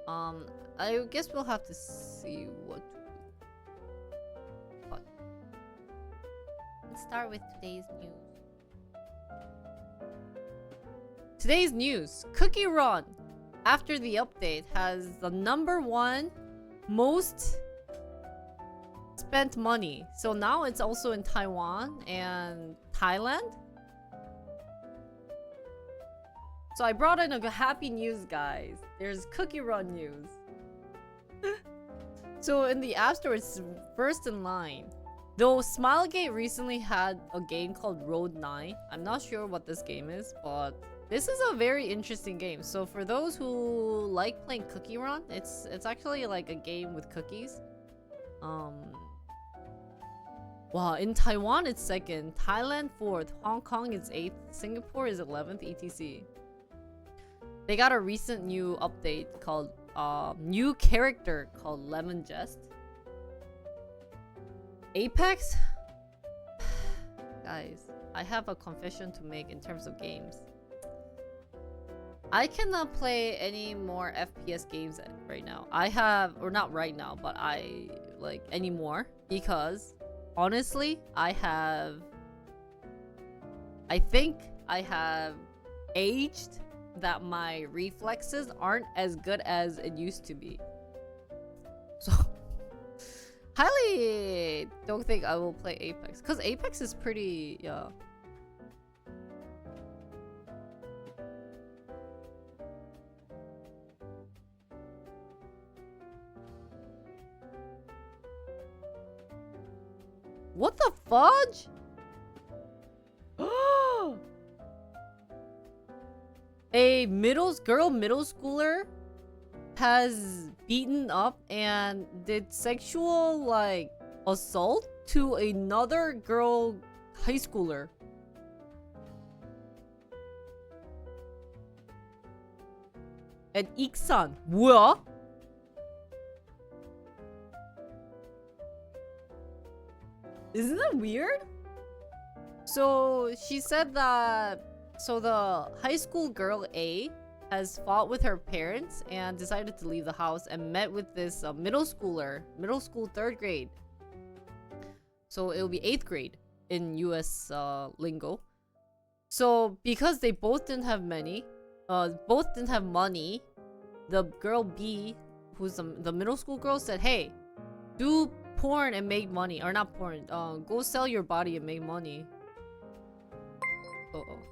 I guess we'll have to see what. But let's start with today's news. Today's news: Cookie Run, after the update, has the #1 most spent money. So now it's also in Taiwan and Thailand. So I brought in a happy news, guys. There's Cookie Run news. So in the App Store, it's first in line. Though Smilegate recently had a game called Road 9. I'm not sure what this game is, but this is a very interesting game. So for those who like playing Cookie Run, it's actually like a game with cookies. Wow, in Taiwan it's 2nd, Thailand 4th, Hong Kong is 8th, Singapore is 11th, etc. They got a recent new update called new character called Lemon Jest. Apex? Guys, I have a confession to make in terms of games. I cannot play any more FPS games right now. I have, or not right now, but I like anymore, because honestly, I think I have aged, that my reflexes aren't as good as it used to be. So highly don't think I will play Apex, because Apex is pretty, yeah. What the fudge? A middle schooler has beaten up and did sexual like assault to another girl high schooler. At Iksan. 뭐야? Isn't that weird? So she said that, so the high school girl A has fought with her parents and decided to leave the house and met with this middle school 3rd grade. So it'll be 8th grade in US lingo. So because they both didn't have money, the girl B, who's the middle school girl, said, "Hey, do porn and make money." Or not porn, go sell your body and make money. Uh-oh.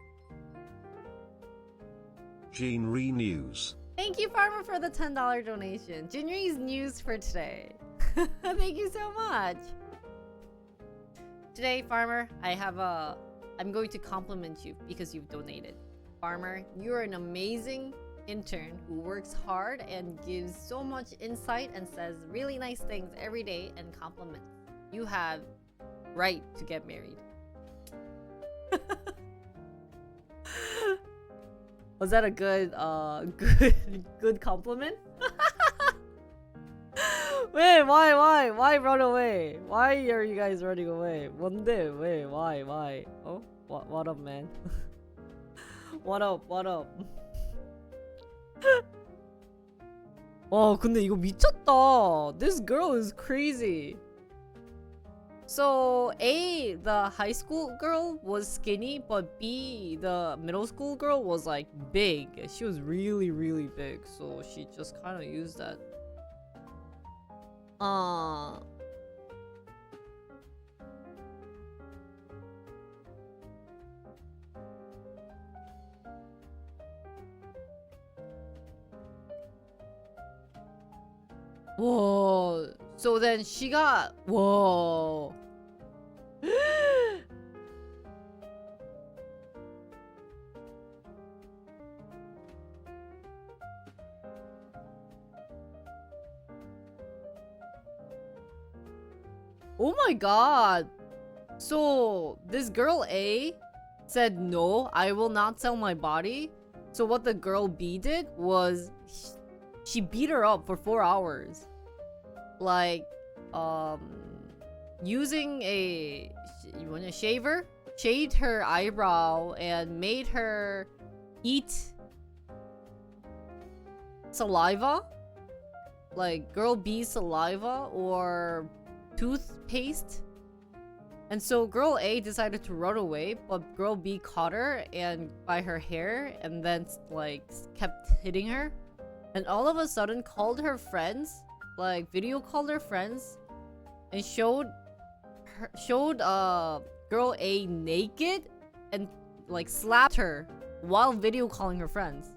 Jinri News. Thank you, Farmer, for the $10 donation. Jinri's news for today. Thank you so much. Today, Farmer, I'm going to compliment you because you've donated. Farmer, you're an amazing intern who works hard and gives so much insight and says really nice things every day and compliments. You have right to get married. Was that a good good compliment? Wait, why run away? Why are you guys running away? 뭔데? Wait, why? Oh, what up, man? What up? 와, 근데 이거 미쳤다. This girl is crazy. So A, the high school girl, was skinny, but B, the middle school girl, was like big. She was really, really big, so she just kind of used that. Whoa. So then she got... Whoa. Oh my god. So this girl A said, "No, I will not sell my body." So what the girl B did was she beat her up for 4 hours. Like, using a shaver, shaved her eyebrow and made her eat saliva like girl B's saliva or toothpaste. And so girl A decided to run away, but girl B caught her and by her hair and then like kept hitting her. And all of a sudden called her friends, like video called her friends and showed girl A naked and like slapped her while video calling her friends.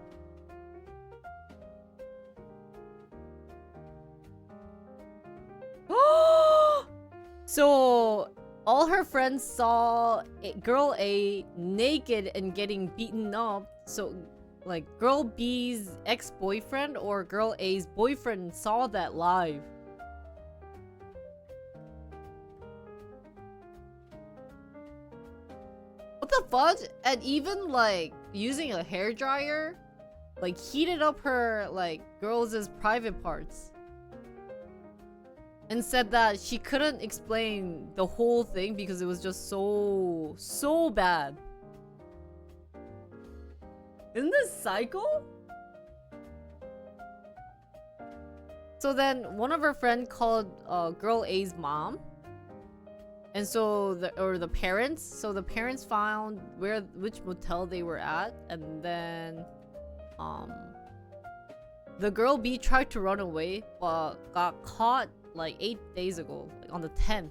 So all her friends saw girl A naked and getting beaten up. So like girl B's ex-boyfriend or girl A's boyfriend saw that live. What the fudge? And even like using a hairdryer like heated up her like girls' private parts. And said that she couldn't explain the whole thing because it was just so bad. Isn't this psycho? So then one of her friends called girl A's mom. And so the parents, so the parents found which motel they were at, and then the girl B tried to run away but got caught like 8 days ago, like on the 10th.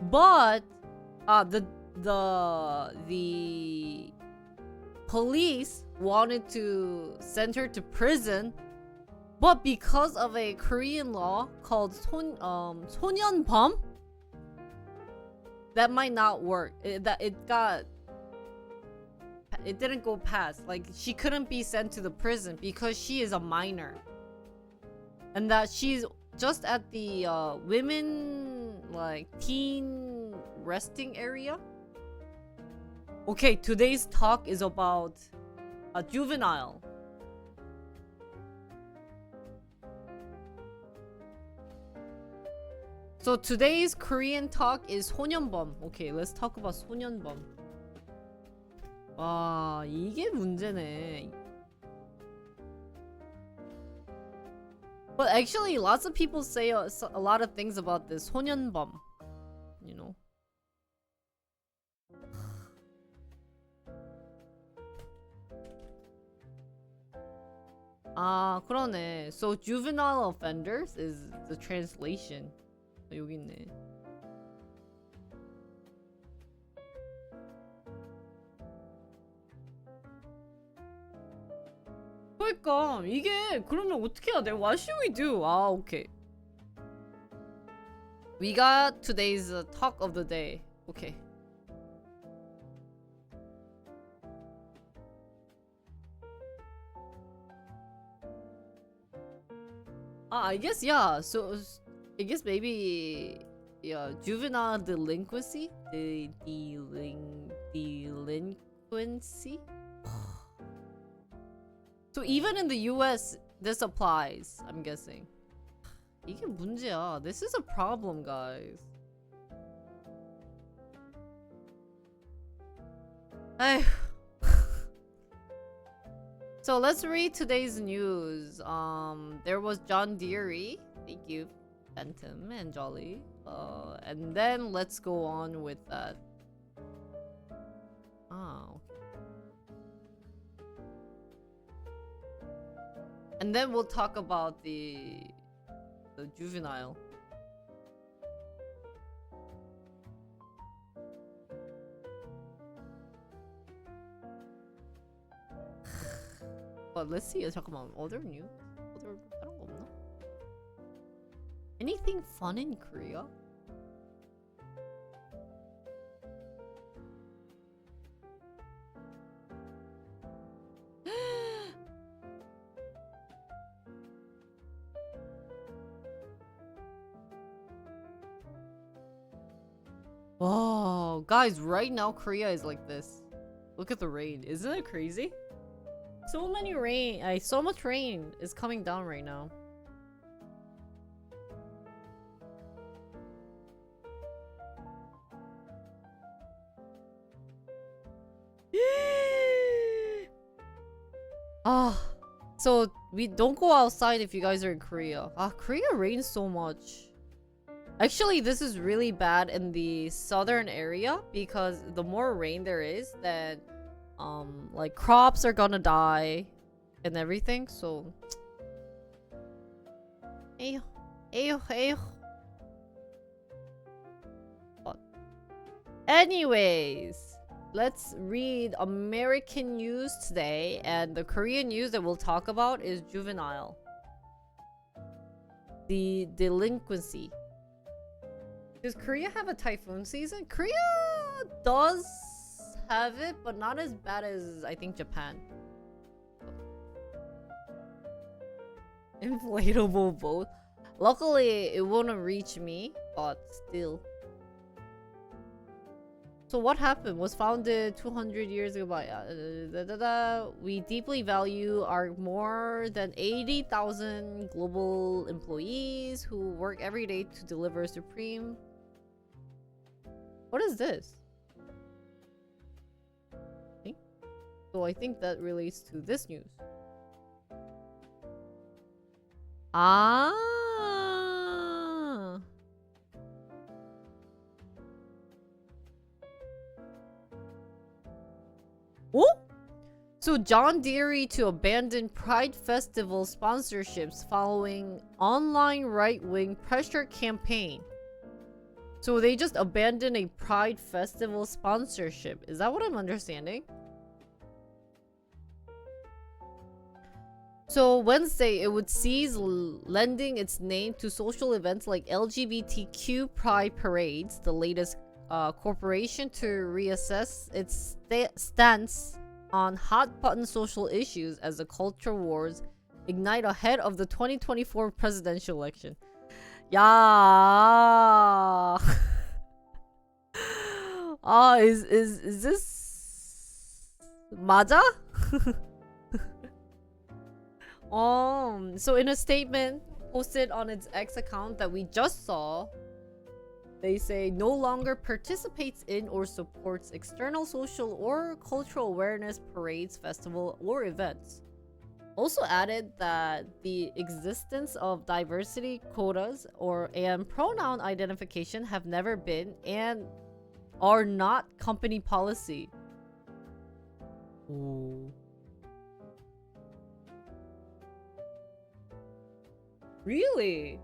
But the police wanted to send her to prison, but because of a Korean law called 소년범, that might not work. It didn't go past. Like, she couldn't be sent to the prison because she is a minor. And that she's just at the women, like, teen resting area. Okay, today's talk is about a juvenile. So today's Korean talk is 소년범. Okay, let's talk about 소년범. 와, 이게 문제네. But actually, lots of people say a lot of things about this 소년범. You know. 아, 그러네. So juvenile offenders is the translation. 여기 있네. 그러니까 이게 그러면 어떻게 해야 돼? What should we do? 아, okay. We got today's talk of the day. Okay. I guess yeah. So I guess maybe yeah, juvenile delinquency, delinquency. So even in the US, this applies. I'm guessing. 이게 문제야. This is a problem, guys. So let's read today's news. There was John Deere. Thank you, Phantom and Jolly. And then let's go on with that. Oh. And then we'll talk about the juvenile. But let's see. 잠깐만. Other news? 다른 거 없나? Anything fun in Korea? Wow, guys, right now Korea is like this. Look at the rain. Isn't it crazy? So much rain is coming down right now. Ah, so we don't go outside if you guys are in Korea. Korea rains so much. Actually, this is really bad in the southern area because the more rain there is, then like crops are gonna die and everything. So, ew, ew, ew. But anyways, let's read American news today, and the Korean news that we'll talk about is juvenile. The delinquency. Does Korea have a typhoon season? Korea does have it, but not as bad as I think Japan. Inflatable boat. Luckily, it wouldn't reach me, but still. So what happened? Was founded 200 years ago by we deeply value our more than 80,000 global employees who work every day to deliver supreme. What is this? So I think that relates to this news. Ah. Oh? So John Deere to abandon Pride Festival sponsorships following online right-wing pressure campaign. So they just abandoned a Pride Festival sponsorship. Is that what I'm understanding? So Wednesday, it would cease lending its name to social events like LGBTQ Pride parades, the latest corporation to reassess its stance on hot-button social issues as the culture wars ignite ahead of the 2024 presidential election. Yeah. Is this 맞아? So in a statement posted on its X account that we just saw, they say no longer participates in or supports external social or cultural awareness parades, festival, or events. Also added that the existence of diversity quotas and pronoun identification have never been and are not company policy. Ooh. Really?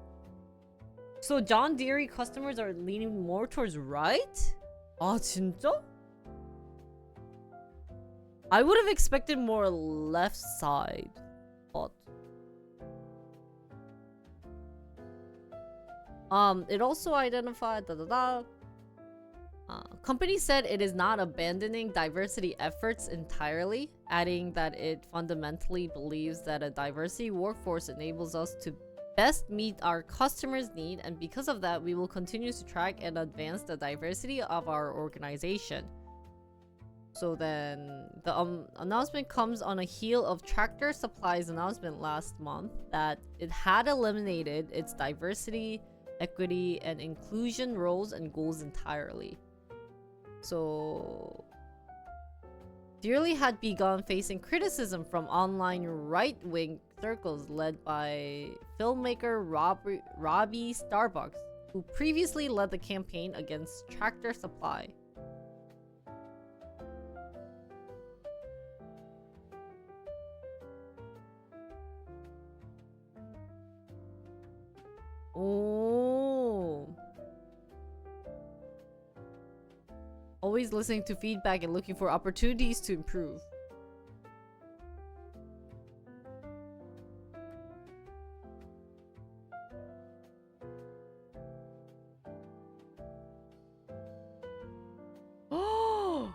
So John Deere customers are leaning more towards right? 아 진짜? I would have expected more left side, but it also identified company said it is not abandoning diversity efforts entirely, adding that it fundamentally believes that a diversity workforce enables us to best meet our customers' need, and because of that, we will continue to track and advance the diversity of our organization. So then the announcement comes on a heel of Tractor Supply's announcement last month that it had eliminated its diversity, equity, and inclusion roles and goals entirely. So Dearly had begun facing criticism from online right-wing circles led by filmmaker Robbie Starbucks, who previously led the campaign against Tractor Supply. Oh. Always listening to feedback and looking for opportunities to improve. Oh.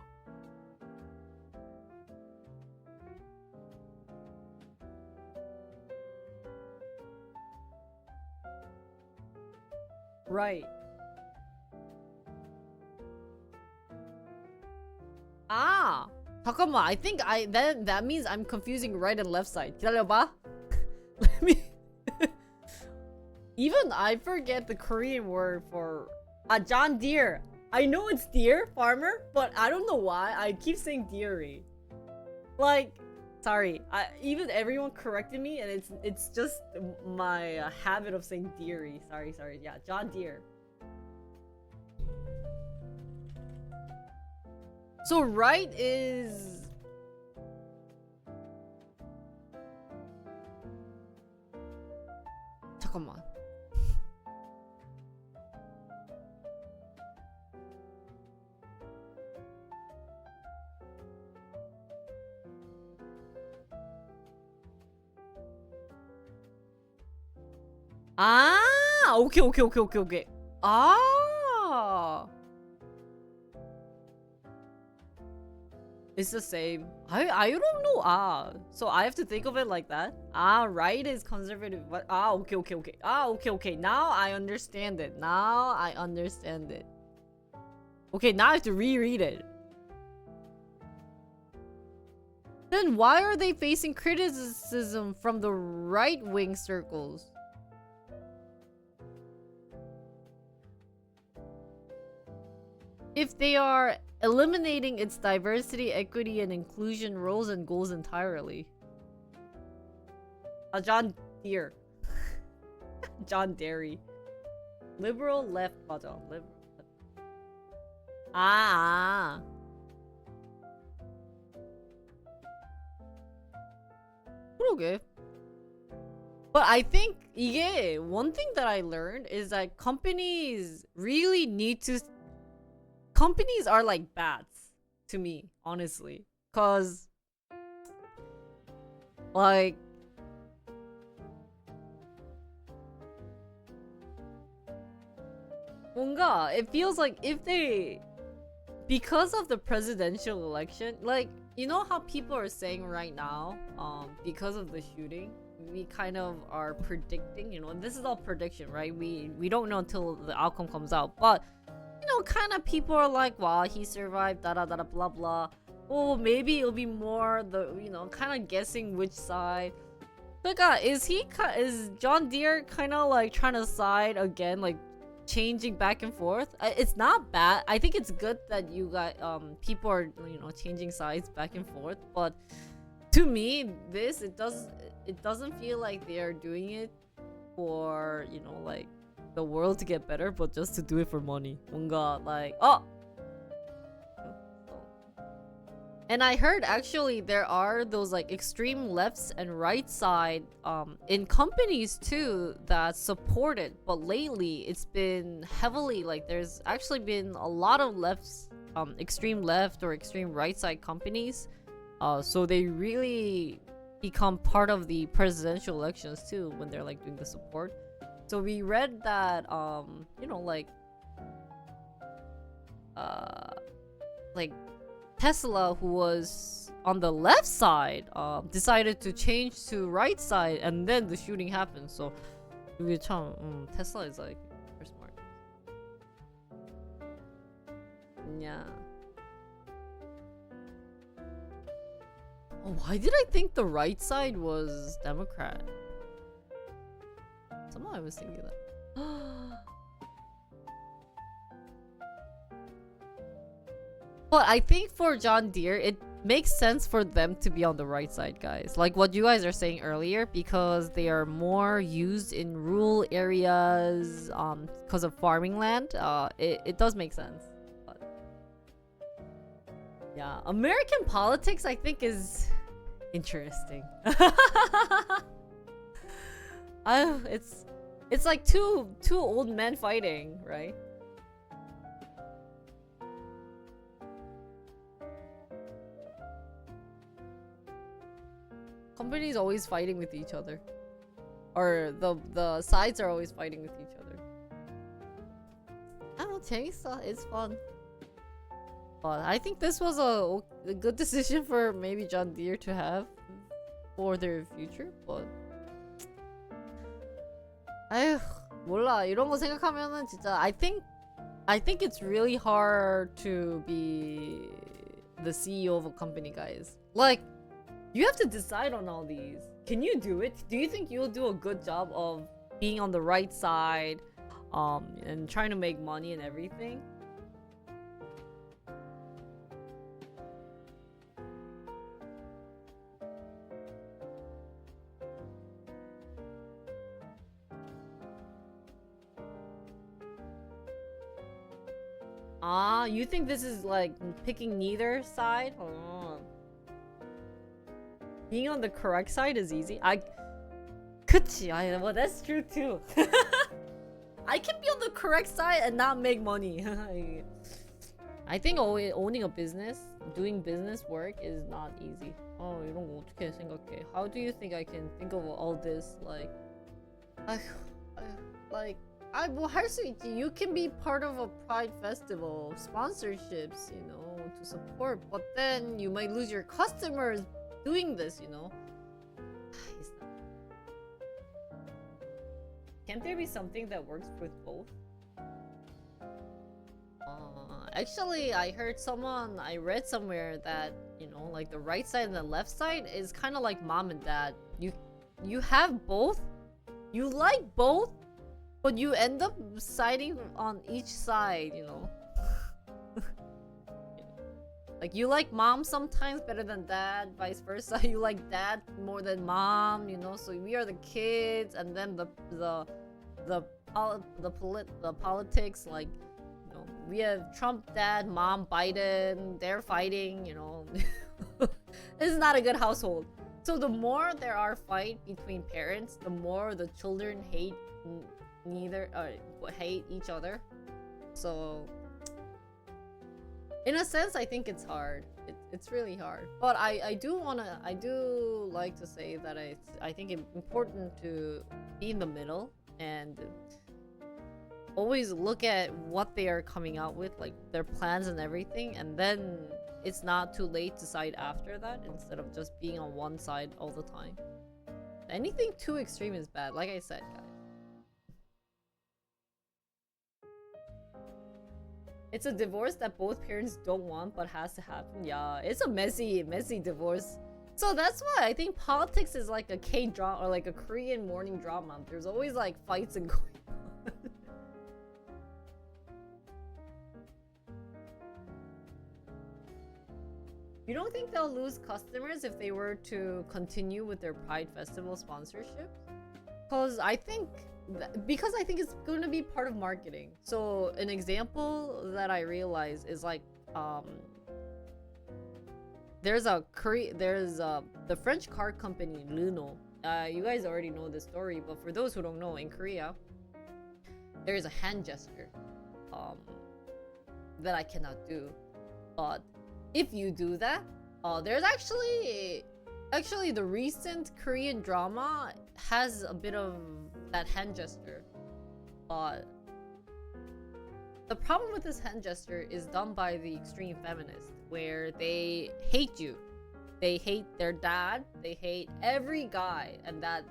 Right. Ah, 잠깐만. I think that means I'm confusing right and left side. 기다려봐. Let me. Even I forget the Korean word for John Deere. I know it's deer farmer, but I don't know why I keep saying deery. Like Sorry, even everyone corrected me, and it's just my habit of saying Deary. Sorry. Yeah, John Deere. So right is 잠깐만. 아, 오케이. 아. It's the same. I don't know. Ah, so I have to think of it like that. Ah, right is conservative. But okay. Ah, okay. Now I understand it. Okay, now I have to reread it. Then why are they facing criticism from the right-wing circles? If they are eliminating its diversity, equity, and inclusion roles and goals entirely. John Deere. John Derry. Liberal left. 맞아. Liberal left. 아. 그러게. But I think 이게 one thing that I learned is that companies really need to. Companies are like bats to me, honestly, cause like 뭔가 it feels like if they, because of the presidential election, like you know how people are saying right now, because of the shooting, we kind of are predicting, you know, this is all prediction, right? We don't know until the outcome comes out, but you know, kind of people are like, wow, he survived, blah blah. Oh, maybe it'll be more the, you know, kind of guessing which side. But is John Deere kind of like trying to side again, like changing back and forth? It's not bad. I think it's good that you got people are, you know, changing sides back and forth. But to me, it doesn't feel like they are doing it for, you know, like the world to get better, but just to do it for money. 뭔가 like and I heard actually there are those like extreme lefts and right side in companies too that support it, but lately it's been heavily like there's actually been a lot of lefts, extreme left or extreme right side companies, so they really become part of the presidential elections too when they're like doing the support. So we read that you know, like Tesla, who was on the left side, decided to change to right side, and then the shooting happened. So 이게 참 Tesla is like super smart. Yeah. Oh, why did I think the right side was Democrat? Somehow I was thinking that. But I think for John Deere, it makes sense for them to be on the right side, guys. Like what you guys are saying earlier, because they are more used in rural areas, because of farming land. It does make sense. But yeah, American politics, I think, is interesting. It's like two old men fighting, right? Companies always fighting with each other, or the sides are always fighting with each other. I don't know, 재밌어. It's fun. But I think this was a good decision for maybe John Deere to have for their future. But 아휴, 몰라. 이런 거 생각하면은 진짜 I think it's really hard to be the CEO of a company, guys. Like, you have to decide on all these. Can you do it? Do you think you'll do a good job of being on the right side, and trying to make money and everything? Ah, you think this is like picking neither side? Oh. Being on the correct side is easy. 그치. Well, that's true too. I can be on the correct side and not make money. I think owning a business, doing business work is not easy. 이런 거 어떻게 생각해? How do you think I can think of all this? Like, 뭐 할 수 있지. You can be part of a pride festival, sponsorships, you know, to support. But then you might lose your customers doing this, you know. Can't there be something that works with both? Actually, I read somewhere that, you know, like the right side and the left side is kind of like mom and dad. You have both, you like both, but you end up siding on each side, you know. Like you like mom sometimes better than dad, vice versa. You like dad more than mom, you know. So we are the kids, and then the politics, like, you know, we have Trump dad, mom Biden. They're fighting, you know. This is not a good household. So the more there are fight between parents, the more the children hate each other. So in a sense, I think it's hard. It's really hard. But I do like to say that I think it's important to be in the middle and always look at what they are coming out with, like their plans and everything, and then it's not too late to side after that instead of just being on one side all the time. Anything too extreme is bad, like I said, guys. It's a divorce that both parents don't want but has to happen. Yeah, it's a messy divorce. So that's why I think politics is like a K-drama or like a Korean morning drama. There's always like fights and going on. You don't think they'll lose customers if they were to continue with their Pride Festival sponsorship? Because I think it's going to be part of marketing. So an example that I realize is like there's the French car company Renault. You guys already know the story, but for those who don't know, in Korea there is a hand gesture that I cannot do. But if you do that, there's actually the recent Korean drama has a bit of that hand gesture. The problem with this hand gesture is done by the extreme feminists, where they hate you. They hate their dad. They hate every guy, and that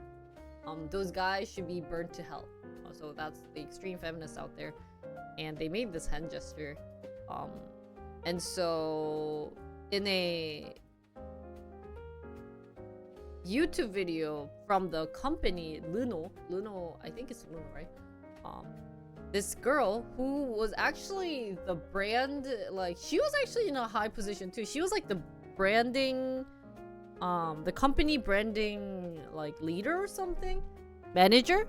those guys should be burned to hell. So that's the extreme feminists out there, and they made this hand gesture. And so in a YouTube video from the company Renault, I think it's Renault, right? This girl who was actually the brand, like she was actually in a high position too. She was like the branding, the company branding like leader or something, manager.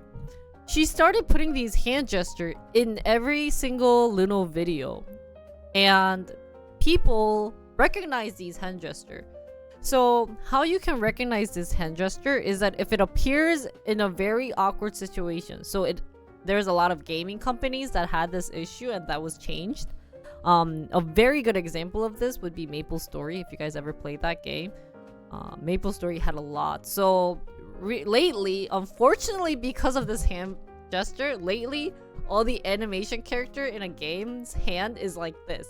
She started putting these hand gestures in every single Renault video, and people recognize these hand gestures. So how you can recognize this hand gesture is that if it appears in a very awkward situation. So there's a lot of gaming companies that had this issue and that was changed. A very good example of this would be MapleStory. If you guys ever played that game, MapleStory had a lot. So lately, unfortunately, because of this hand gesture, lately all the animation character in a game's hand is like this.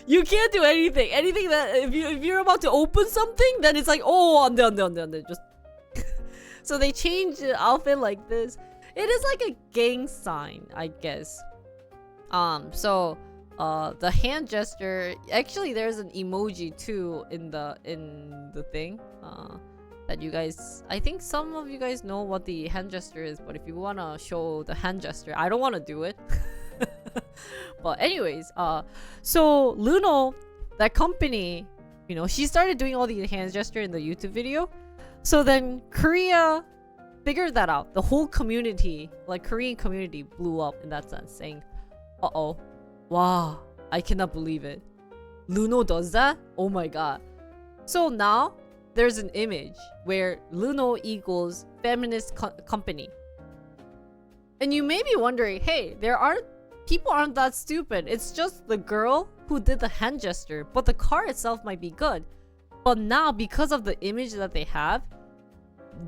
You can't do anything. Anything that if you're about to open something, then it's like, oh, on the just. So they changed the outfit like this. It is like a gang sign, I guess. So the hand gesture, actually there's an emoji too in the thing. That you guys, I think some of you guys know what the hand gesture is, but if you wanna show the hand gesture, I don't wanna do it. But anyways, so Renault, that company, you know, she started doing all the hand gesture in the YouTube video. So then Korea figured that out. The whole community, like Korean community, blew up in that sense, saying, "Uh-oh, Wow, I cannot believe it. Luno does that? Oh my god. So now there's an image where Luno equals feminist company. And you may be wondering, hey, people aren't that stupid. It's just the girl who did the hand gesture, but the car itself might be good. But now, because of the image that they have,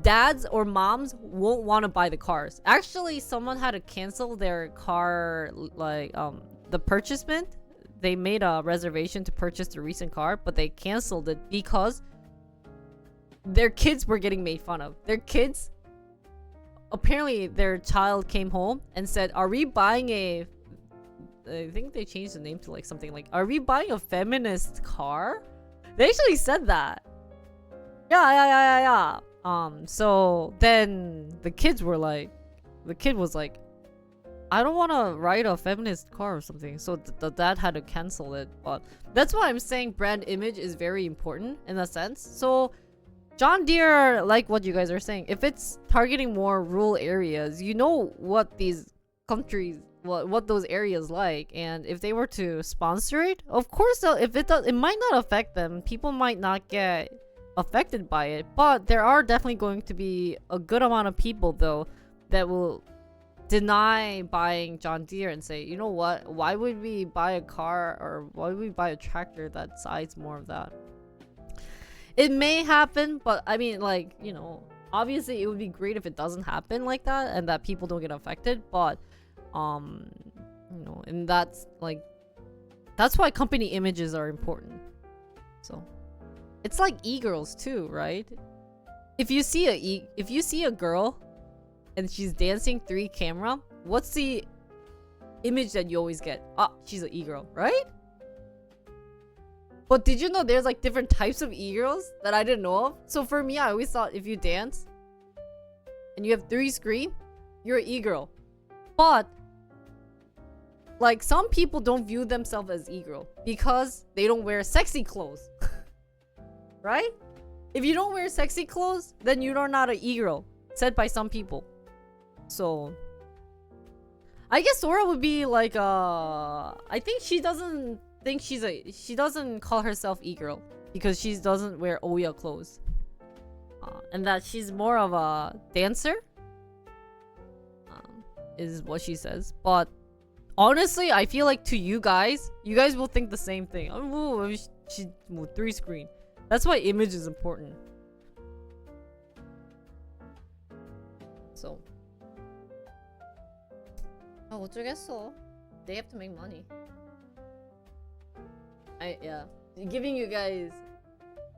dads or moms won't want to buy the cars. Actually, someone had to cancel their car, like the purchasement. They made a reservation to purchase the recent car, but they canceled it because their kids were getting made fun of. Their kids, apparently their child came home and said, are we buying a, I think they changed the name to like something like, are we buying a feminist car? They actually said that. Yeah. So then the kid was like, I don't want to ride a feminist car or something. So the dad had to cancel it. But that's why I'm saying brand image is very important in a sense. So John Deere, like what you guys are saying, if it's targeting more rural areas, you know what these countries, what those areas like, and if they were to sponsor it, of course, if it does, it might not affect them. People might not get affected by it, but there are definitely going to be a good amount of people though that will deny buying John Deere and say, you know what, why would we buy a car, or why would we buy a tractor that size more of that? It may happen, but I mean, like, you know, obviously it would be great if it doesn't happen like that and that people don't get affected, but you know, and that's why company images are important. So it's like e-girls too, right? If you see a girl and she's dancing 3 camera, what's the image that you always get? Ah, she's an e-girl, right? But did you know there's like different types of e-girls that I didn't know of? So for me, I always thought if you dance and you have 3 screen, you're an e-girl. But like some people don't view themselves as e-girl because they don't wear sexy clothes. Right? If you don't wear sexy clothes, then you're not an e-girl, said by some people. So I guess Sora would be like I think she doesn't call herself e-girl because she doesn't wear Oya clothes. And that she's more of a dancer. Is what she says. But honestly, I feel like to you guys will think the same thing. Oh, she 3 screen. That's why image is important. So 어쩌겠어. They have to make money. Yeah. Giving you guys,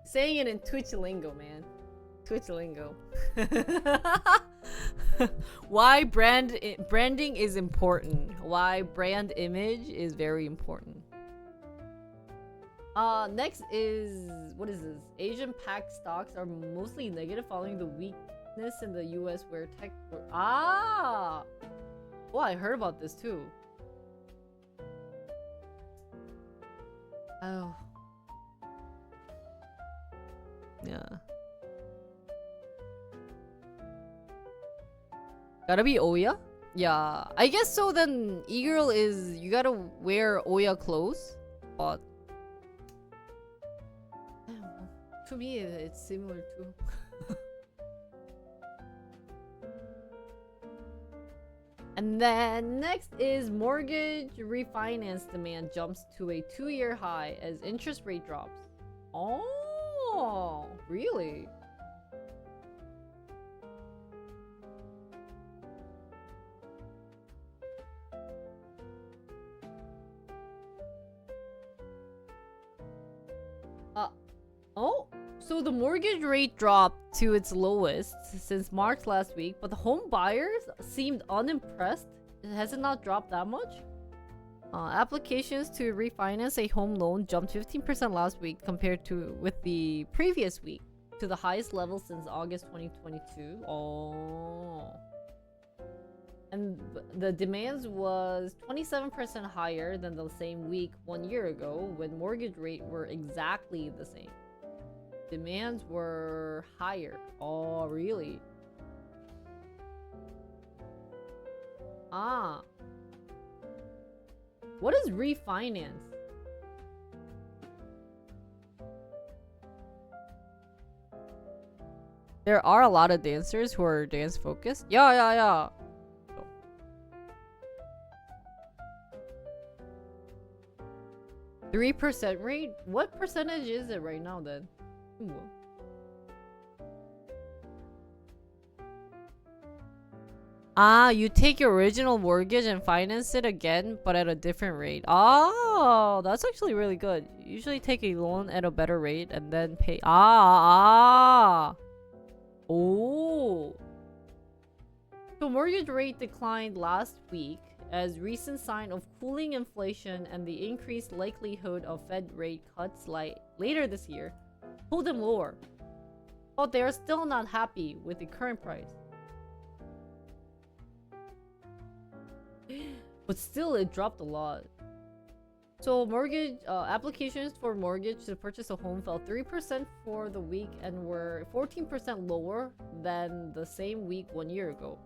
saying it in Twitch lingo, man. Twitch lingo. Why branding is important. Why brand image is very important. Next is, what is this? Asian pack stocks are mostly negative following the weakness in the US where tech. Oh, I heard about this too. Oh. Yeah. Gotta be Oya? Yeah. I guess so then e-girl is you gotta wear Oya clothes. But I don't know. To me it's similar too. And then next is mortgage refinance demand jumps to a 2-year high as interest rate drops. Oh, really? Oh, so the mortgage rate dropped to its lowest since March last week, but the home buyers seemed unimpressed. Has it not dropped that much? Applications to refinance a home loan jumped 15% last week compared to with the previous week, to the highest level since August 2022. Oh. And the demands was 27% higher than the same week 1 year ago when mortgage rate were exactly the same. Demands were higher. Oh, really? Ah. What is refinance? There are a lot of dancers who are dance focused. Yeah. 3% rate? What percentage is it right now then? Ah, you take your original mortgage and finance it again, but at a different rate. Oh, that's actually really good. Usually take a loan at a better rate and then pay. Oh. So mortgage rate declined last week as recent sign of cooling inflation and the increased likelihood of Fed rate cuts later this year pulled them lower. But they are still not happy with the current price. But still, it dropped a lot. So mortgage applications for mortgage to purchase a home fell 3% for the week and were 14% lower than the same week 1 year ago.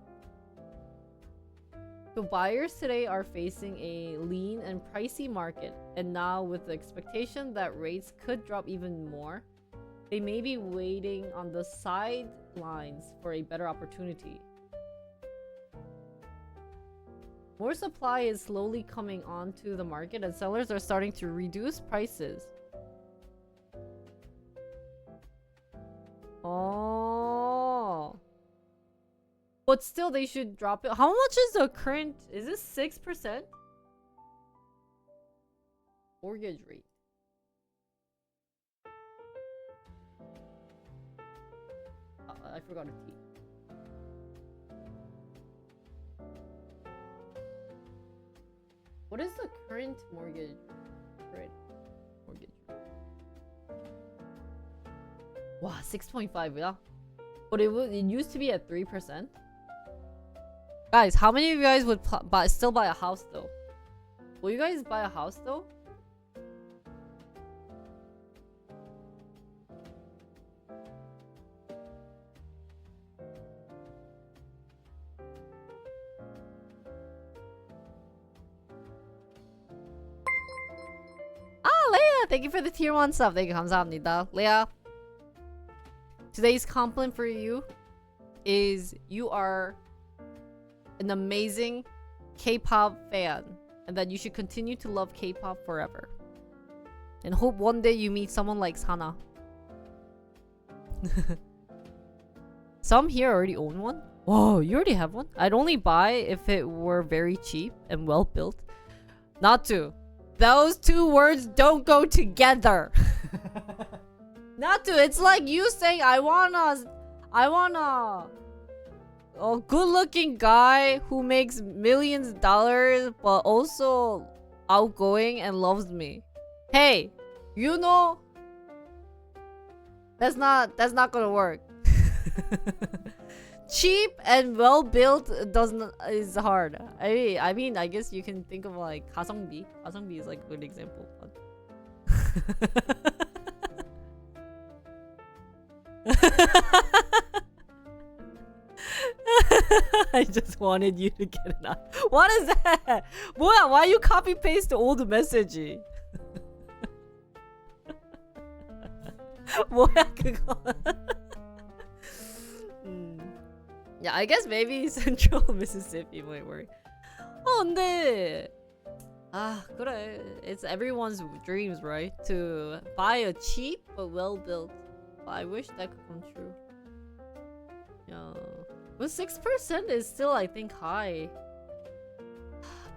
So buyers today are facing a lean and pricey market, and now with the expectation that rates could drop even more, they may be waiting on the sidelines for a better opportunity. More supply is slowly coming onto the market and sellers are starting to reduce prices. Oh. But still they should drop it. How much is the current? Is this 6%? Mortgage rate. I forgot a T. What is the current mortgage rate? Wow, 6.5, yeah. But it used to be at 3%. Guys, how many of you guys would still buy a house though? Will you guys buy a house though? Leia, thank you for the tier 1 sub. Thank you, 감사합니다. Leia, today's compliment for you is you are an amazing K-pop fan and that you should continue to love K-pop forever. And hope one day you meet someone like Sana. Some here already own one. Whoa, you already have one? I'd only buy if it were very cheap and well built. Not to. Those two words don't go together. Not to. It's like you saying I wanna a good-looking guy who makes millions of dollars but also outgoing and loves me. Hey, you know that's not gonna work. Cheap and well built is hard. I mean I guess you can think of like 가성비. 가성비 is like a good example. I just wanted you to get it out. What is that? 뭐야? Why you copy paste the old message? 뭐야 그거? Yeah, I guess maybe Central Mississippi might work. 근데 그래. It's everyone's dreams, right? To buy a cheap but well built. I wish that could come true. Yeah. But 6% is still, I think, high.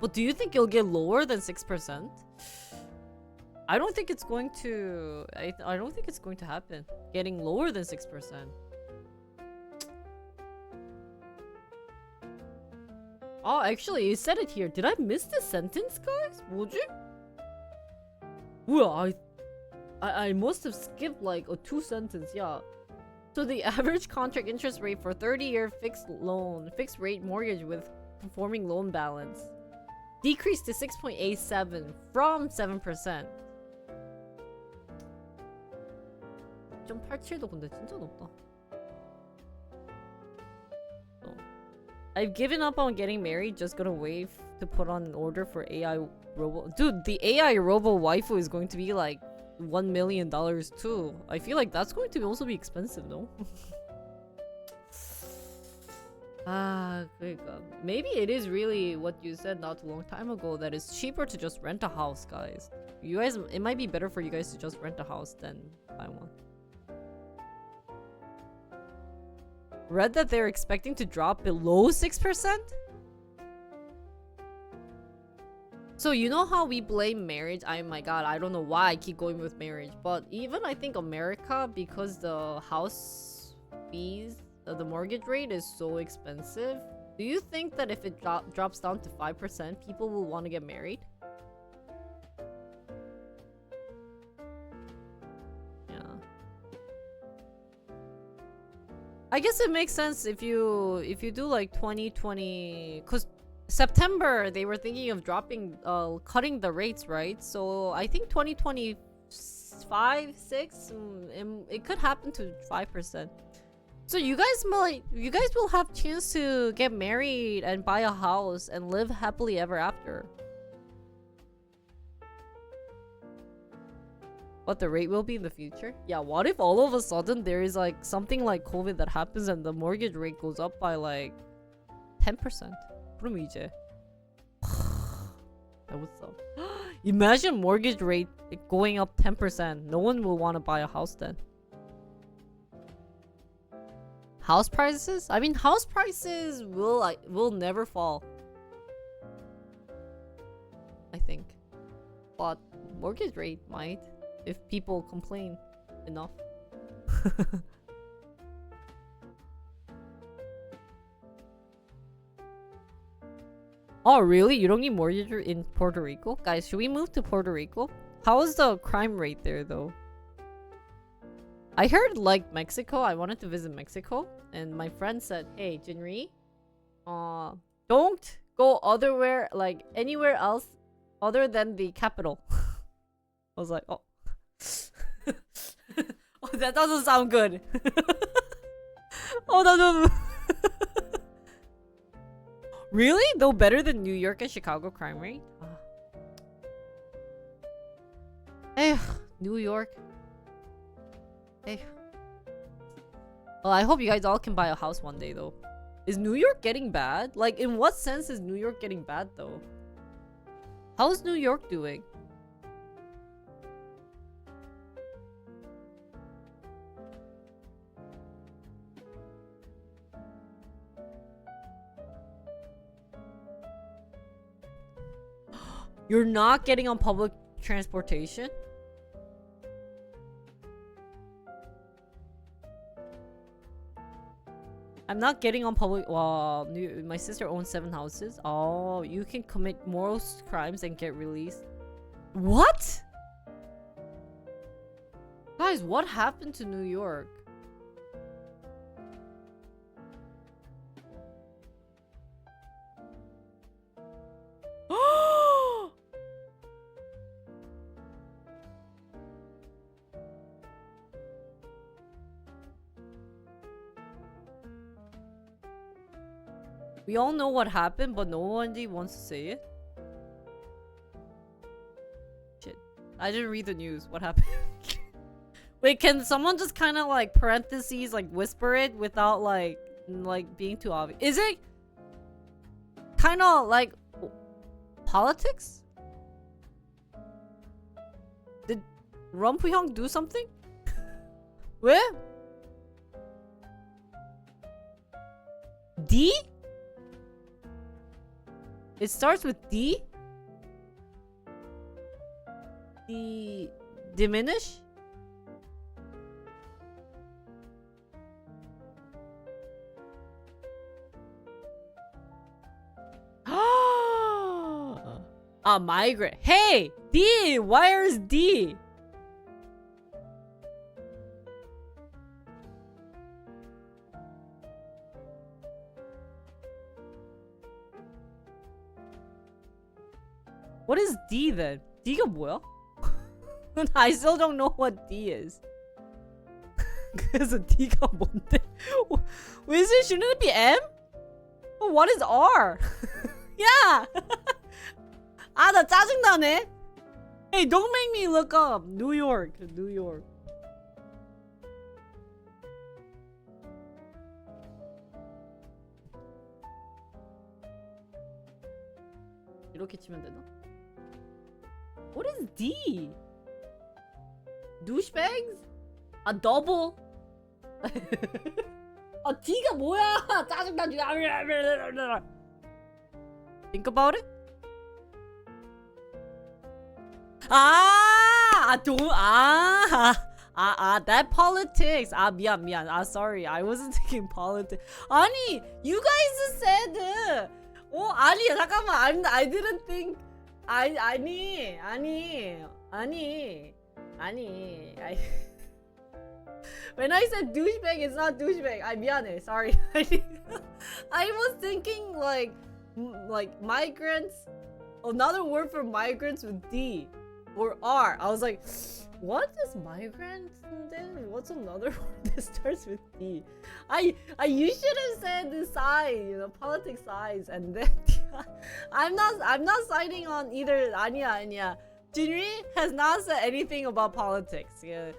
But do you think it'll get lower than 6%? I don't think it's going to. I don't think it's going to happen. Getting lower than 6%. Oh, actually, you said it here. Did I miss this sentence, guys? 뭐지? 뭐야? I must have skipped like a 2 sentence. Yeah. So the average contract interest rate for 30-year fixed rate mortgage with conforming loan balance decreased to 6.87 from 7%. 6.87도 근데 진짜 높다. I've given up on getting married, just gonna wait to put on an order for AI Dude, the AI robo waifu is going to be like $1 million too. I feel like that's going to also be expensive, no? Good God. Maybe it is really what you said not too long time ago, that it's cheaper to just rent a house, guys. You guys, it might be better for you guys to just rent a house than buy one. Read that they're expecting to drop below 6%? So you know how we blame marriage? My God, I don't know why I keep going with marriage. But even I think America, because the house fees, the mortgage rate is so expensive. Do you think that if it drops down to 5%, people will want to get married? Yeah. I guess it makes sense if you do like 2020, because September they were thinking of cutting the rates, right? So I think 2025, 6, it could happen to 5%. So you guys will have chance to get married and buy a house and live happily ever after. What the rate will be in the future? Yeah, what if all of a sudden there is like something like COVID that happens and the mortgage rate goes up by like 10%? 그럼 이제 that would suck. Imagine mortgage rate going up 10%. No one will want to buy a house then. House prices? I mean, house prices will never fall, I think. But mortgage rate might, if people complain enough. Oh, really? You don't need mortgage in Puerto Rico? Guys, should we move to Puerto Rico? How is the crime rate there, though? I heard, like, Mexico. I wanted to visit Mexico. And my friend said, hey, Jinri, don't go anywhere else other than the capital. I was like, oh. Oh, that doesn't sound good. Oh, that doesn't... Really? Though better than New York and Chicago crime rate? Hey, New York. Hey. Well, I hope you guys all can buy a house one day, though. Is New York getting bad? Like, in what sense is New York getting bad, though? How's New York doing? You're not getting on public transportation? I'm not getting on public. Well, my sister owns 7 houses. Oh, you can commit moral crimes and get released. What? Guys, what happened to New York? We all know what happened, but no one wants to say it. Shit. I didn't read the news. What happened? Wait, can someone just kind of like parentheses, like whisper it without like being too obvious? Is it kind of like politics? Did Rumpuhyung do something? Where? D? It starts with D? Diminish? A migrant. Hey! D! Where is D? What is D then? D가 뭐야? I still don't know what D is. 그래서 D가 뭔데? Shouldn't it be M? What is R? Yeah! 아, 나 짜증나네. Hey, don't make me look up. New York. New York. 이렇게 치면 되나? What is D? Douchebags? 아, double? 아, D가 뭐야? 짜증나. Think about it. That politics. 미안. Sorry. I wasn't thinking politics. 아니, you guys said. 아니, 잠깐만. I didn't think. 아니. When I said douchebag, it's not douchebag. 미안해. Sorry. I was thinking like migrants. Another word for migrants with D or R. I was like, what is migrant? Then what's another word that starts with D? You should have said the size, politics size, and then I'm not siding on either. 아니야. Jinri has not said anything about politics. Yeah,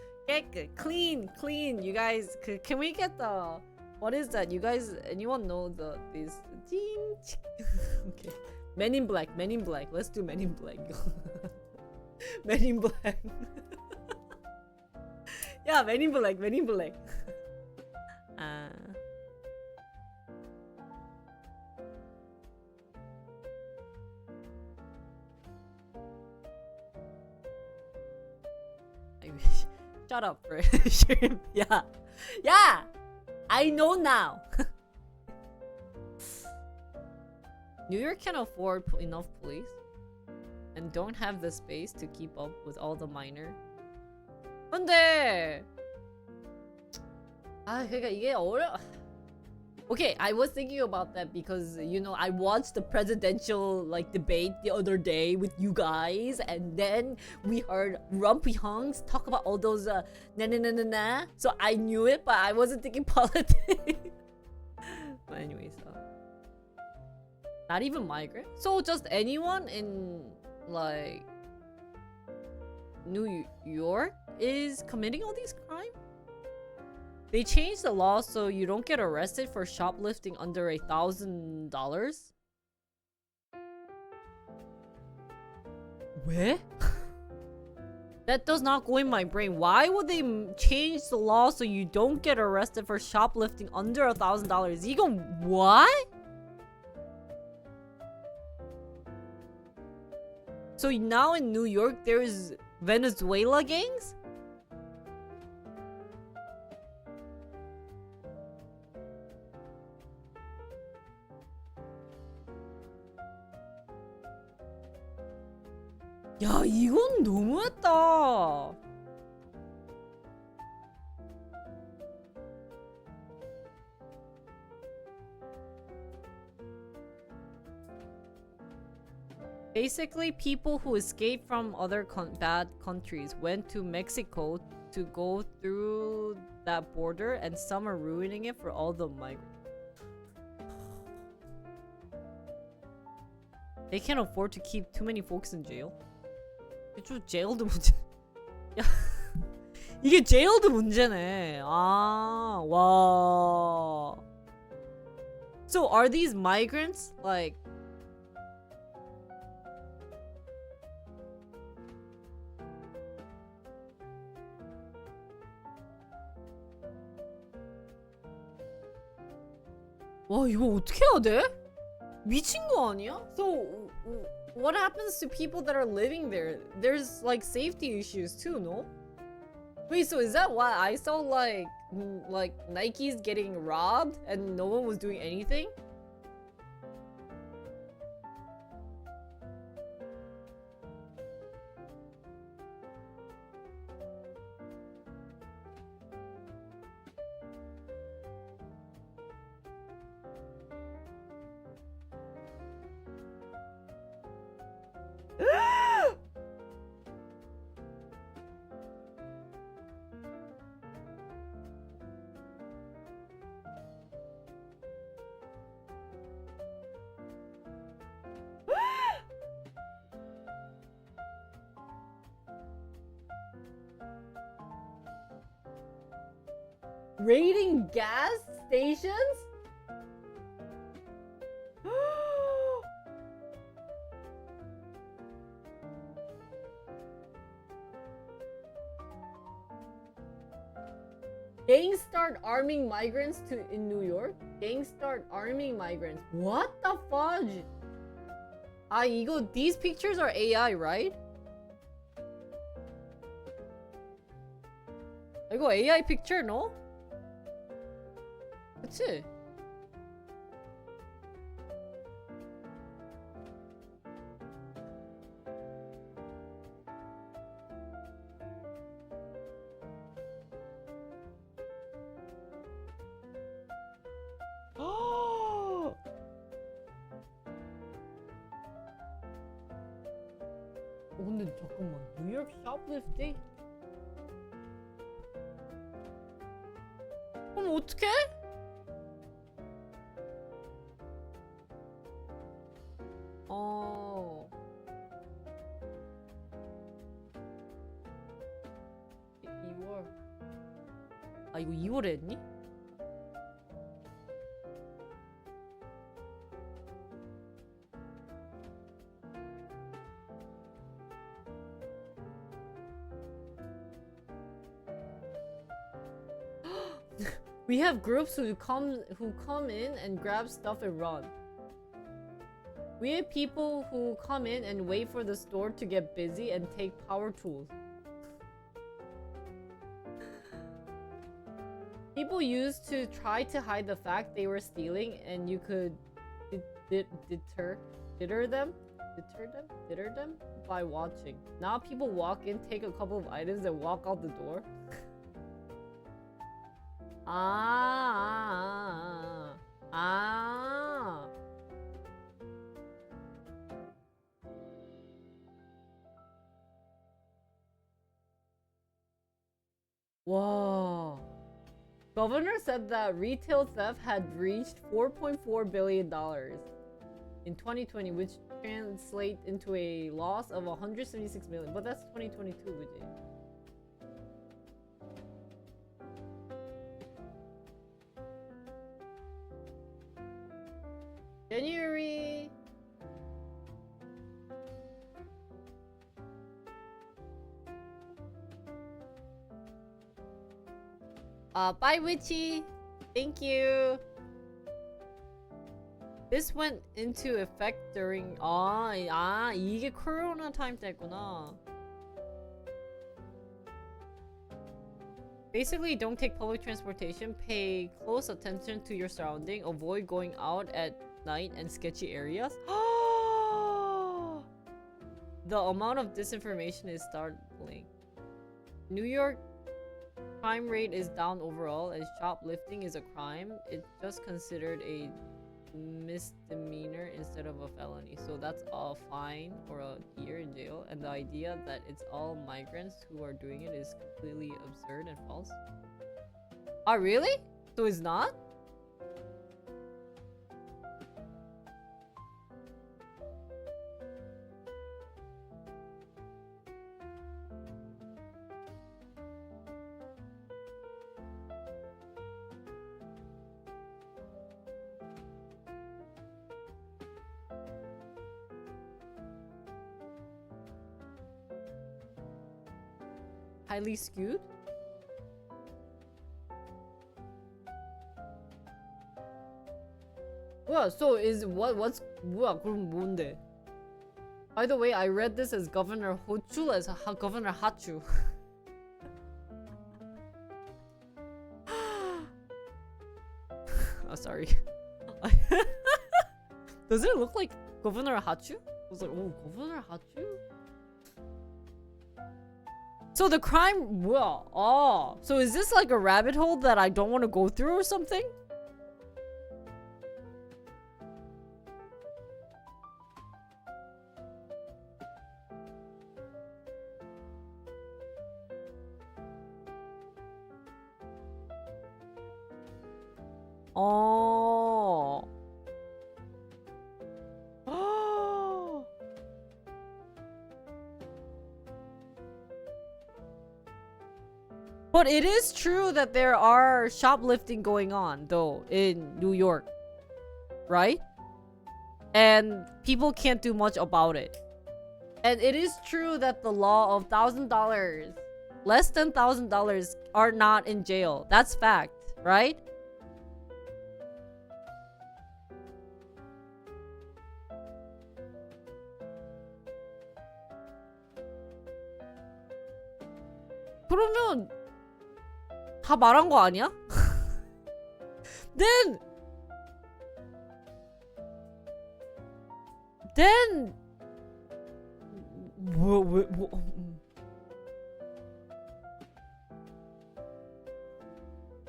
clean. You guys, can we get the what is that? You guys, anyone know this? Okay. Men in Black. Let's do Men in Black. Men in Black. Yeah, Men in Black. Shut up, Shrimp. Yeah. I know now. New York can't afford enough police and don't have the space to keep up with all the minor. 근데 그러니까 이게 Okay, I was thinking about that because I watched the presidential debate the other day with you guys, and then we heard Rumpy Hunks talk about all those na. So I knew it, but I wasn't thinking politics. But anyways, not even migrant. So just anyone in New York is committing all these crimes? They changed the law so you don't get arrested for shoplifting under $1,000. Where? That does not go in my brain. Why would they change the law so you don't get arrested for shoplifting under $1,000? 이건 what? So now in New York there's Venezuela gangs? 야, 이건 너무했다. Basically, people who escaped from other bad countries went to Mexico to go through that border, and some are ruining it for all the migrants. They can't afford to keep too many folks in jail. 좀 jail도 문제. 야, 이게 jail도 문제네. 와. So are these migrants 와, 이거 어떻게 해야 돼? 미친 거 아니야? So what happens to people that are living there? There's safety issues too, no? Wait, so is that why I saw Nike's getting robbed and no one was doing anything? Raiding gas stations? Gangs start arming migrants in New York? Gangs start arming migrants. What the fudge? These pictures are AI, right? 이거 AI picture, no? 그치? 근데 잠깐만, 뉴욕 shoplifting? 그럼 어떡해? 어... 2월. 이거 2월에 했니? We have groups who come in and grab stuff and run. We have people who come in and wait for the store to get busy and take power tools. People used to try to hide the fact they were stealing, and you could deter them by watching. Now people walk in, take a couple of items, and walk out the door. Whoa. Governor said that retail theft had reached $4.4 billion in 2020, which translates into a loss of 176 million. But that's 2022, 그지? January. Bye Witchy. Thank you. This went into effect during 이게 코로나 타임 때구나. Basically, don't take public transportation, pay close attention to your surrounding, avoid going out at night and sketchy areas. The amount of disinformation is startling. New York crime rate is down overall, as shoplifting is a crime. It's just considered a misdemeanor instead of a felony, so that's a fine or a year in jail. And the idea that it's all migrants who are doing it is completely absurd and false. Really? So it's not? Highly skewed? 뭐야, so is what's 뭐야, 그럼 뭔데? By the way, I read this as Governor Hochul as Governor Hachu. Sorry. Does it look like Governor Hachu? I was like, oh, Governor Hachu? So the crime, well, so is this like a rabbit hole that I don't want to go through or something? Oh. But it is true that there are shoplifting going on, though, in New York. Right? And people can't do much about it. And it is true that the law of $1,000, less than $1,000, are not in jail. That's fact, right? 그러면 다 말한 거 아니야? Then 뭐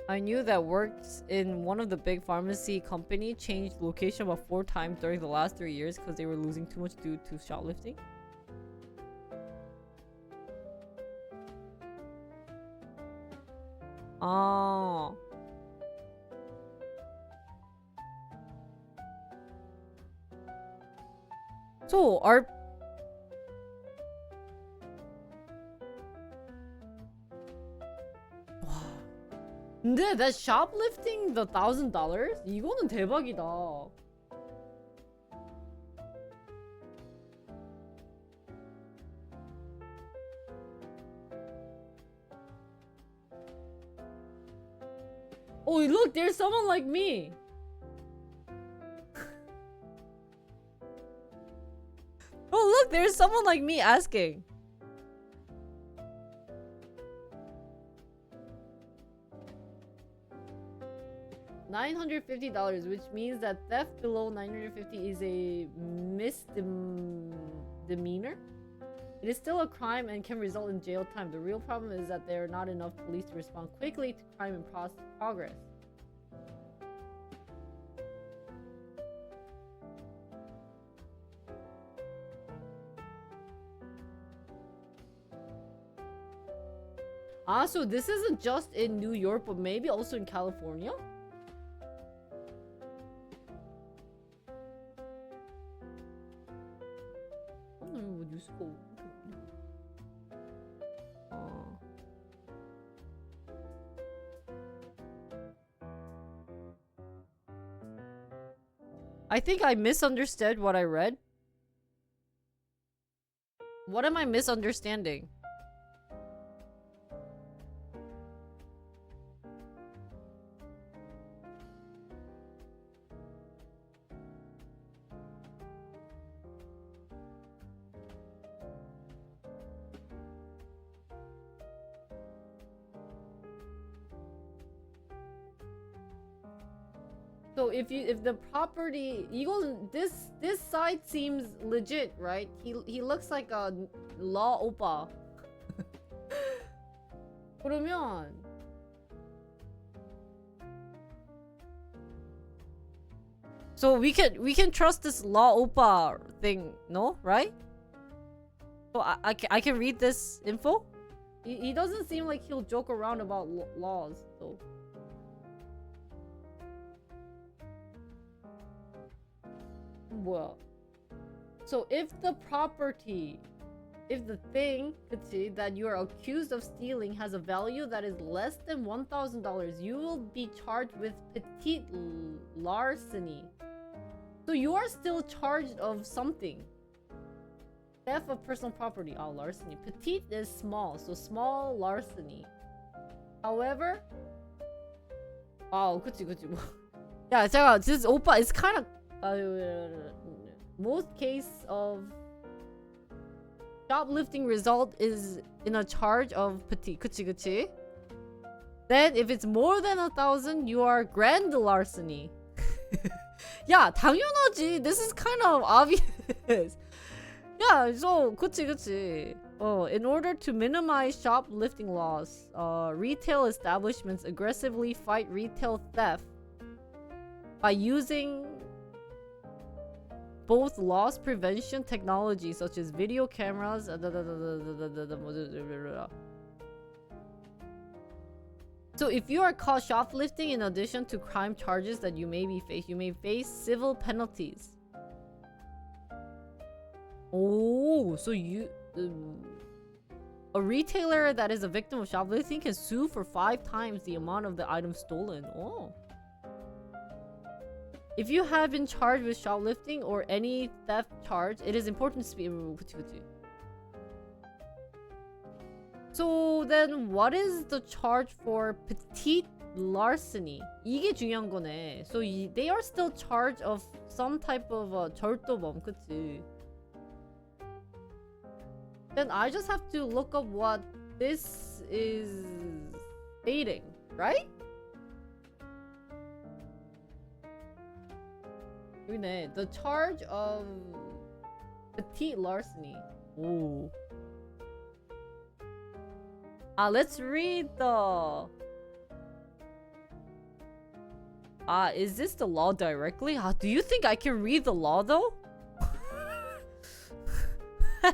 I knew that works in one of the big pharmacy company changed location about 4 times during the last 3 years because they were losing too much due to shoplifting. Oh. So are 근데 that shoplifting the $1,000? 이거는 대박이다. Oh, look, there's someone like me. Oh, look, there's someone like me asking. $950, which means that theft below $950 is a misdemeanor. It is still a crime and can result in jail time. The real problem is that there are not enough police to respond quickly to crime in progress. Ah, so this isn't just in New York, but maybe also in California? I think I misunderstood what I read. What am I misunderstanding? So if the property this side seems legit, right? He looks like a law oppa. 그러면 so we can trust this law oppa thing, no? Right? So I can read this info? He doesn't seem like he'll joke around about laws, so well, so if the thing that you are accused of stealing has a value that is less than $1,000, you will be charged with petite larceny. So you are still charged of something. Theft of personal property. Oh, larceny. Petite is small, so small larceny. However, 그치. 야, 제가 this 오빠 is kind of most case of shoplifting result is in a charge of petite. 그치. Then if it's more than 1,000, you are grand larceny. 야, 당연하지. This is kind of obvious. Yeah, so 그치. In order to minimize shoplifting loss, retail establishments aggressively fight retail theft by using both loss prevention technology such as video cameras. So if you are caught shoplifting, in addition to crime charges that you may face civil penalties. Oh, so you A retailer that is a victim of shoplifting can sue for 5 times the amount of the item stolen. Oh. If you have been charged with shoplifting or any theft charge, it is important to speak. So then what is the charge for petite larceny? 이게 중요한 거네. So they are still charged of some type of 절도범, 그치? Then I just have to look up what this is stating, right? 여기네. The charge of petite larceny. Ooh. Let's read the... is this the law directly? Do you think I can read the law though?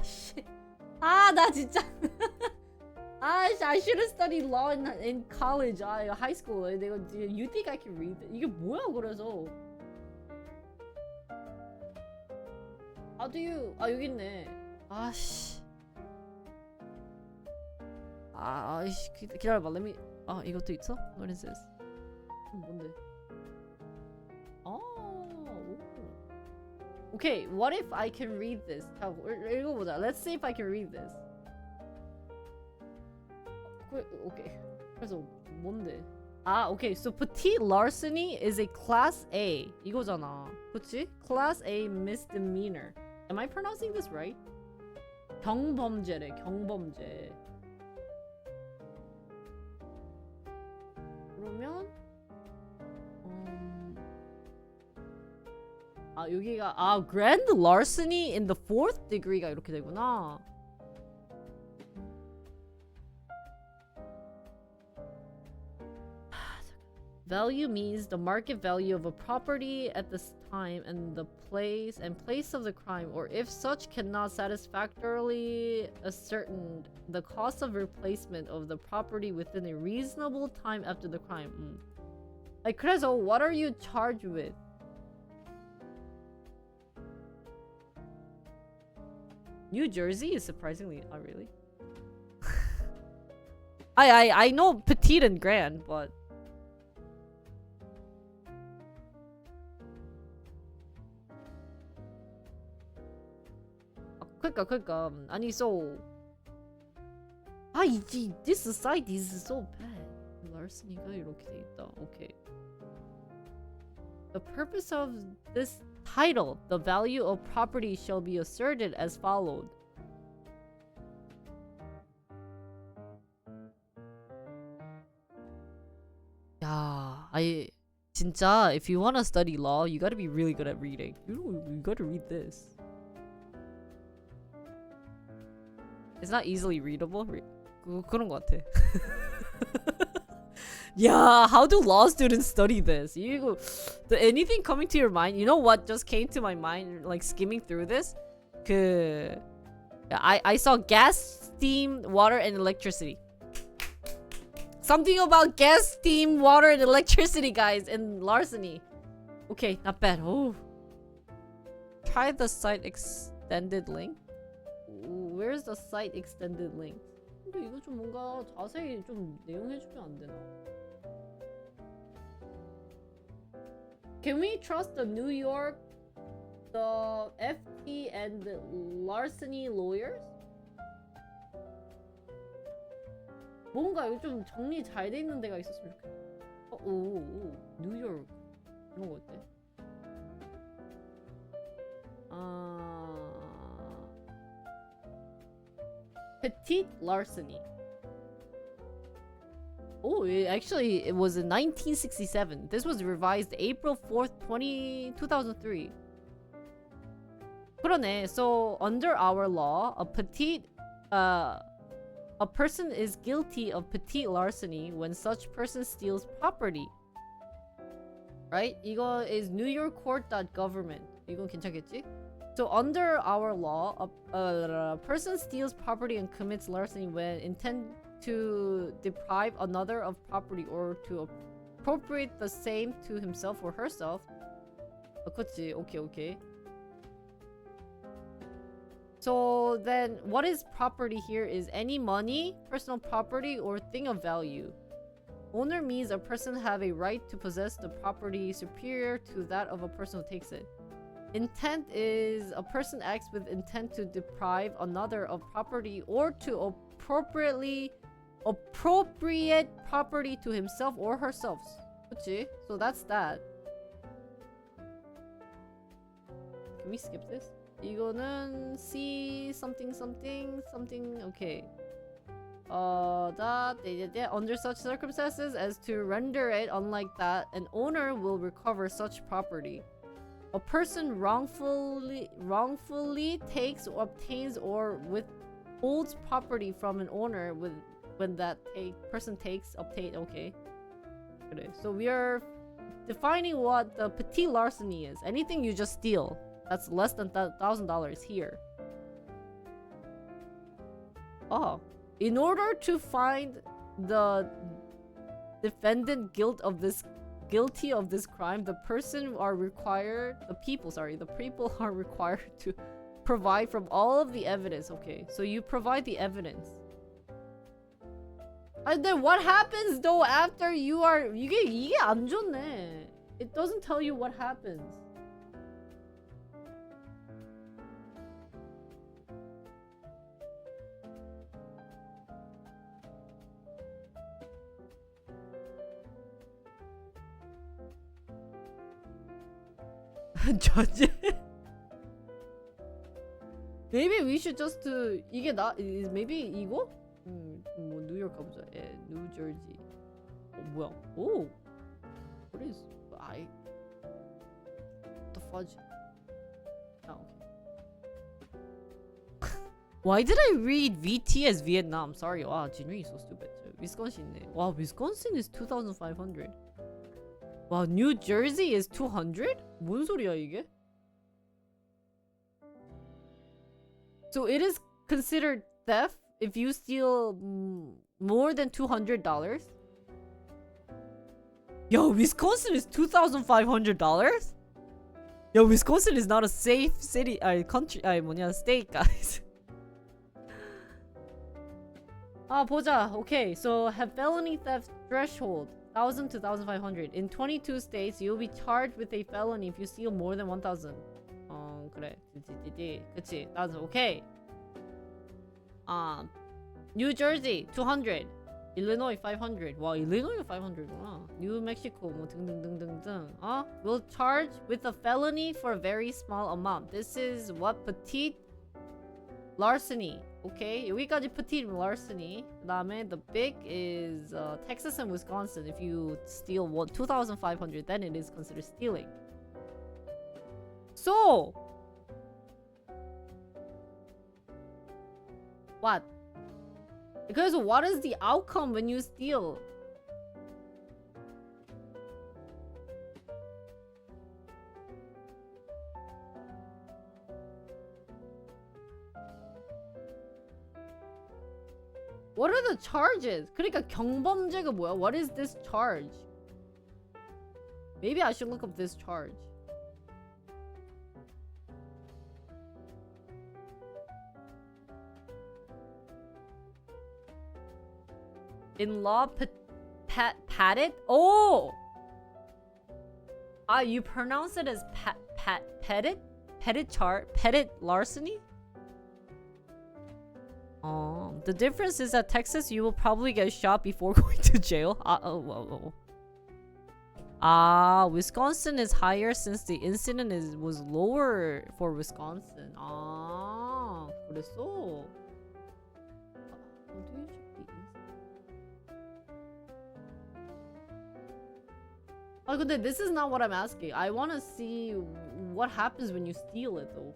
Shit. 나 진짜. I should have studied law in college, high school. You think I can read it? 이게 뭐야 그래서? How do you? 여기 있네. 씨. 기다려봐. Let me. 이것도 있어? What is this? 뭔데? Okay, what if I can read this? 읽어보자. Let's see if I can read this. Okay. 그래서 뭔데? Okay. So petite larceny is a class A. 이거잖아. 그치? Class A misdemeanor. Am I pronouncing this right? 경범죄래. 경범죄. 그러면 여기가 grand larceny in the 4th degree가 이렇게 되구나. Value means the market value of a property at this time and the place of the crime, or if such cannot satisfactorily ascertain the cost of replacement of the property within a reasonable time after the crime. 그래서 what are you charged with? New Jersey is surprisingly not really. I know petite and grand, but 그러니까 아니 so this society is so bad. larcely가 이렇게 돼 있다. Okay. The purpose of this title, the value of property shall be asserted as followed. 진짜 if you want to study law, you got to be really good at reading. You got to read this. It's not easily readable. 그런 것 같아. Yeah, how do law students study this? Anything coming to your mind? You know what just came to my mind, like skimming through this? I saw gas, steam, water, and electricity. Something about gas, steam, water, and electricity, guys, and larceny. Okay, not bad. Oh. Try the site extended link. Where's the site extended link? 근데 이거 좀 뭔가 자세히 좀 내용해주면 안 되나? Can we trust the New York, the FT, and the larceny lawyers? 뭔가 이거 좀 정리 잘 돼 있는 데가 있었으면 좋겠다. 뉴욕 이런 거 어때? Petite larceny. Actually, it was in 1967. This was revised April 4th, 2003. 그러네. So, under our law, a person is guilty of petite larceny when such person steals property. Right? 이거 is newyorkcourt.government. 이건 괜찮겠지? So under our law, a person steals property and commits larceny when intend to deprive another of property or to appropriate the same to himself or herself. 그치? Okay. So then what is property here is any money, personal property, or thing of value. Owner means a person have a right to possess the property superior to that of a person who takes it. Intent is a person acts with intent to deprive another of property or to appropriate property to himself or herself. 그치? So that's that. Can we skip this? 이거는 C something something something. Okay. Under such circumstances as to render it unlike that, an owner will recover such property. A person wrongfully takes, obtains, or withholds property from an owner when that person takes, obtain. Okay. So we are defining what the petit larceny is. Anything you just steal that's less than $1,000 here. Oh. In order to find the defendant guilty of this crime, the people are required to provide from all of the evidence. Okay, so you provide the evidence. And then what happens though after you are 이게 안 좋네. It doesn't tell you what happens. Judge. Maybe we should just 이게 maybe 이거? 뭐 뉴욕 가보자. 예, 뉴저지. 뭐야? 오. What is what the fudge? Oh, okay. Why did I read VT as Vietnam? Sorry. Wow, Jinri is so stupid. Wisconsin. Wow, Wisconsin is 2,500. Wow, New Jersey is 200? 뭔 소리야 이게? So it is considered theft if you steal more than $200? Yo, Wisconsin is $2,500? Yo, Wisconsin is not a safe city, country, state, guys. 보자. Okay, so have felony theft threshold 1,000 to 1,500. In 22 states, you'll be charged with a felony if you steal more than 1,000. 그래. 그치. 1,000. Okay. New Jersey 200. Illinois 500. 와, Illinois 500구나. New Mexico 뭐 등등등등등. Will charge with a felony for a very small amount. This is what petite larceny. Okay, 여기까지 petite larceny. 그다음에 the big is Texas and Wisconsin. If you steal 2,500, then it is considered stealing. So, what? Because what is the outcome when you steal? What are the charges? 그러니까 경범죄가 뭐야? What is this charge? Maybe I should look up this charge. In law, patted? Oh! You pronounce it as petted? Petted larceny? The difference is that Texas, you will probably get shot before going to jail. Wisconsin is higher since the incident was lower for Wisconsin. 그랬어. 근데 this is not what I'm asking. I want to see what happens when you steal it though.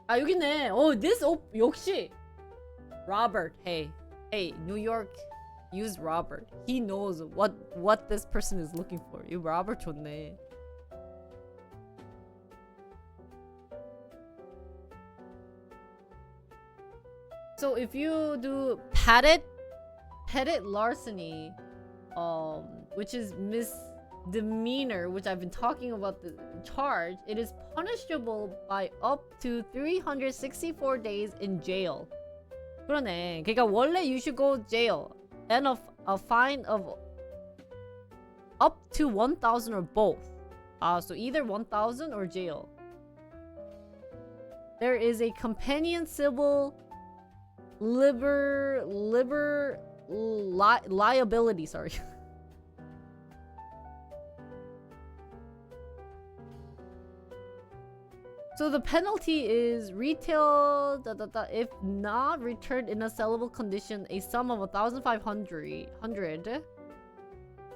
여기 있네. 역시. Robert, hey, New York, use Robert. He knows what this person is looking for. 이 Robert 좋네. So if you do petted larceny, which is demeanor, which I've been talking about the charge, it is punishable by up to 364 days in jail. 그러네. 그러니까 원래 you should go jail and a fine of up to 1,000 or both. So either 1,000 or jail. There is a companion civil liability, sorry. So the penalty is retail if not returned in a sellable condition, a sum of 1,500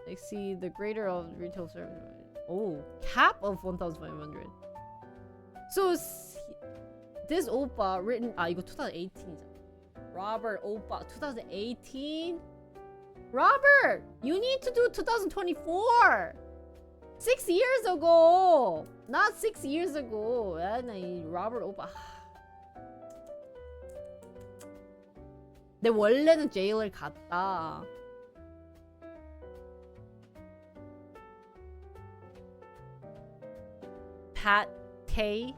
exceed the greater of retail service. Oh, cap of 1,500. So this oppa written 이거 2018이잖아. Robert oppa 2018. Robert, you need to do 2024. 6 years ago, not 6 years ago. Robert 오빠. 근데 원래는 제일을 갔다. Patty.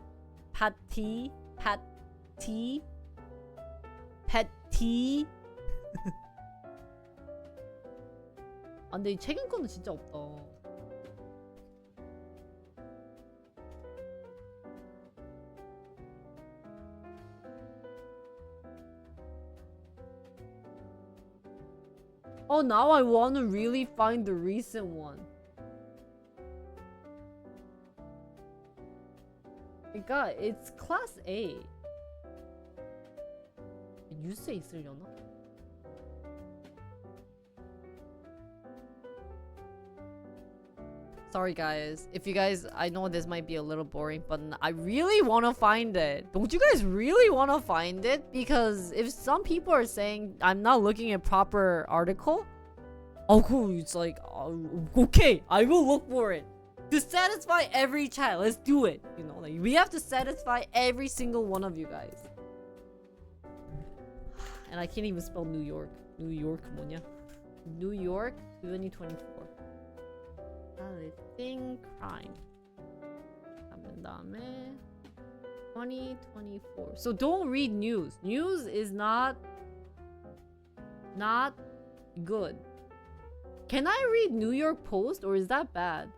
아, 근데 최근 거는 진짜 없다. Oh, now I want to really find the recent one. 그러니까 it's class A. 뉴스에 있으려나? Sorry guys, if you guys, I know this might be a little boring, but I really want to find it. Don't you guys really want to find it? Because if some people are saying I'm not looking at proper article, oh cool, it's like, okay, I will look for it. To satisfy every child, let's do it. You know, like we have to satisfy every single one of you guys. And I can't even spell New York. New York 뭐냐? New York 2024. Thing crime. 다음에 2024. So don't read news. News is not good. Can I read New York Post or is that bad?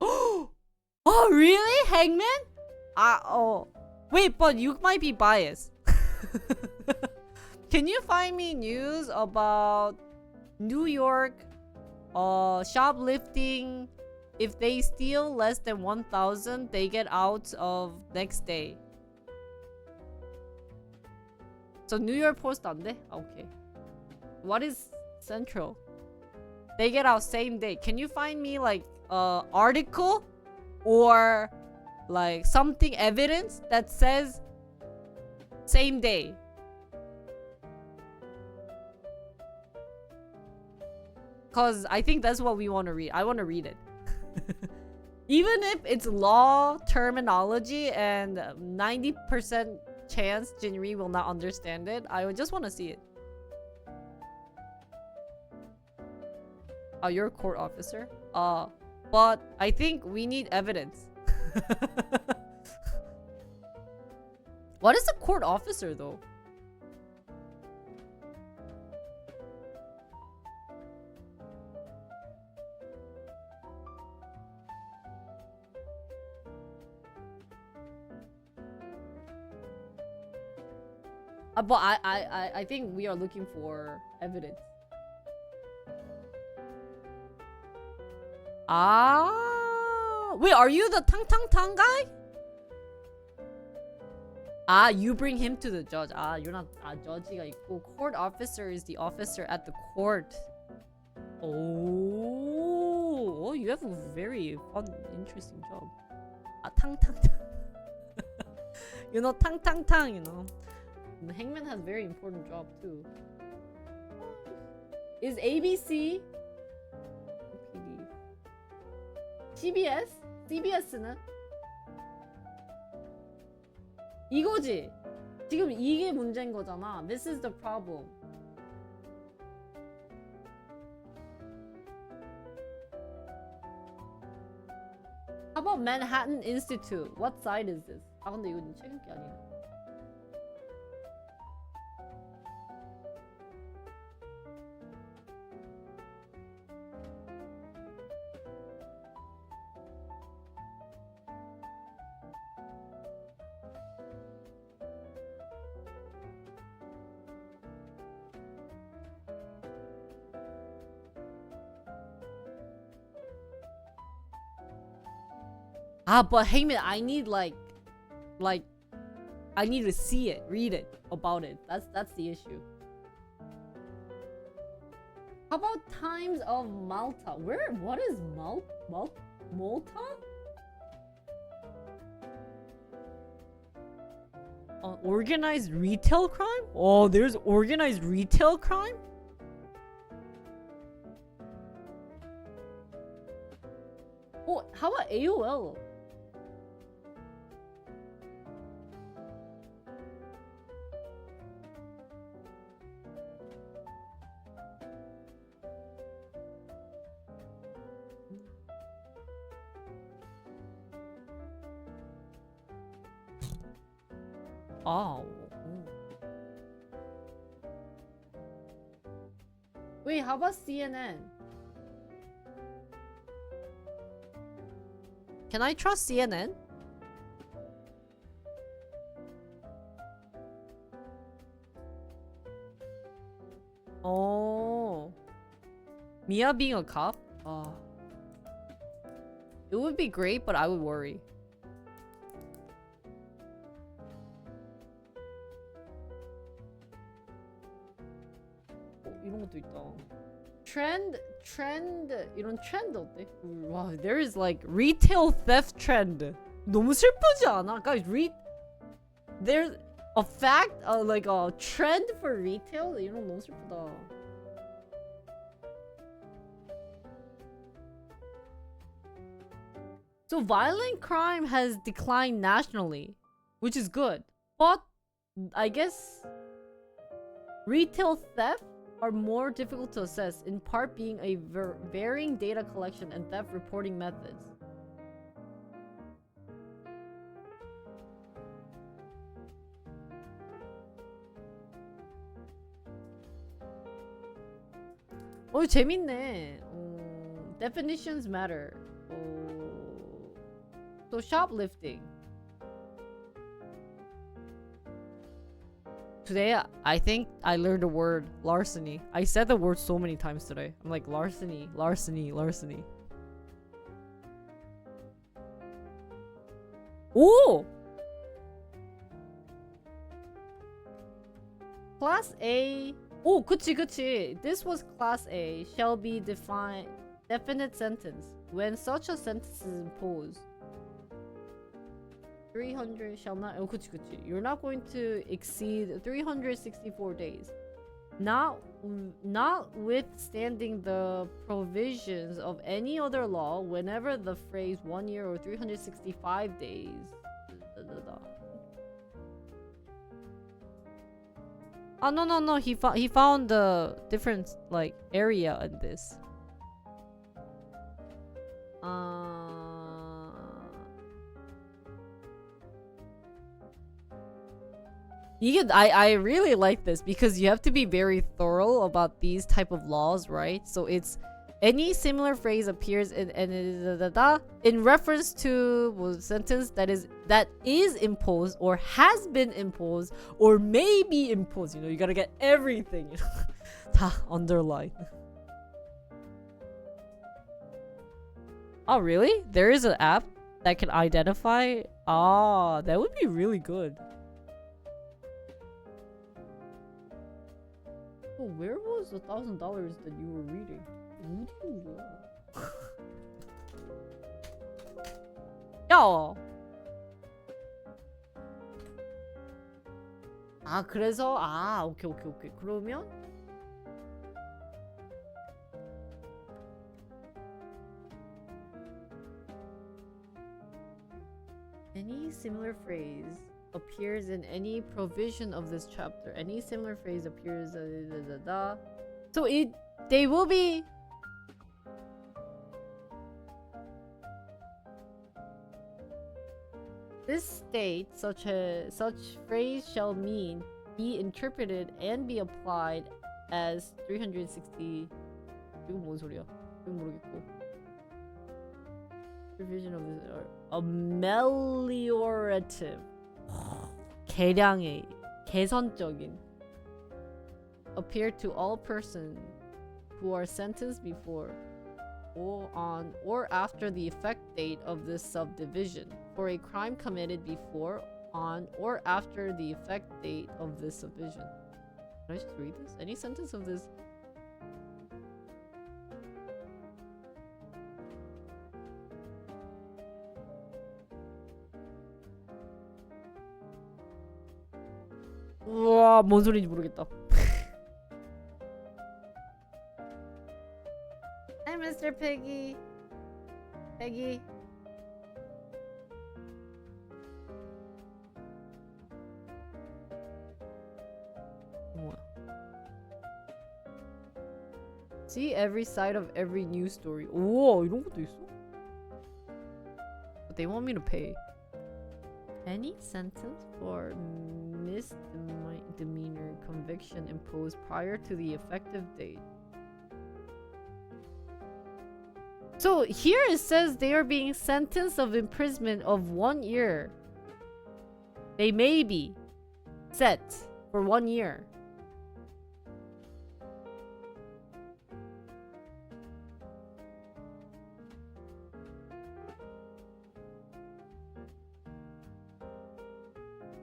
Oh really? Hangman? Oh. Wait, but you might be biased. Can you find me news about New York shoplifting? If they steal less than 1,000, they get out of next day. So New York Post 안 돼? Okay. What is Central? They get out same day. Can you find me like article or like something evidence that says same day? Cause I think that's what we want to read. I want to read it. Even if it's law terminology and 90% chance Jinri will not understand it, I would just want to see it. Oh, you're a court officer? But I think we need evidence. What is a court officer though? But I think we are looking for evidence. Ah, wait, are you the Tang Tang Tang guy? Ah, you bring him to the judge. Ah, you're not judge가 있고 court officer is the officer at the court. Oh, you have a very fun, interesting job. Ah, Tang Tang Tang. You know, Tang Tang Tang. You know. The Hangman has very important job too. Is ABC PD CBS? CBS는? 이거지. 지금 이게 문제인 거잖아. This is the problem. about Manhattan Institute? What site is this? 아 근데 이건 최근 게 아니네. But Heyman, I need like I need to see it, read it about it. That's the issue. How about Times of Malta? What is Malta? Organized retail crime? Oh, there's organized retail crime? Oh, how about AOL? Oh. Wait, how about CNN? Can I trust CNN? Oh. Mia being a cop? Oh. It would be great, but I would worry. 이런 것도 있다. Trend 이런 트렌드 어때? 와, there is like retail theft trend. 너무 슬프지 않아? Guys, there's a fact, like a trend for retail. 이런 거 너무 슬프다. So violent crime has declined nationally, which is good. But I guess retail theft are more difficult to assess, in part being a varying data collection and theft reporting methods. 재밌네. Definitions matter. So shoplifting. Today, I think I learned a word, larceny. I said the word so many times today. I'm like, larceny. Oh! Class A. Oh, 그치. This was Class A. Shall be definite sentence. When such a sentence is imposed. 300 shall not. Oh, 그치. You're not going to exceed 364 days. Notwithstanding the provisions of any other law, whenever the phrase 1 year or 365 days. Oh no. He found the different like area in this. I really like this because you have to be very thorough about these type of laws, right? So it's any similar phrase appears in reference to a sentence that is imposed or has been imposed or may be imposed. You know, you gotta get everything. 다 underline. Oh really? There is an app that can identify. That would be really good. Oh, where was the $1,000 that you were reading? 야! 그래서 오케이. 그러면 any similar phrase appears in any provision of this chapter. Any similar phrase appears So they will be This state, such phrase shall mean, be interpreted and be applied as 360. 이거 뭔 소리야? 이거 모르겠고. Revision of this ameliorative. 개량의, 개선적인. Appear to all persons who are sentenced before or on or after the effect date of this subdivision for a crime committed before, on, or after the effect date of this subdivision. Can I just read this? Any sentence of this? 우와, 뭔 소리인지 모르겠다. Hi, Mr. Piggy. Peggy. 뭐야? See every side of every news story. 우와, 이런 것도 있어? But they want me to pay. Any sentence for misdemeanor conviction imposed prior to the effective date. So here it says they are being sentenced of imprisonment of 1 year. They may be set for 1 year.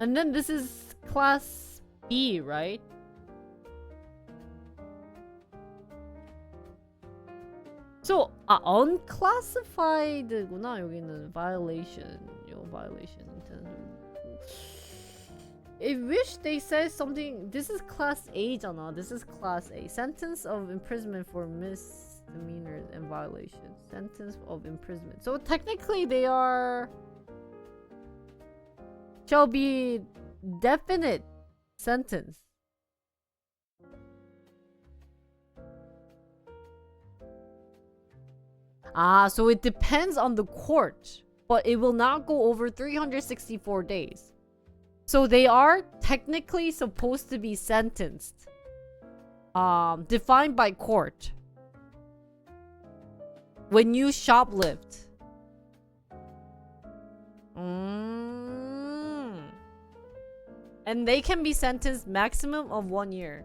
And then this is class B, right? So, unclassified구나. 여기는 violation, violation. I wish they said something. This is class A잖아. This is class A. Sentence of imprisonment for misdemeanors and violations. Sentence of imprisonment. So technically they shall be definite sentence. So it depends on the court, but it will not go over 364 days. So they are technically supposed to be sentenced. Defined by court. When you shoplift. And they can be sentenced maximum of 1 year.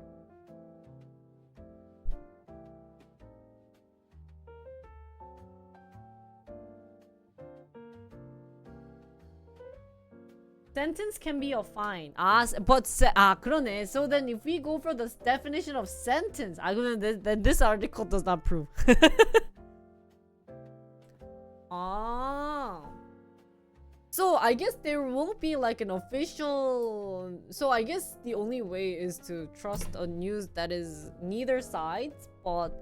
Sentence can be a fine. 그러네. So then if we go for the definition of sentence, then this article does not prove. So I guess there won't be like an official. So I guess the only way is to trust a news that is neither sides, but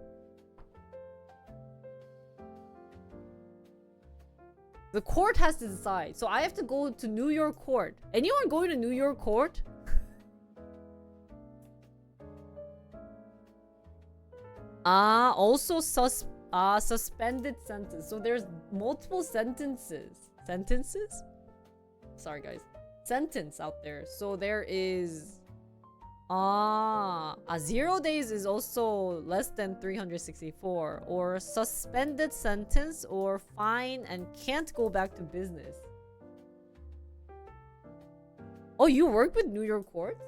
the court has to decide. So I have to go to New York court. Anyone going to New York court? Also suspended sentence. So there's multiple sentences. Sentences? Sorry guys. Sentence out there. So there is 0 days is also less than 364, or suspended sentence or fine and can't go back to business. Oh, you work with New York courts?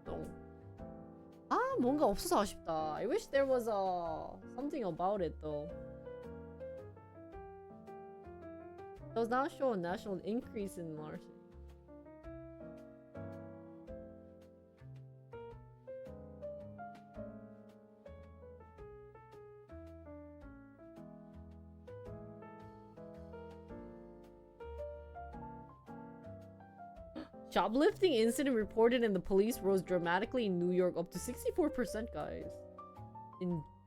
No. 뭔가 없어서 아쉽다. I wish there was something about it though. Does not show a national increase in larceny. Shoplifting incident reported in the police rose dramatically in New York, up to 64%, guys.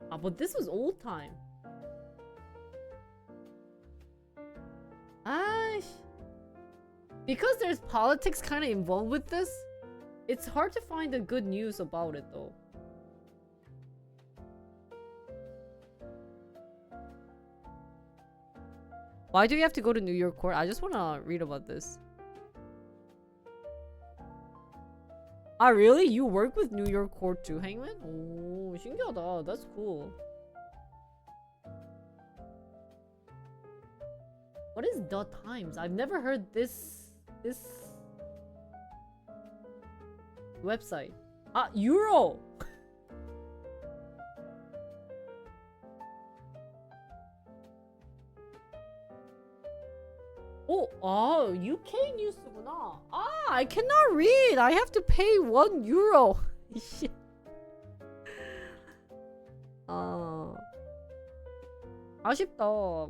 But this was old time. Because there's politics kind of involved with this, it's hard to find the good news about it though. Why do you have to go to New York court? I just want to read about this. Ah, really? You work with New York court too, Hangman? 오, 신기하다. That's cool. What is The Times? I've never heard this website. Ah, Euro! Oh, UK 뉴스구나. Ah, I cannot read. I have to pay €1. Shit. 아쉽다.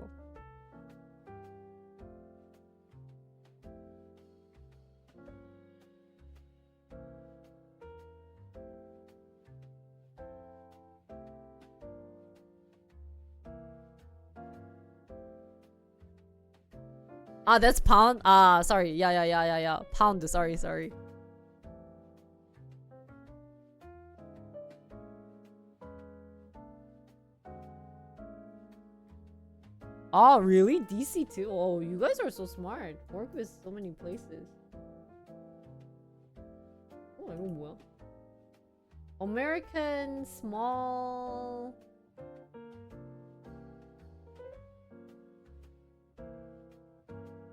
Ah, that's pound. Ah, sorry. Yeah. Pound. Sorry. Ah, really? DC too? Oh, you guys are so smart. Work with so many places. Oh, 이건 뭐야? American small.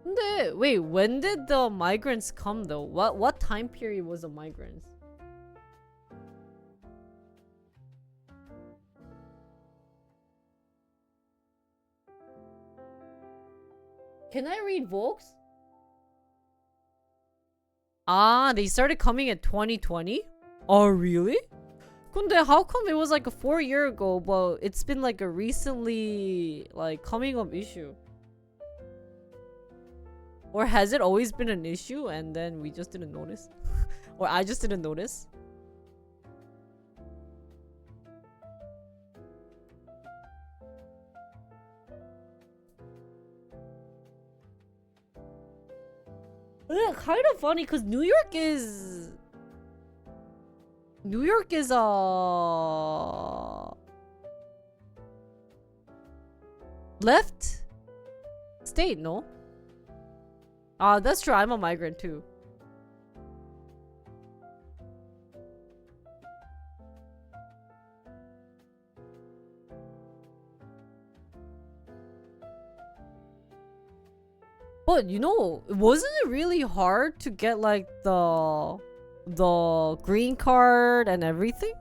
근데 wait, when did the migrants come though? What time period was the migrants? Can I read Vox? Ah, they started coming in 2020? Oh, really? 근데 how come it was like a 4 year ago, but it's been like a recently like coming up issue? Or has it always been an issue and then we just didn't notice? Or I just didn't notice? Kind of funny because New York is left state, no? That's true. I'm a migrant too. But you know, wasn't it really hard to get like the green card and everything?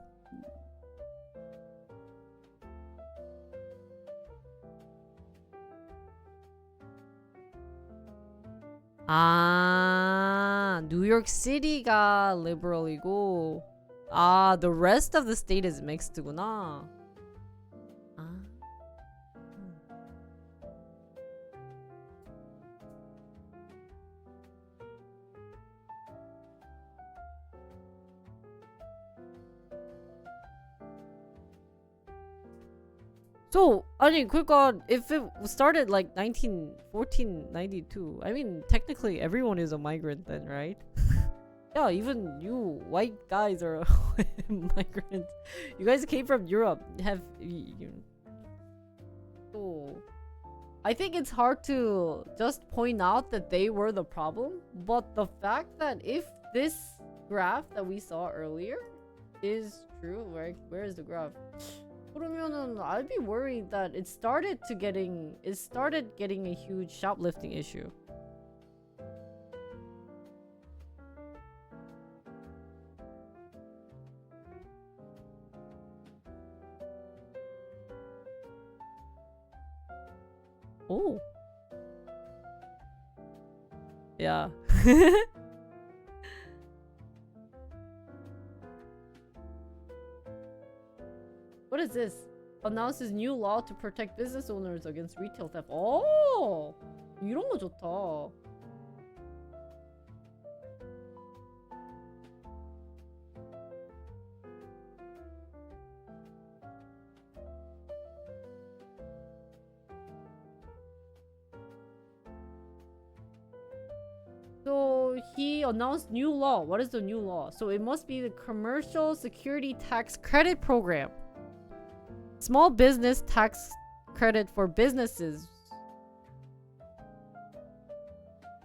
아, 뉴욕 시티가 liberal이고, the rest of the state is mixed구나. So, 아니, 그러니까 if it started like 1492, I mean, technically everyone is a migrant then, right? Yeah, even you white guys are migrants. You guys came from Europe. So, I think it's hard to just point out that they were the problem, but the fact that if this graph that we saw earlier is true, where is the graph? 그러면은 I'd be worried that it started getting a huge shoplifting issue. Oh. Yeah. What is this? Announces new law to protect business owners against retail theft. Oh, 이런 거 좋다. So he announced new law. What is the new law? So it must be the Commercial Security Tax Credit Program. Small business tax credit for businesses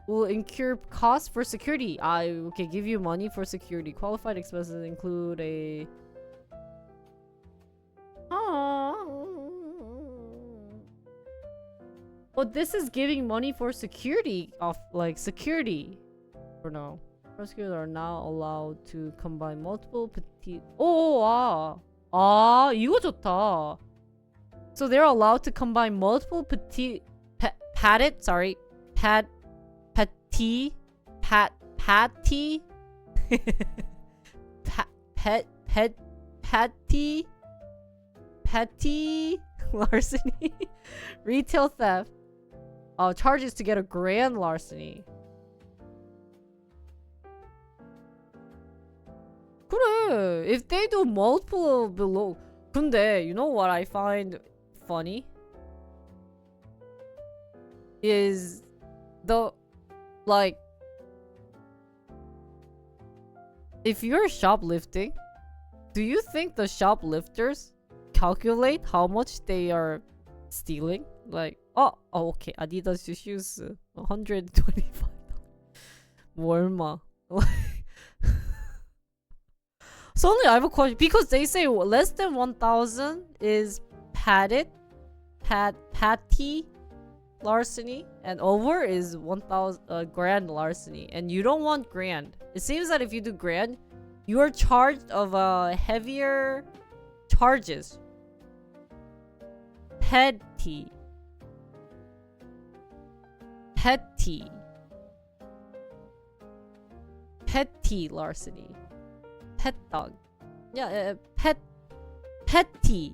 will incur costs for security. I can give you money for security. Qualified expenses include a... But this is giving money for security of like security. Or no. Prosecutors are now allowed to combine multiple petite. 이거 좋다. So they're allowed to combine multiple petite patty petty larceny retail theft charges to get a grand larceny. 그래, if they do multiple below. 근데 you know what I find funny is the like if you're shoplifting, do you think the shoplifters calculate how much they are stealing? Like, okay, Adidas shoes, $125. 얼마? Suddenly I have a question because they say less than 1,000 is patty larceny and over is 1,000 grand larceny, and you don't want grand. It seems that if you do grand, you are charged of heavier charges. Petty larceny. Pet dog. Yeah, petty.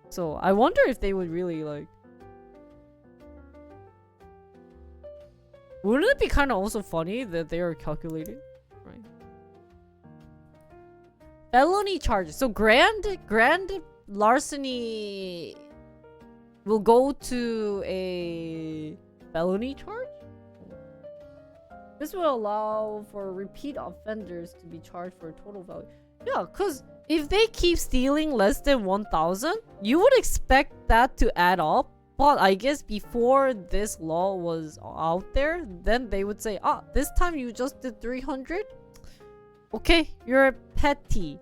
So I wonder if they would really like. Wouldn't it be kind of also funny that they are calculating, right? Felony charges. So grand larceny will go to a felony charge. This will allow for repeat offenders to be charged for a total value. Yeah, because if they keep stealing less than 1,000, you would expect that to add up. But I guess before this law was out there, then they would say, this time you just did 300? Okay, you're a petty.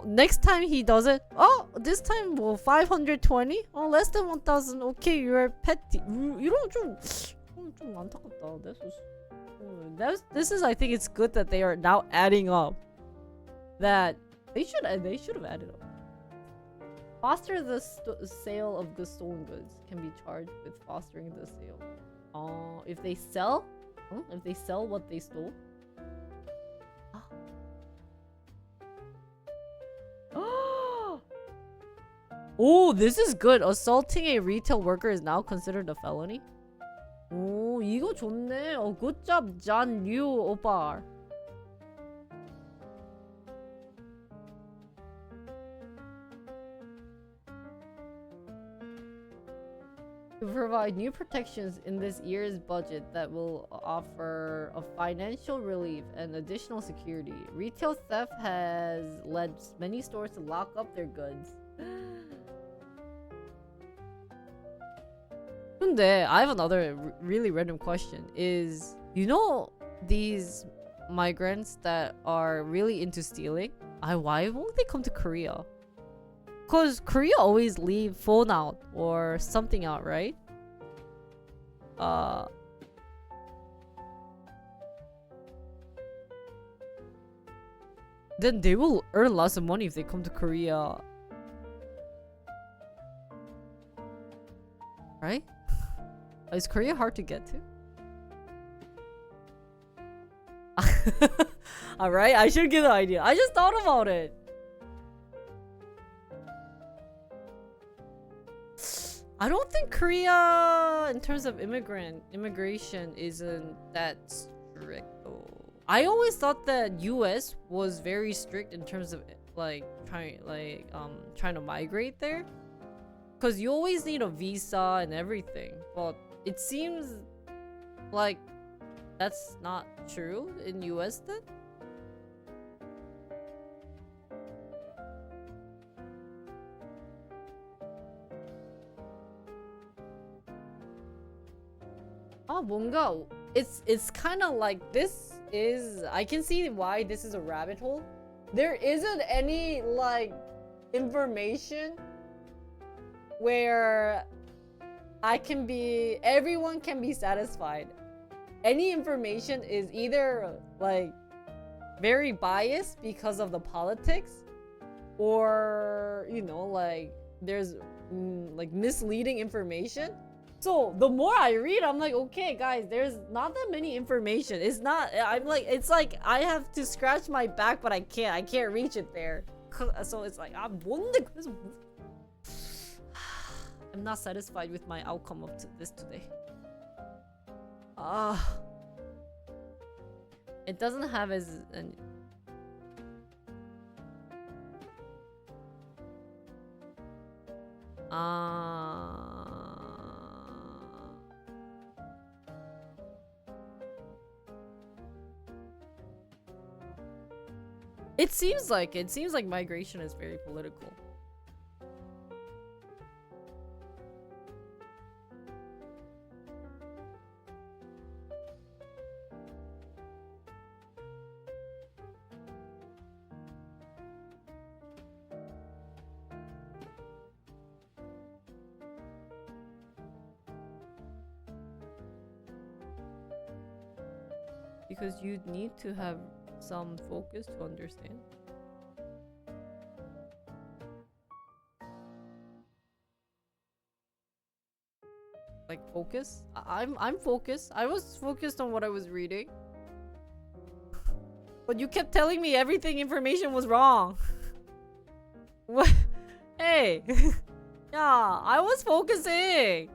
Next time he does it, this time 520? Less than 1,000. Okay, you're a petty. 이런 좀 안타깝다. This is I think it's good that they are now adding up. That they should have added up. Foster the sale of the stolen goods can be charged with fostering the sale. If they sell, if they sell what they stole. Oh, this is good. Assaulting a retail worker is now considered a felony. 오, 이거 좋네. Good job, John Liu 오빠. To provide new protections in this year's budget that will offer a financial relief and additional security. Retail theft has led many stores to lock up their goods. 근데 I have another really random question. Is, you know, these migrants that are really into stealing, why won't they come to Korea? Because Korea always leave phone out or something out, right? Then they will earn lots of money if they come to Korea. Right? Is Korea hard to get to? Alright, I should get an idea. I just thought about it. I don't think Korea, in terms of immigration, isn't that strict though. I always thought that US was very strict in terms of trying to migrate there. Cause you always need a visa and everything. But it seems like that's not true in US then? 뭔가 it's kind of like this is I can see why this is a rabbit hole. There isn't any like information where everyone can be satisfied. Any information is either like very biased because of the politics, or you know, like there's like misleading information. So the more I read, I'm like, okay guys, there's not that many information. It's not, I'm like, it's like I have to scratch my back, but I can't reach it there. So it's like, I'm not satisfied with my outcome of this today. It doesn't have as an It seems like migration is very political. Because you need to have some focus to understand. Like focus? I'm focused. I was focused on what I was reading. But you kept telling me everything information was wrong. What? Hey. Yeah, I was focusing.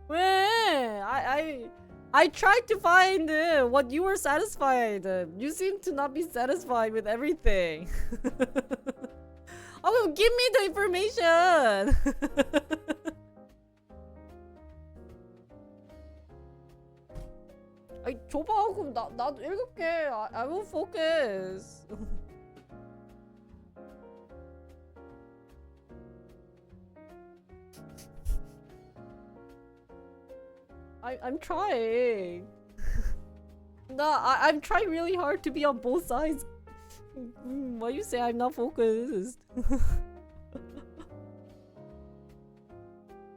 When I tried to find what you were satisfied. You seem to not be satisfied with everything. Oh, give me the information. 아이, 줘봐. 그럼 나도 읽을게. I will focus. I'm trying. I'm trying really hard to be on both sides. Why you say I'm not focused?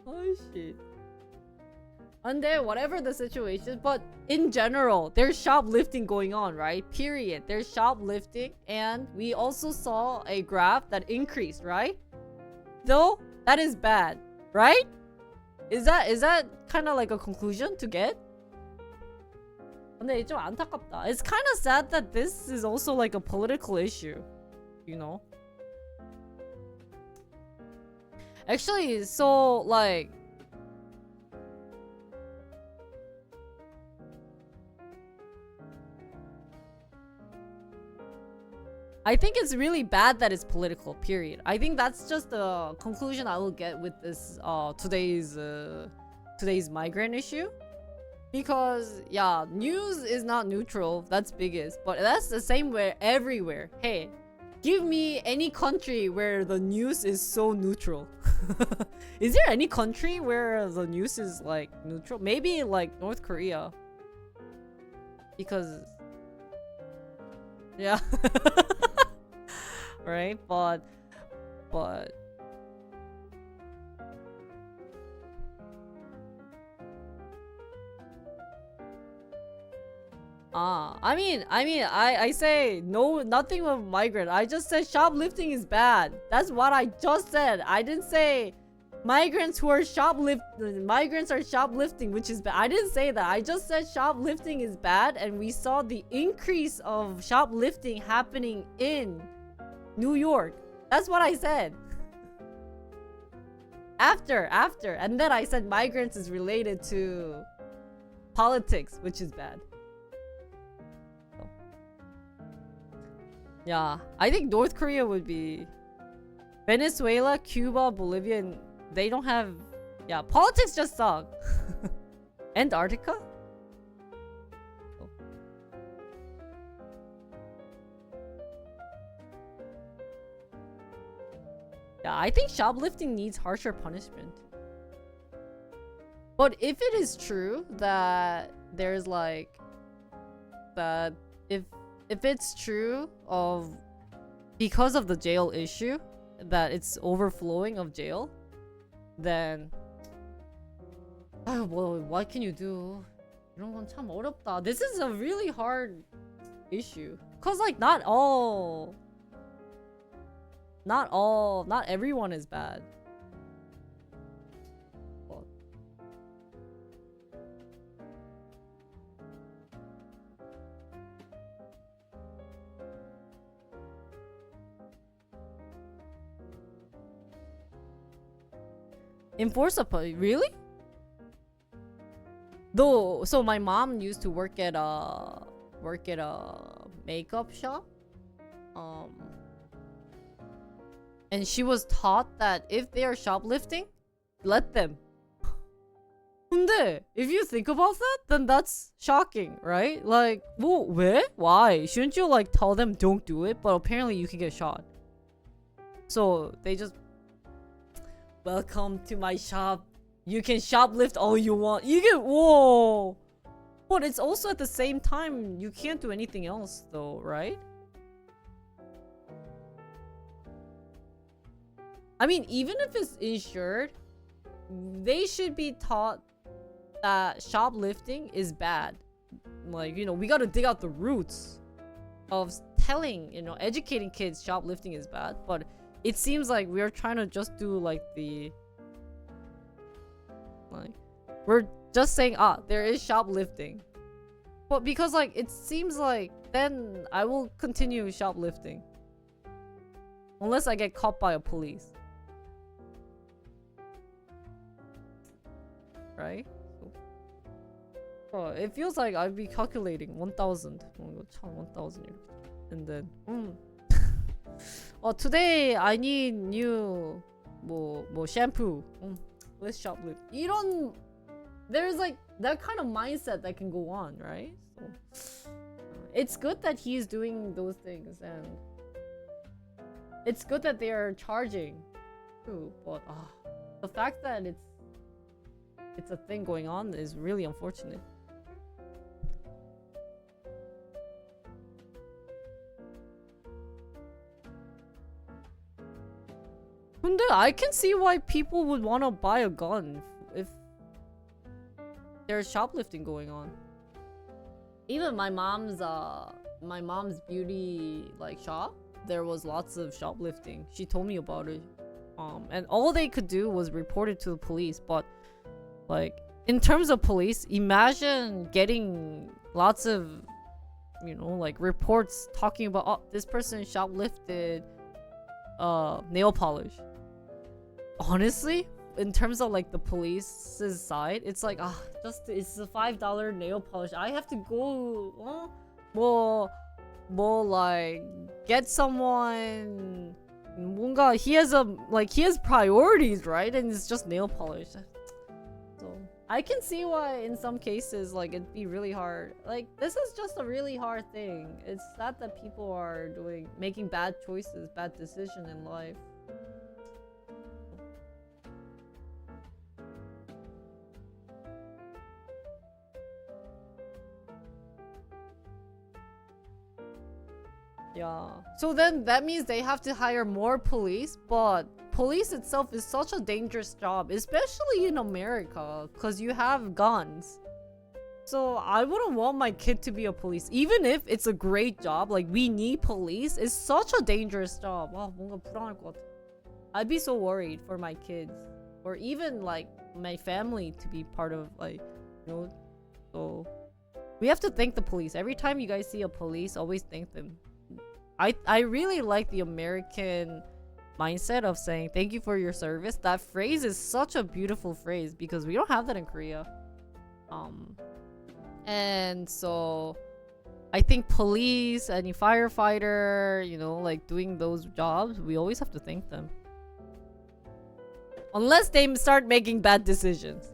Oh shit. And then whatever the situation, but in general, there's shoplifting going on, right? Period. There's shoplifting, and we also saw a graph that increased, right? Though that is bad, right? Is that kind of like a conclusion to get? 근데 좀 안타깝다. It's kind of sad that this is also like a political issue, you know? Actually, so like I think it's really bad that it's political, period. I think that's just the conclusion I will get with this today's migrant issue. Because yeah, news is not neutral, that's biggest, but that's the same way everywhere. Hey, give me any country where the news is so neutral. Is there any country where the news is like neutral? Maybe like North Korea. Because yeah. Right? But I say no, nothing with migrant. I just said shoplifting is bad. That's what I just said. I didn't say migrants are shoplifting, which is bad. I didn't say that. I just said shoplifting is bad, and we saw the increase of shoplifting happening in New York. That's what I said. After, and then I said migrants is related to politics, which is bad. So. Yeah, I think North Korea would be Venezuela, Cuba, Bolivia, and they don't have. Yeah, politics just suck. Antarctica? Oh. Yeah, I think shoplifting needs harsher punishment. But if it is true that there's like that if it's true of because of the jail issue that it's overflowing of jail, then well, what can you do? 이런 건 참 어렵다. This is a really hard issue. Cause like not everyone is bad. Well, enforce a really? Though, so my mom used to work at a makeup shop, and she was taught that if they are shoplifting, let them. 근데 if you think about that, then that's shocking, right? Like, 뭐 왜? Why? Shouldn't you like tell them don't do it? But apparently you can get shot. So they just welcome to my shop. You can shoplift all you want. You can whoa. But it's also at the same time you can't do anything else though, right? I mean, even if it's insured, they should be taught that shoplifting is bad. Like, you know, we gotta dig out the roots of telling, you know, educating kids shoplifting is bad. But it seems like we're trying to just do like we're just saying, there is shoplifting. But because like it seems like then I will continue shoplifting. Unless I get caught by a police. Right? It feels like I'd be calculating 1,000. 1,000 and then today I need new 뭐 shampoo. Let's shoplift. There's like that kind of mindset that can go on, right? So it's good that he's doing those things, and it's good that they are charging too. But the fact that it's a thing going on is really unfortunate. 근데 I can see why people would want to buy a gun if there's shoplifting going on. Even my mom's beauty like shop, there was lots of shoplifting. She told me about it. And all they could do was report it to the police. But like in terms of police, imagine getting lots of, you know, like reports talking about this person shoplifted nail polish. Honestly, in terms of like the police's side, it's like it's a $5 nail polish. I have to go more like get someone 뭔가 he has priorities, right? And it's just nail polish. So I can see why in some cases like it'd be really hard. Like this is just a really hard thing. It's sad that people are making bad choices, bad decisions in life. Yeah. So then that means they have to hire more police, but police itself is such a dangerous job, especially in America, because you have guns. So I wouldn't want my kid to be a police, even if it's a great job. Like we need police. It's such a dangerous job. 뭔가 불안할 것 같아. I'd be so worried for my kids, or even like my family to be part of like, you know. So we have to thank the police. Every time you guys see a police, always thank them. I really like the American mindset of saying thank you for your service. That phrase is such a beautiful phrase because we don't have that in Korea. And so I think police, any firefighter, you know, like doing those jobs, we always have to thank them. Unless they start making bad decisions.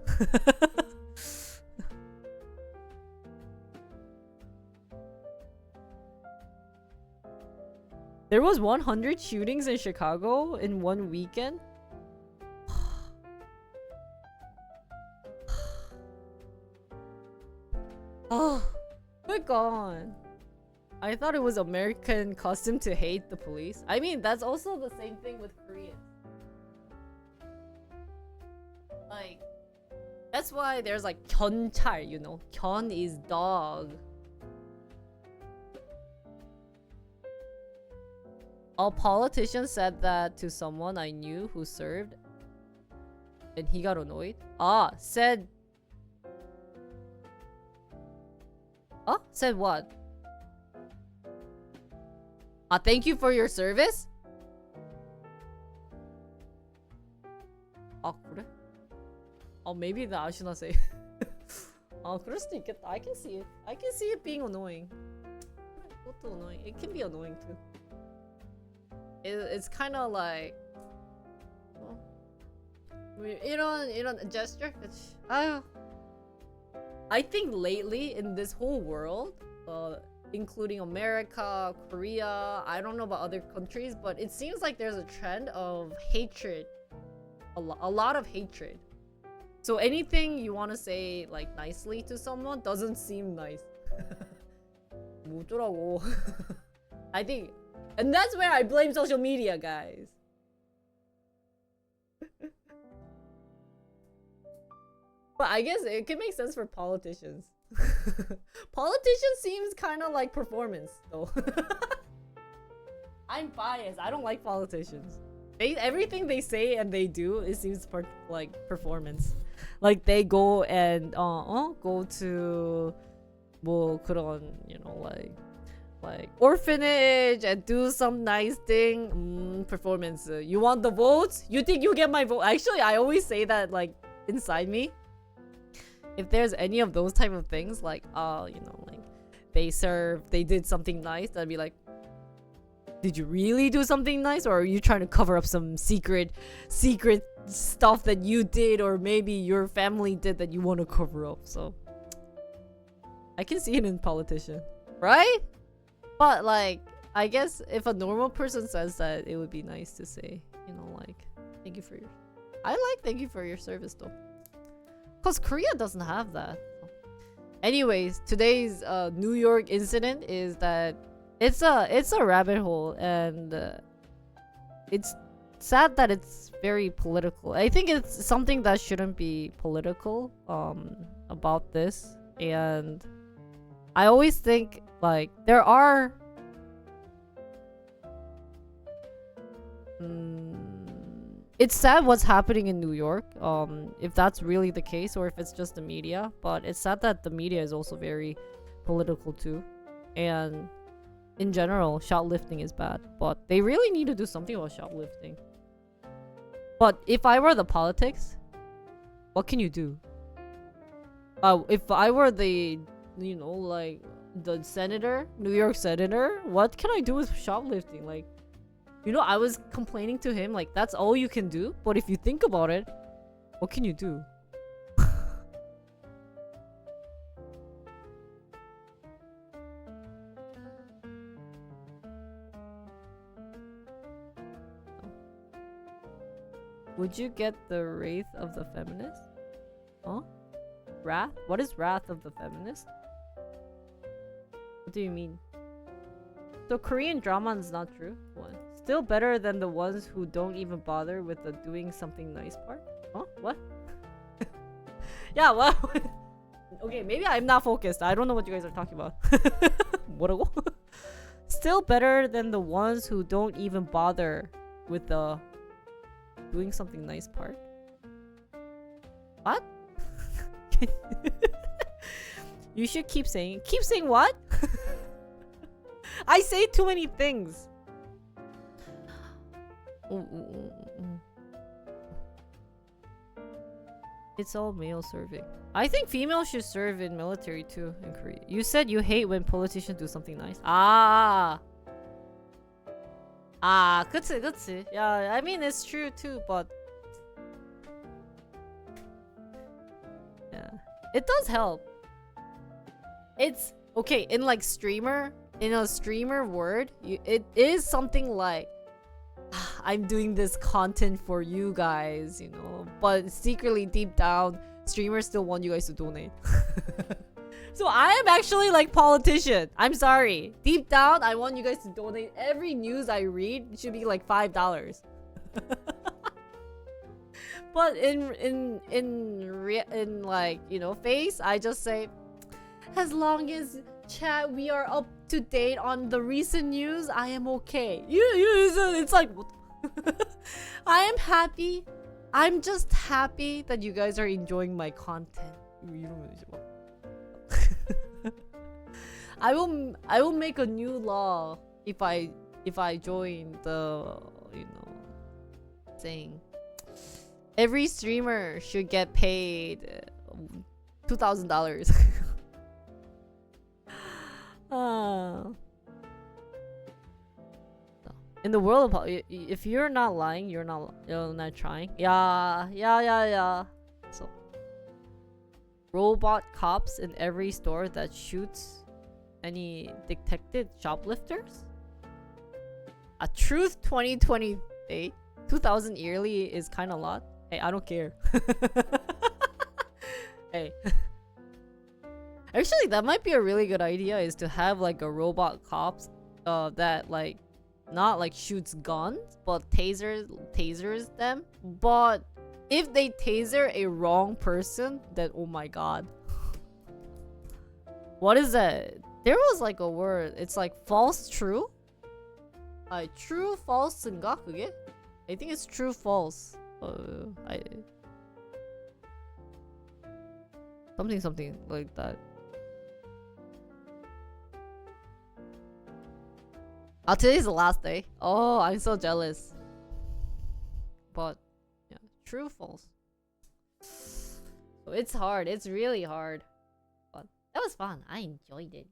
There was 100 shootings in Chicago in one weekend. Oh, click on. I thought it was American custom to hate the police. I mean, that's also the same thing with Koreans. Like, that's why there's like 견찰, you know. 견 is dog. A politician said that to someone I knew who served, and he got annoyed. Said. Said what? Thank you for your service? 그래? Maybe that I should not say. 그럴 수도 있겠다. I can see it. I can see it being annoying. 그것도 annoying. It can be annoying too. It's kind of like, 이런 gesture. I think lately in this whole world, including America, Korea, I don't know about other countries, but it seems like there's a trend of hatred. A lot of hatred. So anything you want to say like nicely to someone doesn't seem nice. 뭐더라고. I think, and that's where I blame social media, guys. But I guess it can make sense for politicians. Politicians seems kind of like performance, though. I'm biased. I don't like politicians. Everything they say and they do, it seems like performance. Like they go and go to 뭐 그런, you know, like orphanage and do some nice thing. Performance. You want the votes? You think you get my vote? Actually, I always say that like inside me. If there's any of those type of things, like you know, like they did something nice, I'd be like, did you really do something nice, or are you trying to cover up some secret stuff that you did, or maybe your family did that you want to cover up? So I can see it in politician, right? But like, I guess if a normal person says that, it would be nice to say, you know, like, thank you for your service though. Because Korea doesn't have that. Anyways, today's New York incident is that it's a rabbit hole, and it's sad that it's very political. I think it's something that shouldn't be political about this. And I always think like there are it's sad what's happening in New York, if that's really the case or if it's just the media. But it's sad that the media is also very political too. And in general, shoplifting is bad. But they really need to do something about shoplifting. But if I were the politics, what can you do? If I were the, you know, like the senator, New York senator, what can I do with shoplifting? Like, you know, I was complaining to him, like, that's all you can do? But if you think about it, what can you do? Would you get the Wrath of the Feminist? Huh? Wrath? What is Wrath of the Feminist? What do you mean? So Korean drama is not true? What? Still better than the ones who don't even bother with the doing something nice part? Huh? What? Yeah, what? Okay, maybe I'm not focused. I don't know what you guys are talking about. 뭐라고? Still better than the ones who don't even bother with the doing something nice part? What? You should keep saying what? I say too many things. It's all male serving. I think females should serve in military too in Korea. You said you hate when politicians do something nice. 그치. Yeah, I mean it's true too, but yeah, it does help. It's okay in like streamer, in a streamer word, it is something like, I'm doing this content for you guys, you know, but secretly deep down, streamers still want you guys to donate. So I am actually like politician. I'm sorry. Deep down, I want you guys to donate. Every news I read should be like $5. But in like, you know, face, I just say, as long as chat we are up to date on the recent news, I am okay. It's like what? I am happy. I'm just happy that you guys are enjoying my content. I will make a new law if I join the, you know, saying every streamer should get paid $2,000. In the world of if you're not lying, you're not trying. Yeah. So robot cops in every store that shoots any detected shoplifters. A truth 2020 2,000 yearly is kind of a lot. Hey, I don't care. Hey. Actually, that might be a really good idea, is to have like a robot cops that like not like shoots guns but tasers them. But if they taser a wrong person, then oh my god. What is that? There was like a word. It's like false true? True false인가 그게? I think it's true false. Something like that. Today's the last day. Oh, I'm so jealous. But yeah, true false. So it's hard. It's really hard. But that was fun. I enjoyed it.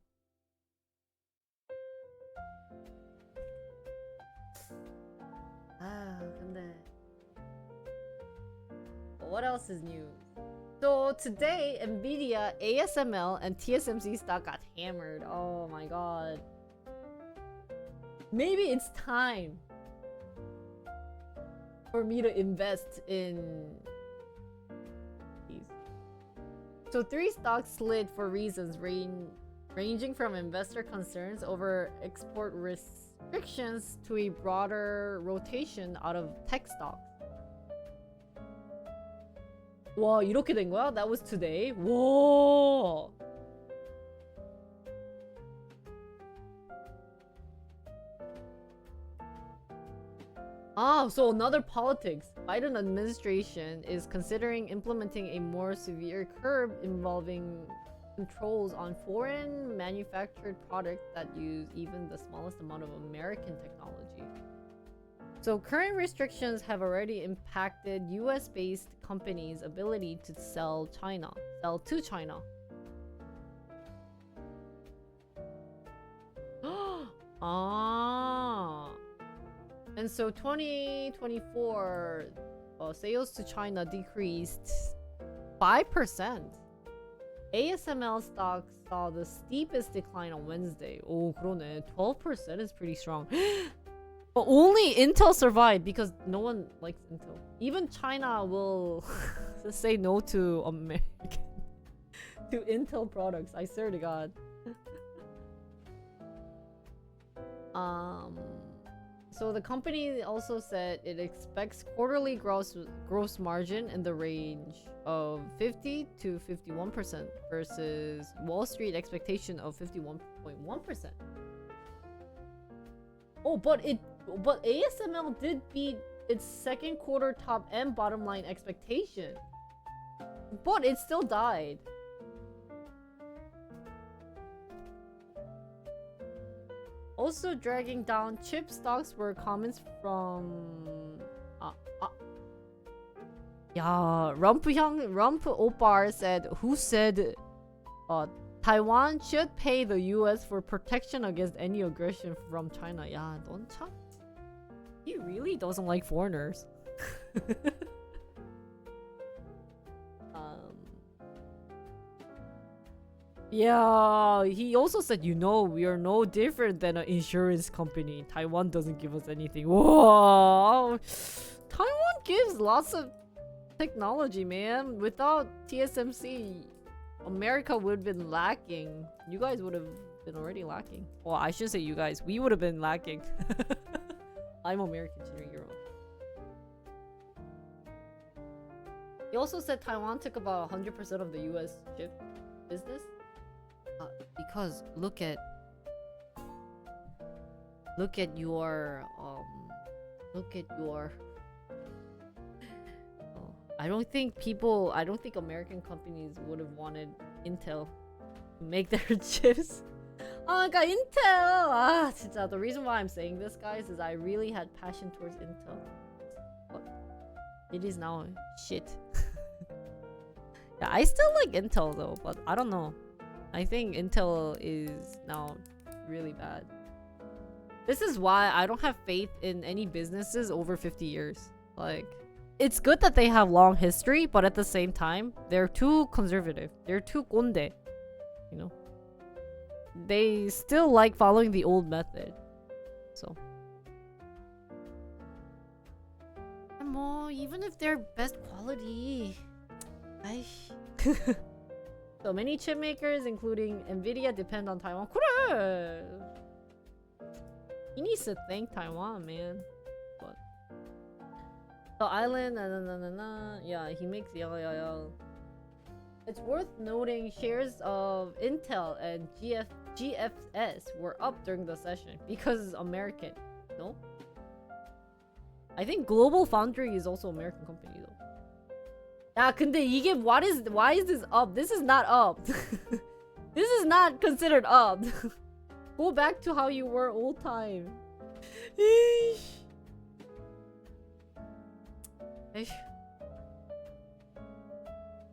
근데 what else is new? So today, Nvidia, ASML, and TSMC stock got hammered. Oh my god. Maybe it's time for me to invest in these. So 3 stocks slid for reasons ranging from investor concerns over export restrictions to a broader rotation out of tech stocks. 와, 이렇게 된 거야? That was today? 와. So another politics. Biden administration is considering implementing a more severe curb involving controls on foreign manufactured products that use even the smallest amount of American technology. So current restrictions have already impacted US-based companies' ability to sell to China. And so 2024 sales to China decreased 5%. ASML stocks saw the steepest decline on Wednesday. Oh, 그러네. 12% is pretty strong. But only Intel survived because no one likes Intel. Even China will say no to American to Intel products. I swear to God. So the company also said it expects quarterly gross margin in the range of 50 to 51% versus Wall Street expectation of 51.1%. Oh, but ASML did beat its second quarter top and bottom line expectation. But it still died. Also dragging down chip stocks were comments from Rump Opar said, who said Taiwan should pay the US for protection against any aggression from China. 야, 넌 참. He really doesn't like foreigners. Yeah, he also said, you know, we are no different than an insurance company. Taiwan doesn't give us anything. Whoa! Taiwan gives lots of technology, man. Without TSMC, America would have been lacking. You guys would have been already lacking. Well, I shouldn't say you guys. We would have been lacking. I'm American Junior Hero. He also said Taiwan took about 100% of the US chip business. Because look at your I don't think American companies would have wanted Intel to make their chips. Oh, got Intel! 진짜, the reason why I'm saying this, guys, is I really had passion towards Intel. But it is now shit. Yeah, I still like Intel though, but I don't know. I think Intel is now really bad. This is why I don't have faith in any businesses over 50 years. Like, it's good that they have long history, but at the same time, they're too conservative. They're too 꼰대. You know? They still like following the old method. So. And more, even if they're best quality. So many chip makers, including Nvidia, depend on Taiwan. 그래! He needs to thank Taiwan, man. But the island, yeah, he makes yeah. It's worth noting shares of Intel and GFS were up during the session because American. No? I think Global Foundry is also American company though. 야, 근데 이게 why is this up? This is not up. This is not considered up. Go back to how you were old time.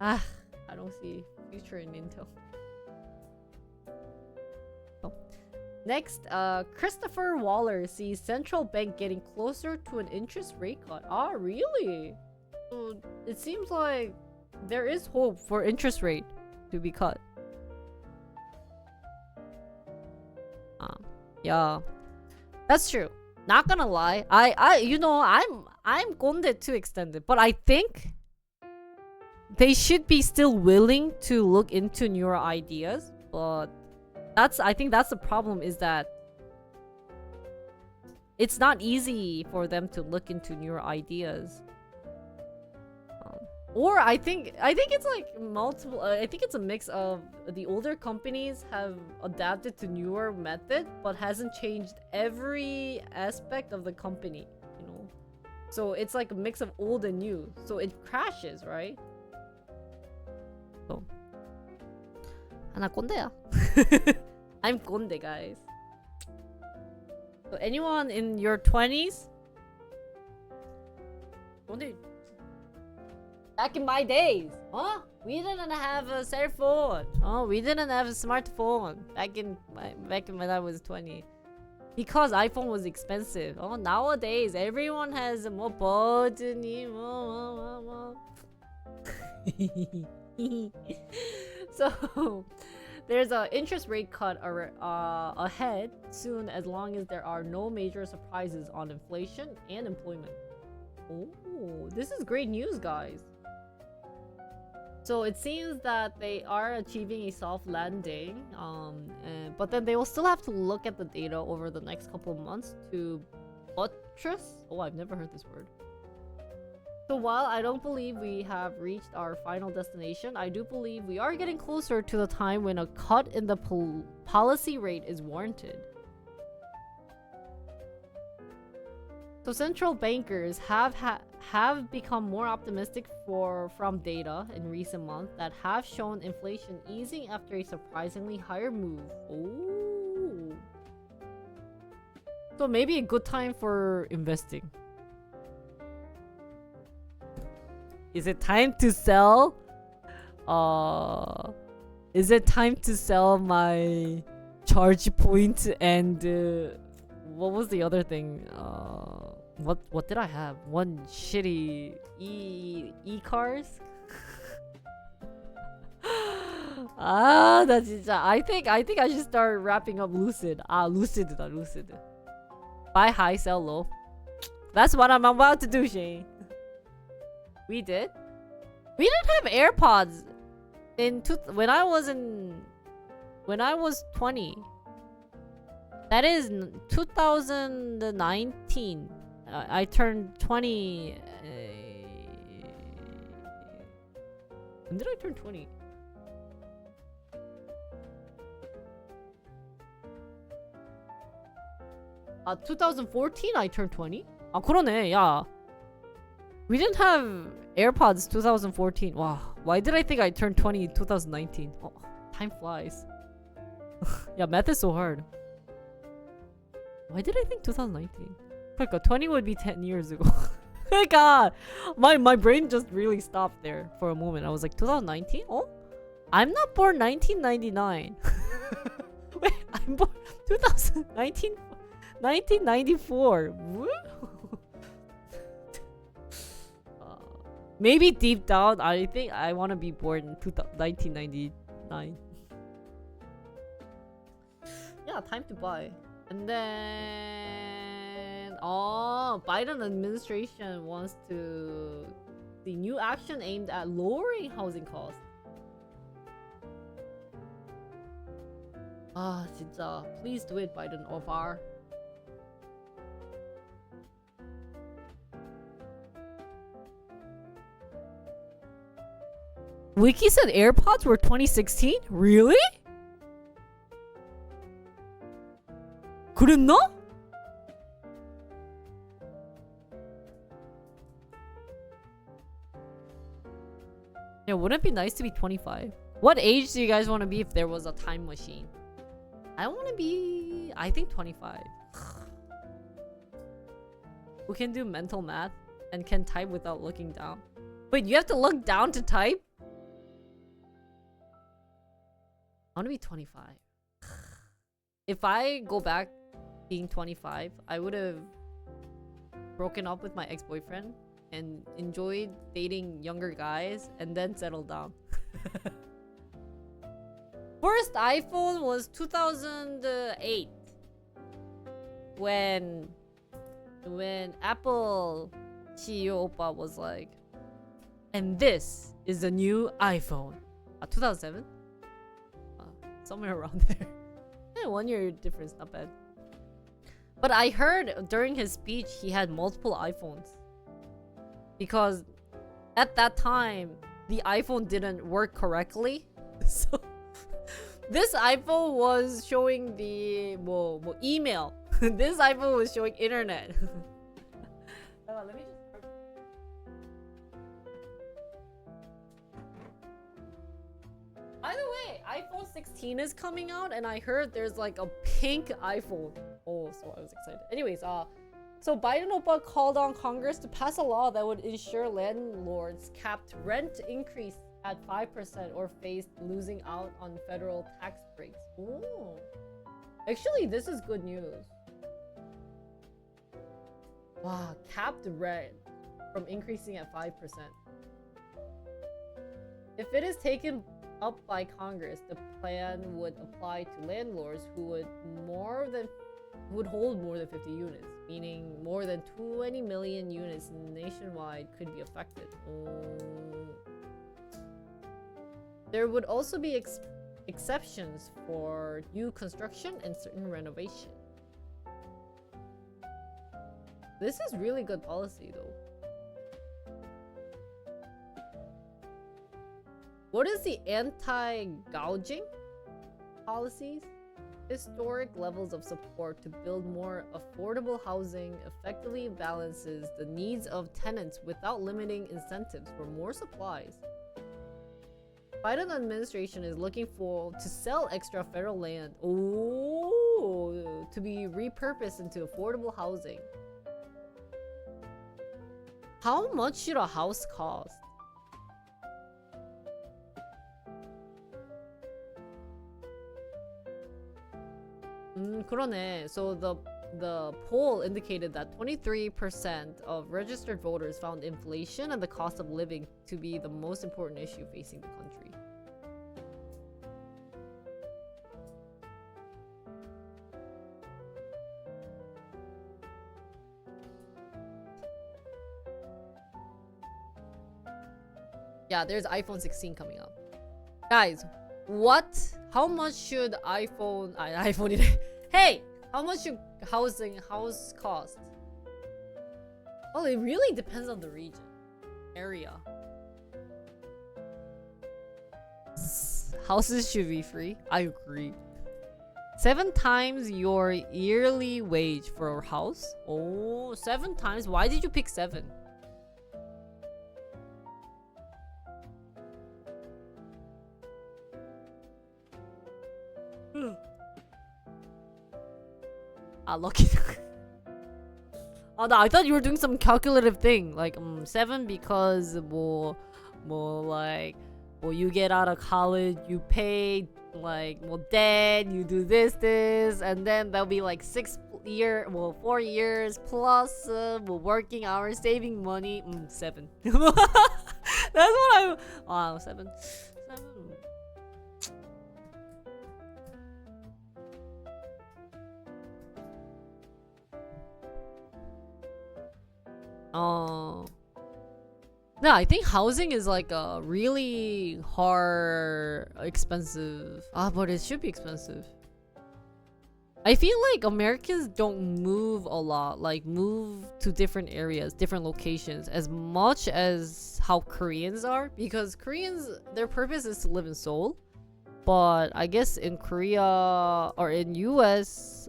I don't see future in Intel. Oh. Next, Christopher Waller sees central bank getting closer to an interest rate cut. Ah, really? So it seems like there is hope for interest rate to be cut. Yeah, that's true. Not gonna lie, I'm 꼰대 to extend it, but I think they should be still willing to look into newer ideas. But I think that's the problem, is that it's not easy for them to look into newer ideas. Or I think it's like multiple. I think it's a mix of the older companies have adapted to newer method, but hasn't changed every aspect of the company. You know, so it's like a mix of old and new. So it crashes, right? So, 하나 꼰대야. I'm 꼰대, guys. So anyone in your 20s? 꼰대. Back in my days, huh? We didn't have a cell phone. Oh, we didn't have a smartphone back in when I was 20, because iPhone was expensive. Oh, nowadays everyone has more button. So there's an interest rate cut ahead soon, as long as there are no major surprises on inflation and employment. Oh, this is great news, guys. So it seems that they are achieving a soft landing, but then they will still have to look at the data over the next couple of months to buttress. Oh, I've never heard this word. So while I don't believe we have reached our final destination, I do believe we are getting closer to the time when a cut in the policy rate is warranted. So central bankers have become more optimistic from data in recent months that have shown inflation easing after a surprisingly higher move. Oh, so maybe a good time for investing. Is it time to sell? Is it time to sell my charge point and what was the other thing? What did I have? One shitty e-cars? 나 진짜 I think I should start wrapping up Lucid. Lucid다, Lucid. Buy high, sell low. That's what I'm about to do, Shane. We did? We didn't have AirPods when I was 20. That is 2019. I turned 20. When did I turn 20? 아, 2014 I turned 20? 아, 그러네. 야. We didn't have AirPods 2014. Wow. Why did I think I turned 20 in 2019? Oh, time flies. Yeah, math is so hard. Why did I think 2019? 그러니까 20 would be 10 years ago. 그러니까 my brain just really stopped there for a moment. I was like, 2019? Oh? I'm not born 1999. Wait, I'm born 2019 1994. Maybe deep down, I think I want to be born in 1999. Yeah, time to buy. And then, Biden administration wants to see new action aimed at lowering housing costs. 아, 진짜. Please do it, Biden or far. Wiki said AirPods were 2016? Really? 그랬나? Yeah, wouldn't it be nice to be 25? What age do you guys want to be if there was a time machine? I want to be, I think 25. Who can do mental math and can type without looking down? Wait, you have to look down to type? I want to be 25. If I go back being 25, I would have broken up with my ex-boyfriend and enjoyed dating younger guys and then settled down. First iPhone was 2008 when Apple CEO Oppa was like, and this is the new iPhone. 2007? Somewhere around there. 1 year difference, not bad. But I heard during his speech he had multiple iPhones. Because at that time, the iPhone didn't work correctly. So this iPhone was showing the email. This iPhone was showing internet. Let me just... By the way, iPhone 16 is coming out, and I heard there's like a pink iPhone. Oh, so I was excited. Anyways, so Biden Oppa called on Congress to pass a law that would ensure landlords capped rent increase at 5% or faced losing out on federal tax breaks. Ooh. Actually, this is good news. Wow, capped rent from increasing at 5%. If it is taken up by Congress, the plan would apply to landlords who would hold more than 50 units, meaning more than 20 million units nationwide could be affected. There would also be exceptions for new construction and certain renovation. This is really good policy though. What is the anti-gouging policies? Historic levels of support to build more affordable housing effectively balances the needs of tenants without limiting incentives for more supplies. Biden administration is looking to sell extra federal land to be repurposed into affordable housing. How much should a house cost? 그러네. So the poll indicated that 23% of registered voters found inflation and the cost of living to be the most important issue facing the country. Yeah, there's iPhone 16 coming out. Guys, how much should iPhone hey, how much should house cost? Well, it really depends on the region, area. Houses should be free. I agree. 7 times your yearly wage for a house? Oh, 7 times? Why did you pick 7? Lucky. Oh, no, I thought you were doing some calculative thing. Like, 7 because more like, well, you get out of college, you pay, like, well, debt, you do this, and then there'll be like 4 years plus, working hours, saving money. 7. That's what I'm. 7. Oh. No, I think housing is like a really expensive. But it should be expensive. I feel like Americans don't move a lot, like move to different areas, different locations, as much as how Koreans are. Because Koreans, their purpose is to live in Seoul. But I guess in Korea or in US,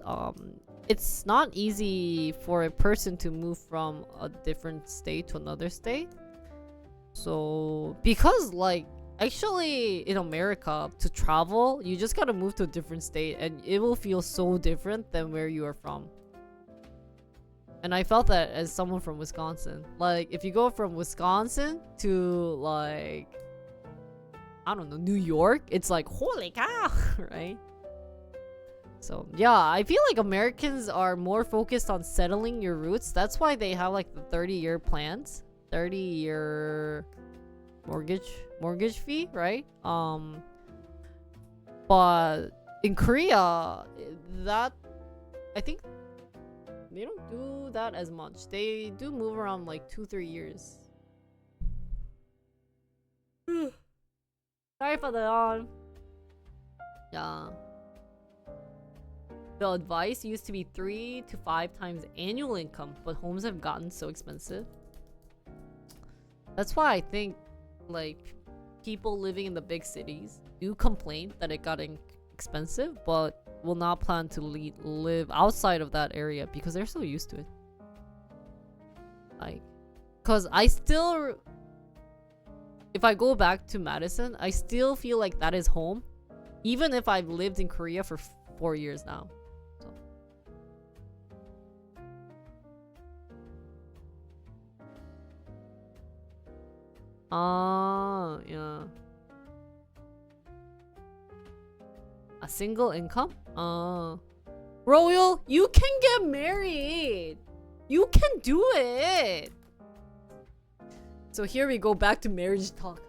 it's not easy for a person to move from a different state to another state. So, because like, actually in America, to travel, you just gotta move to a different state and it will feel so different than where you are from. And I felt that as someone from Wisconsin. Like, if you go from Wisconsin to like, I don't know, New York, it's like, holy cow, right? So yeah, I feel like Americans are more focused on settling your roots. That's why they have like the 30-year plans, 30-year mortgage fee, right? But in Korea, that I think they don't do that as much. They do move around like 2-3 years. Sorry for the yawn. Yeah. The advice used to be 3 to 5 times annual income, but homes have gotten so expensive. That's why I think, like, people living in the big cities do complain that it got expensive, but will not plan to live outside of that area because they're so used to it. Like, cause if I go back to Madison, I still feel like that is home, even if I've lived in Korea for 4 years now. Yeah. A single income? Royal, you can get married. You can do it. So here we go back to marriage talk.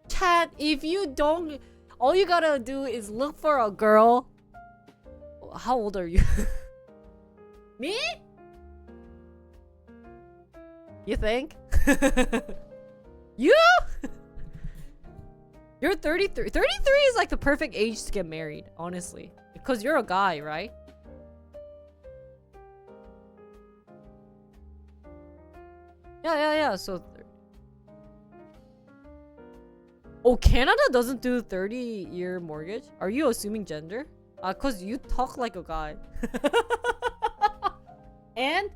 Chat, if you don't, all you gotta do is look for a girl. How old are you? Me? You think? You? You're 33. 33 is like the perfect age to get married, honestly. Because you're a guy, right? Yeah. So, oh, Canada doesn't do 30-year mortgage? Are you assuming gender? Cause you talk like a guy. And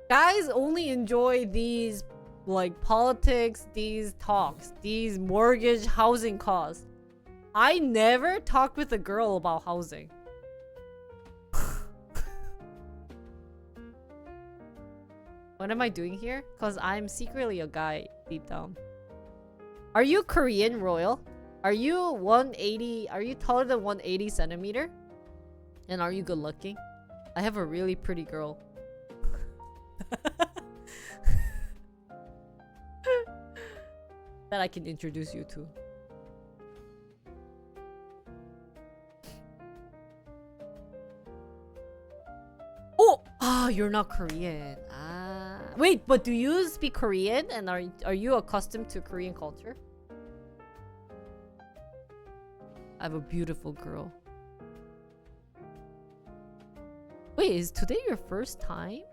guys only enjoy these, like, politics, these talks, these mortgage housing costs. I never talk with a girl about housing. What am I doing here? Because I'm secretly a guy deep down. Are you Korean, Royal? Are you 180? Are you taller than 180 centimeter? And are you good looking? I have a really pretty girl. That I can introduce you to. Oh, you're not Korean. Wait, but do you speak Korean? And are you accustomed to Korean culture? have a beautiful girl. Wait, is today your first time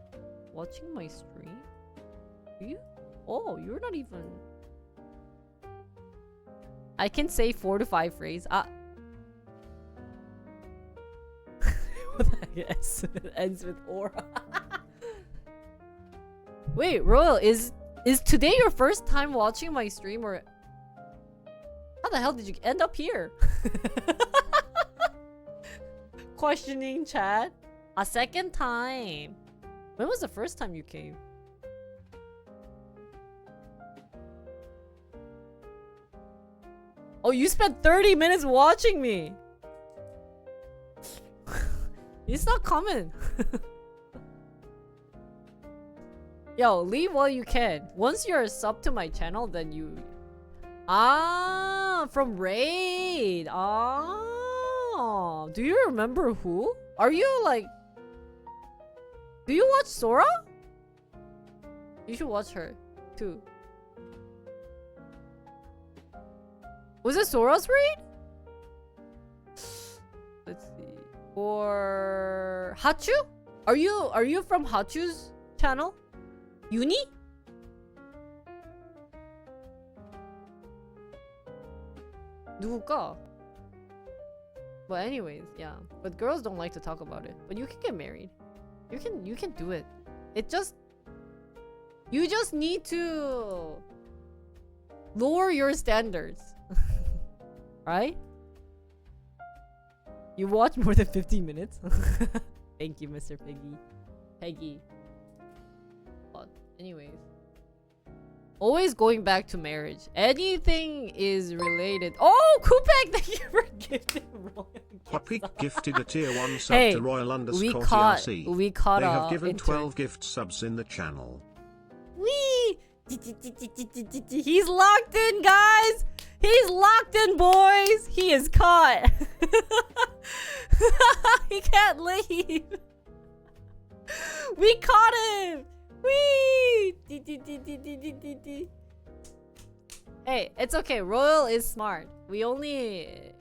watching my stream? You? Oh, you're not even... I can say 4 to 5 phrases. What the heck? It ends with aura. Wait, Royal, is today your first time watching my stream, or how the hell did you end up here? Questioning chat. A second time. When was the first time you came? Oh, you spent 30 minutes watching me. It's not coming. Yo, leave while you can. Once you're a sub to my channel, then you... Ah, from Raid. Ah, do you remember who? Are you like... Do you watch Sora? You should watch her too. Was it Sora's Raid? Let's see. Or Hachu? Are you from Hachu's channel? Uni? 누굴까? But anyways, yeah. But girls don't like to talk about it. But you can get married. You can do it. You just need to lower your standards. Right? You watch more than 15 minutes? Thank you, Mr. Peggy. But anyways. Always going back to marriage. Anything is related. Oh, Kupek, thank you for gifting Royal Puppy gifted a tier 1 sub hey, to Royal we _ caught TRC. They have given intern. 12 gift subs in the channel. Wee! He's locked in, guys! He's locked in, boys! He is caught! He can't leave! We caught him! Wee! Hey, it's okay. Royal is smart. We only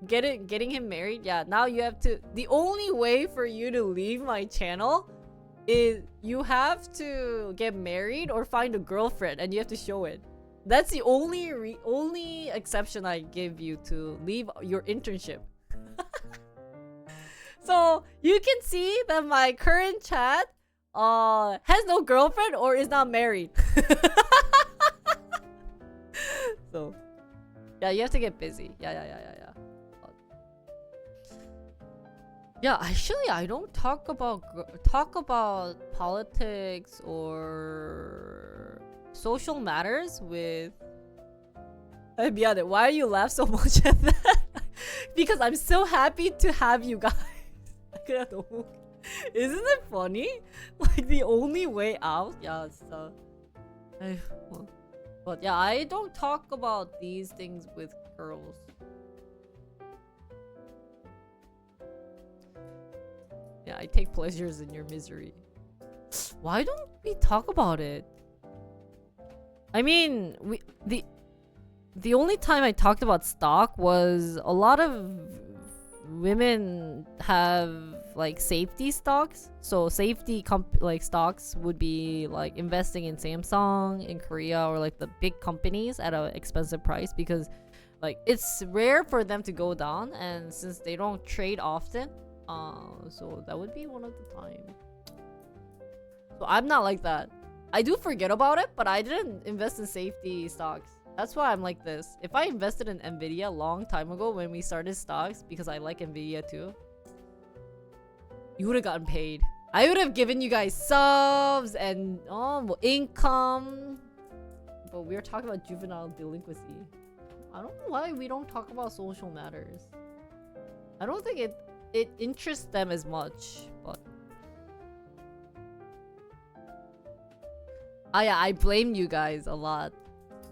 getting him married. Yeah, now you have to... The only way for you to leave my channel is you have to get married or find a girlfriend, and you have to show it. That's the only exception I give you to leave your internship. So you can see that my current chat has no girlfriend or is not married. So yeah, you have to get busy. Yeah, actually, I don't talk about politics or social matters with... 미안해, why do you laugh so much at that? Because I'm so happy to have you guys. Isn't it funny? Like, the only way out? Yeah, so... But yeah, I don't talk about these things with girls. Yeah, I take pleasures in your misery. Why don't we talk about it? I mean, the only time I talked about stock was a lot of women have like safety stocks. So safety like stocks would be like investing in Samsung in Korea or like the big companies at an expensive price, because like it's rare for them to go down, and since they don't trade often, so that would be one of the time. So I'm not like that. I do forget about it, but I didn't invest in safety stocks. That's why I'm like this. If I invested in Nvidia a long time ago when we started stocks, because I like Nvidia too, you would have gotten paid. I would have given you guys subs and income. But we're talking about juvenile delinquency. I don't know why we don't talk about social matters. I don't think it interests them as much, but... yeah, I blame you guys a lot.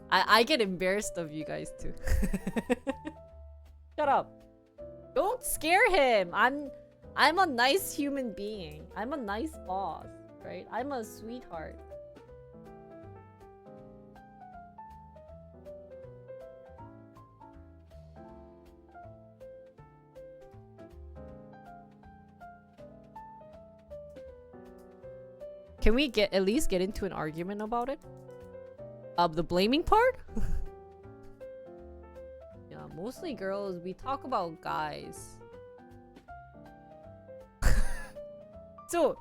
I get embarrassed of you guys too. Shut up. Don't scare him. I'm a nice human being. I'm a nice boss, right? I'm a sweetheart. Can we at least get into an argument about it? The blaming part? Yeah, mostly girls. We talk about guys. So,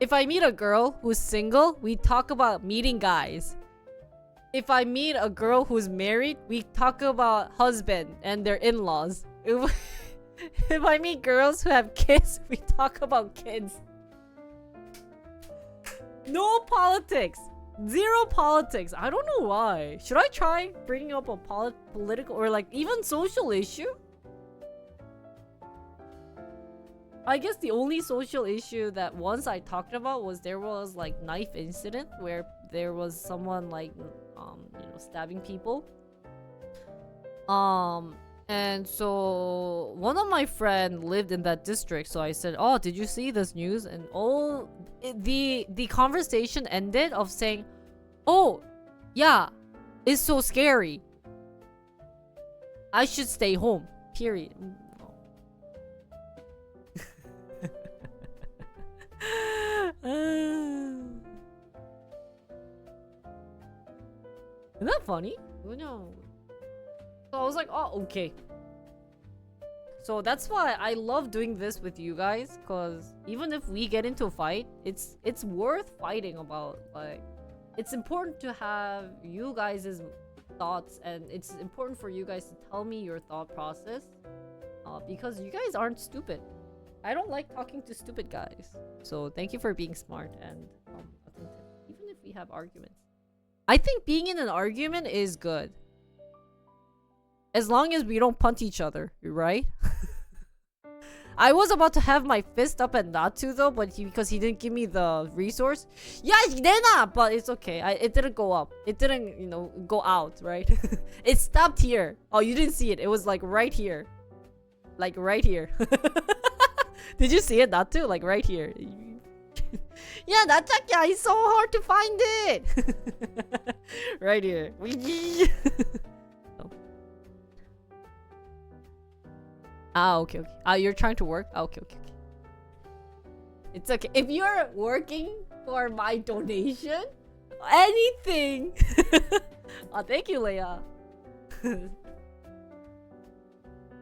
if I meet a girl who's single, we talk about meeting guys. If I meet a girl who's married, we talk about husband and their in-laws. If I meet girls who have kids, we talk about kids. No politics. Zero politics. I don't know why. Should I try bringing up a political or like even social issue? I guess the only social issue that once I talked about was there was like knife incident where there was someone like stabbing people. And so one of my friend lived in that district, so I said, "Oh, did you see this news?" And the conversation ended of saying, "Oh, yeah, it's so scary. I should stay home." Period. Isn't that funny? No. So I was like, oh, okay. So that's why I love doing this with you guys, because even if we get into a fight, it's worth fighting about. Like, it's important to have you guys' thoughts, and it's important for you guys to tell me your thought process, because you guys aren't stupid. I don't like talking to stupid guys. So thank you for being smart and attentive, even if we have arguments. I think being in an argument is good. As long as we don't punch each other, right? I was about to have my fist up at Natsu though, but because he didn't give me the resource. Yeah, but it's okay. It didn't go up. It didn't, go out, right? It stopped here. Oh, you didn't see it. It was like right here. Like right here. Did you see it, Natsu? Like right here. Yeah, that's yeah, it's so hard to find it. Right here. Okay. You're trying to work? Okay. It's okay. If you're working for my donation, anything. Oh, thank you, Leia.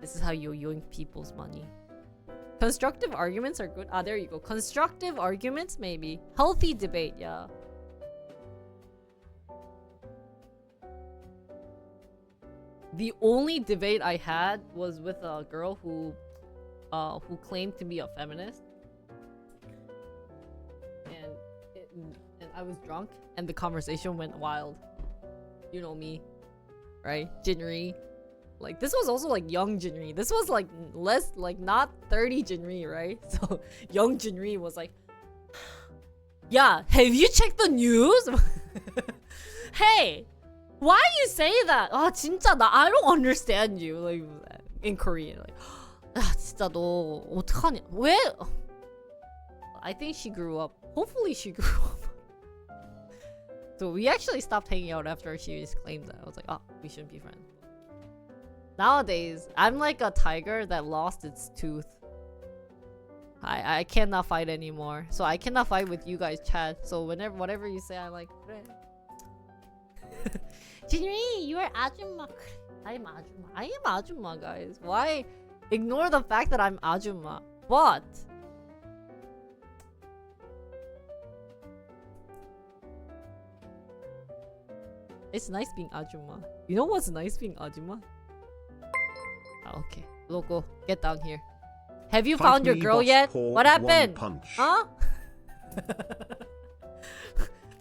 This is how you yoink people's money. Constructive arguments are good. There you go. Constructive arguments, maybe. Healthy debate, yeah. The only debate I had was with a girl who claimed to be a feminist, and I was drunk, and the conversation went wild. You know me, right? Jinri. Like, this was also like young Jinri. This was like less, like not 30 Jinri, right? So young Jinri was like, yeah, have you checked the news? Hey, why you say that? 진짜 I don't understand you. Like in Korean, like, 진짜 너 어떡하냐? 왜? I think she grew up. Hopefully she grew up. So we actually stopped hanging out after she just claimed that. I was like, we shouldn't be friends. Nowadays, I'm like a tiger that lost its tooth. I cannot fight anymore. So I cannot fight with you guys, chat. So whatever you say, I'm like, 그래. Jinri, you are Ajumma. I am Ajumma. I am Ajumma, guys. Why ignore the fact that I'm Ajumma? What? It's nice being Ajumma. You know what's nice being Ajumma? Okay, Loco, get down here. Have you found your girl yet? What happened? Huh?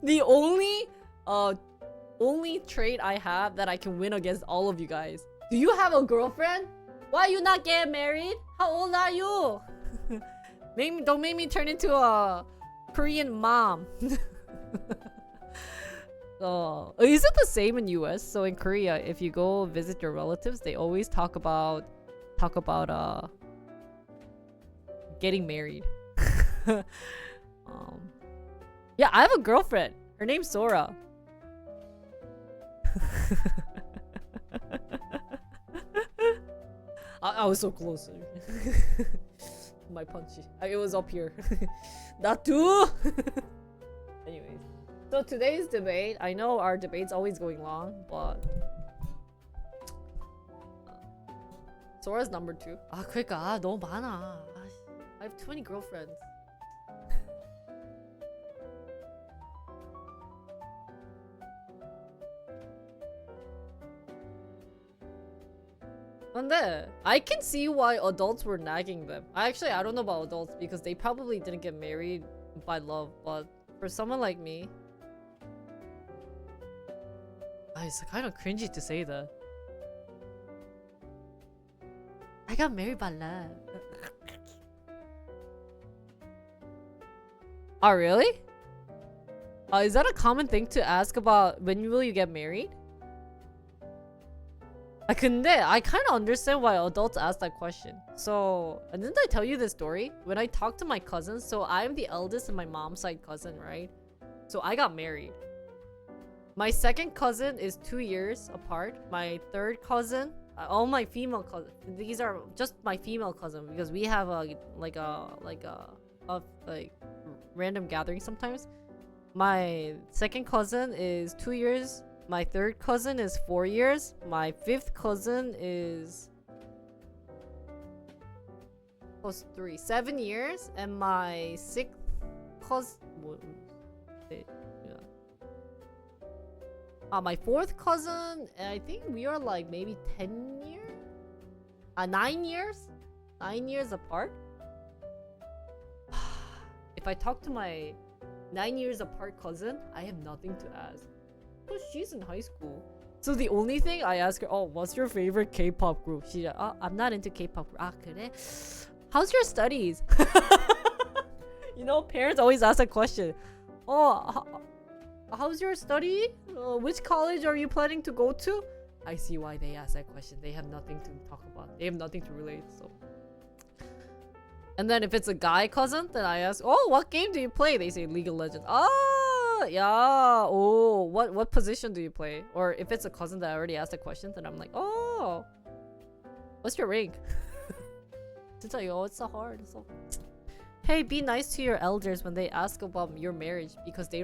The only trait I have that I can win against all of you guys. Do you have a girlfriend? Why you not get married? How old are you? Don't make me turn into a Korean mom. Is it the same in US? So in Korea, if you go visit your relatives, they always talk about getting married. Yeah, I have a girlfriend. Her name's Sora. I was so close. My punchy. It was up here. That too. So today's debate, I know our debate's always going long, but Sora's number 2. 그러니까 너무 많아. I have 20 girlfriends. 근데 I can see why adults were nagging them. I don't know about adults because they probably didn't get married by love, but for someone like me, it's kind of cringy to say that. I got married by love. Oh, really? Is that a common thing to ask about when will you get married? 근데 I kind of understand why adults ask that question. So, didn't I tell you this story? When I talked to my cousins, so I'm the eldest in my mom's side cousin, right? So I got married. My second cousin is 2 years apart. My third cousin, all my female cousins, these are just my female cousin because we have a random gathering sometimes. My second cousin is 2 years. My third cousin is 4 years. My fifth cousin is plus 3, 7 years, and my sixth cousin, my fourth cousin, I think we are like maybe 10 years, 9 years, 9 years apart. If I talk to my 9 years apart cousin, I have nothing to ask. But she's in high school. So the only thing I ask her, what's your favorite K-pop group? She's like, I'm not into K-pop. 그래? How's your studies? You know, parents always ask that question. How's your study? Which college are you planning to go to? I see why they ask that question. They have nothing to talk about. They have nothing to relate. So, and then if it's a guy cousin, then I ask, what game do you play? They say League of Legends. Yeah. What position do you play? Or if it's a cousin that I already asked a question, then I'm like, what's your rank? 진짜 it's so hard. So, hey, be nice to your elders when they ask about your marriage because they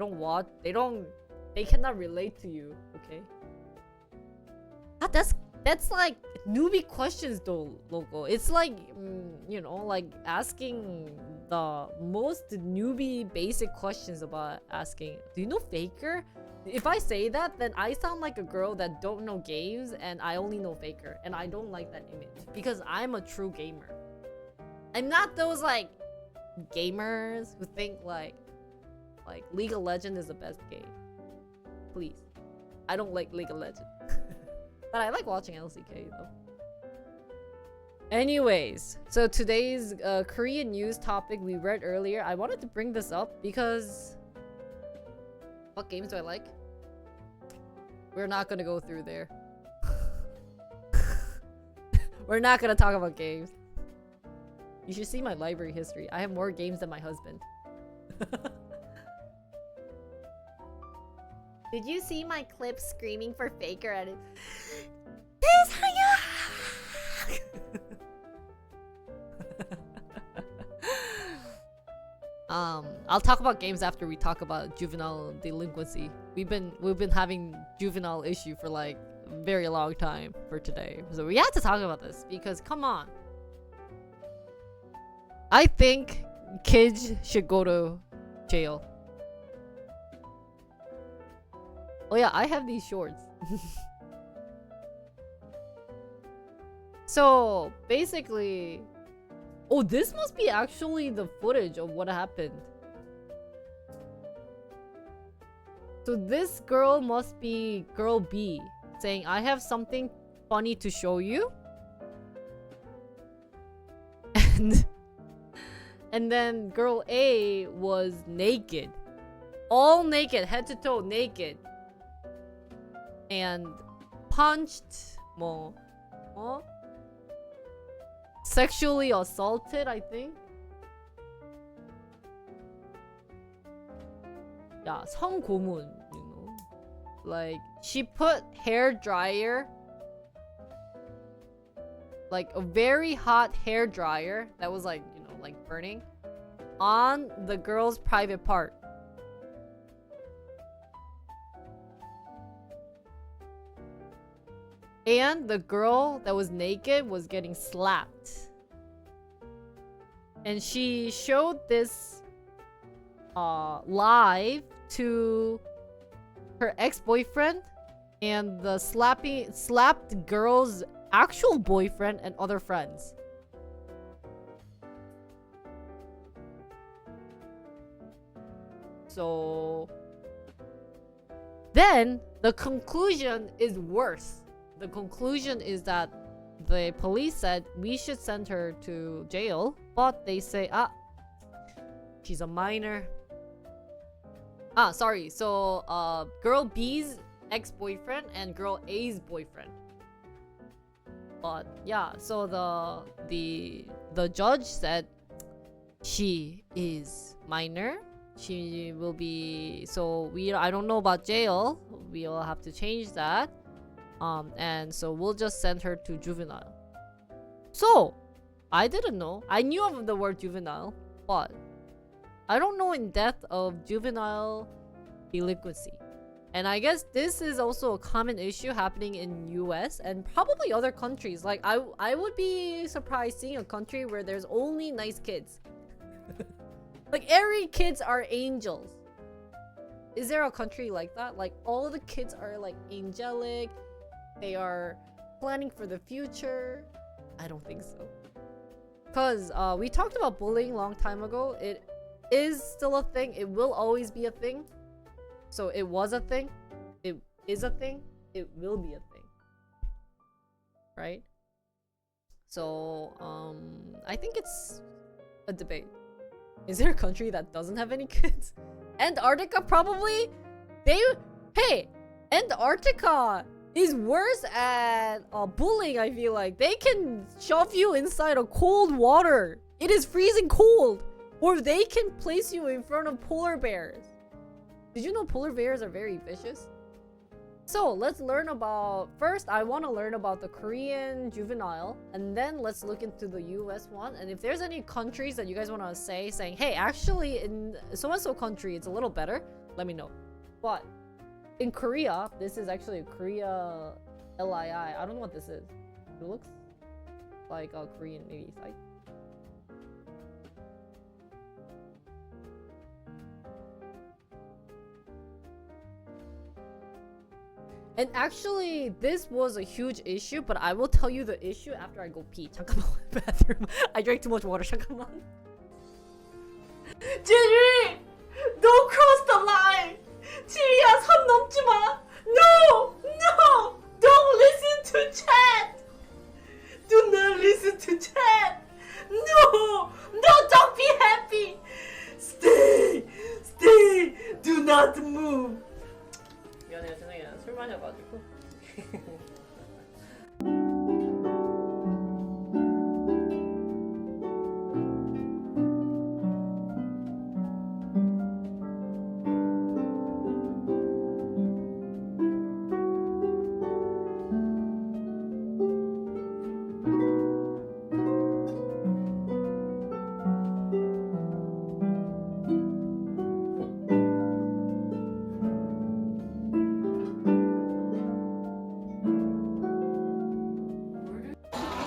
cannot relate to you. Okay. That's like newbie questions though, Loco. It's like, like asking the most newbie basic questions about asking, do you know Faker? If I say that, then I sound like a girl that don't know games and I only know Faker. And I don't like that image because I'm a true gamer. I'm not those like gamers who think like League of Legends is the best game. Please. I don't like League of Legends. But I like watching LCK though. Anyways, so today's Korean news topic we read earlier, I wanted to bring this up because what games do I like? We're not gonna go through there. We're not gonna talk about games. You should see my library history. I have more games than my husband. Did you see my clip screaming for Faker at it? I'll talk about games after we talk about juvenile delinquency. We've been having juvenile issue for like a very long time for today. So we have to talk about this because come on. I think kids should go to jail. Oh yeah, I have these shorts. So basically, this must be actually the footage of what happened. So this girl must be girl B saying, I have something funny to show you. And then girl A was naked. All naked, head to toe naked. And punched, sexually assaulted, I think. Yeah, 성고문, Like, she put hair dryer, like a very hot hair dryer that was like, like burning, on the girl's private part. And the girl that was naked was getting slapped. And she showed this live to her ex-boyfriend and the slapped girl's actual boyfriend and other friends. So then the conclusion is worse. The conclusion is that the police said we should send her to jail, but they say, she's a minor. Sorry. So, girl B's ex-boyfriend and girl A's boyfriend. But yeah, so the judge said she is minor. She will be, so I don't know about jail. We'll have to change that. And so we'll just send her to juvenile. So I didn't know. I knew of the word juvenile, but I don't know in depth of juvenile delinquency. And I guess this is also a common issue happening in US and probably other countries. Like I would be surprised seeing a country where there's only nice kids. Like every kids are angels. Is there a country like that? Like all the kids are like angelic. They are planning for the future. I don't think so. Cause we talked about bullying a long time ago. It is still a thing. It will always be a thing. So it was a thing. It is a thing. It will be a thing. Right? So I think it's a debate. Is there a country that doesn't have any kids? Antarctica probably? Hey, Antarctica is worse at bullying, I feel like. They can shove you inside a cold water. It is freezing cold. Or they can place you in front of polar bears. Did you know polar bears are very vicious? So let's learn about, first I want to learn about the Korean juvenile, and then let's look into the US one. And if there's any countries that you guys want to saying, hey, actually in so-and-so country it's a little better, let me know. But in Korea, this is actually a Korea LII. I don't know what this is. It looks like a Korean maybe site. And actually, this was a huge issue, but I will tell you the issue after I go pee. 잠깐만, bathroom. I drank too much water. 잠깐만. Jinri! Don't cross the line! 지리야, 선 넘지 마! No! No! Don't listen to chat! Do not listen to chat! No! No, don't be happy! Stay! Stay! Do not move! 미안해요, 죄송해요. 술 마셔가지고.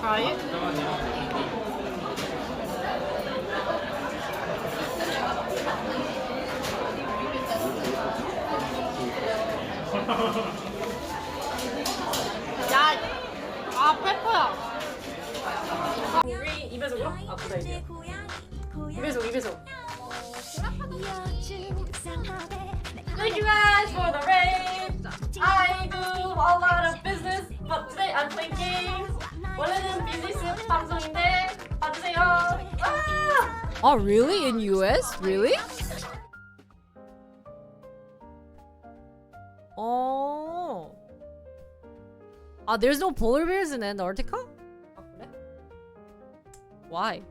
Try it. 야, 페퍼야. 우리 2배속으로? 아, 보자 이제. 2배속. Thank you guys for the raid. I do a lot of business, but today I'm playing games. 원래는 비즈니스 방송인데 봐주세요. Oh, really? In US? Really? Oh. There's no polar bears in Antarctica? Why?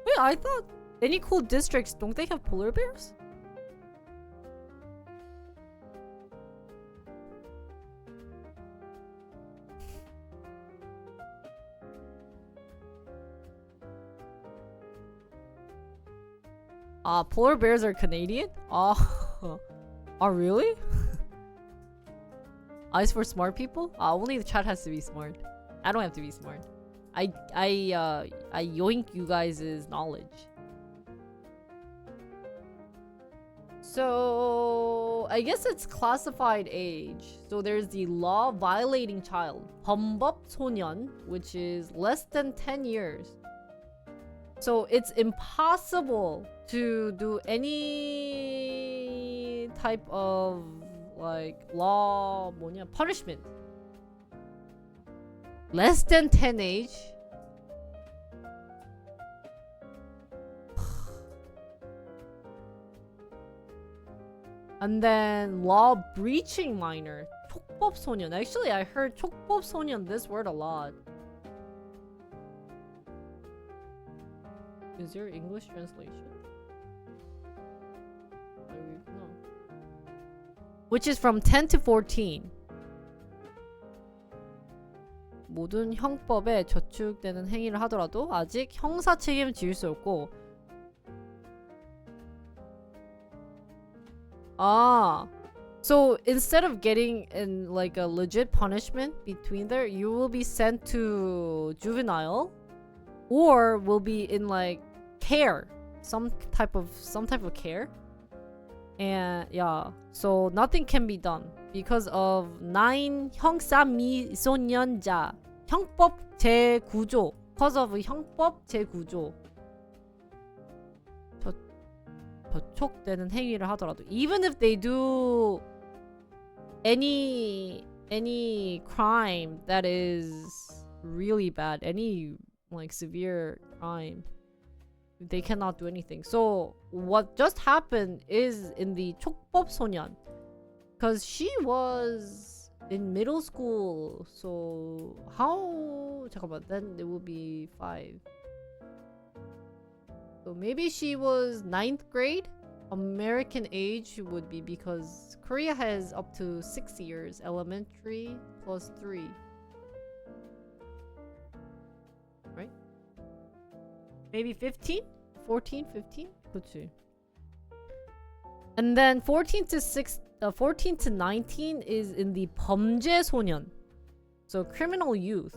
Wait, I thought any cool districts, don't they have polar bears? Polar bears are Canadian? Oh, really? Eyes for smart people? Only the chat has to be smart. I don't have to be smart. I yoink you guys' knowledge. So I guess it's classified age. So there's the law violating child, 범법 소년, which is less than 10 years. So it's impossible to do any type of like law punishment. Less than 10 age. And then law breaching minor. 촉법 소년. Actually, I heard 촉법 소년 this word a lot. Is there English translation? No. Which is from 10 to 14. 모든 형법에 저축되는 행위를 하더라도 아직 형사 책임을 지을 수 없고. So instead of getting in like a legit punishment between there, you will be sent to juvenile, or will be in like care, some type of care. And yeah, so nothing can be done because of 9 형사 미소년자 형법 제9조, because of 형법 제9조. 저촉되는 행위를 하더라도, even if they do any crime that is really bad, any like severe crime, they cannot do anything. So what just happened is in the 촉법 소년, because she was in middle school. So how 잠깐만, then it will be 5. So maybe she was 9th grade. American age would be, because Korea has up to 6 years, elementary plus 3. Right? Maybe 15? 14, 15? 그치. And then 14 to 19 is in the 범죄 소년. So criminal youth.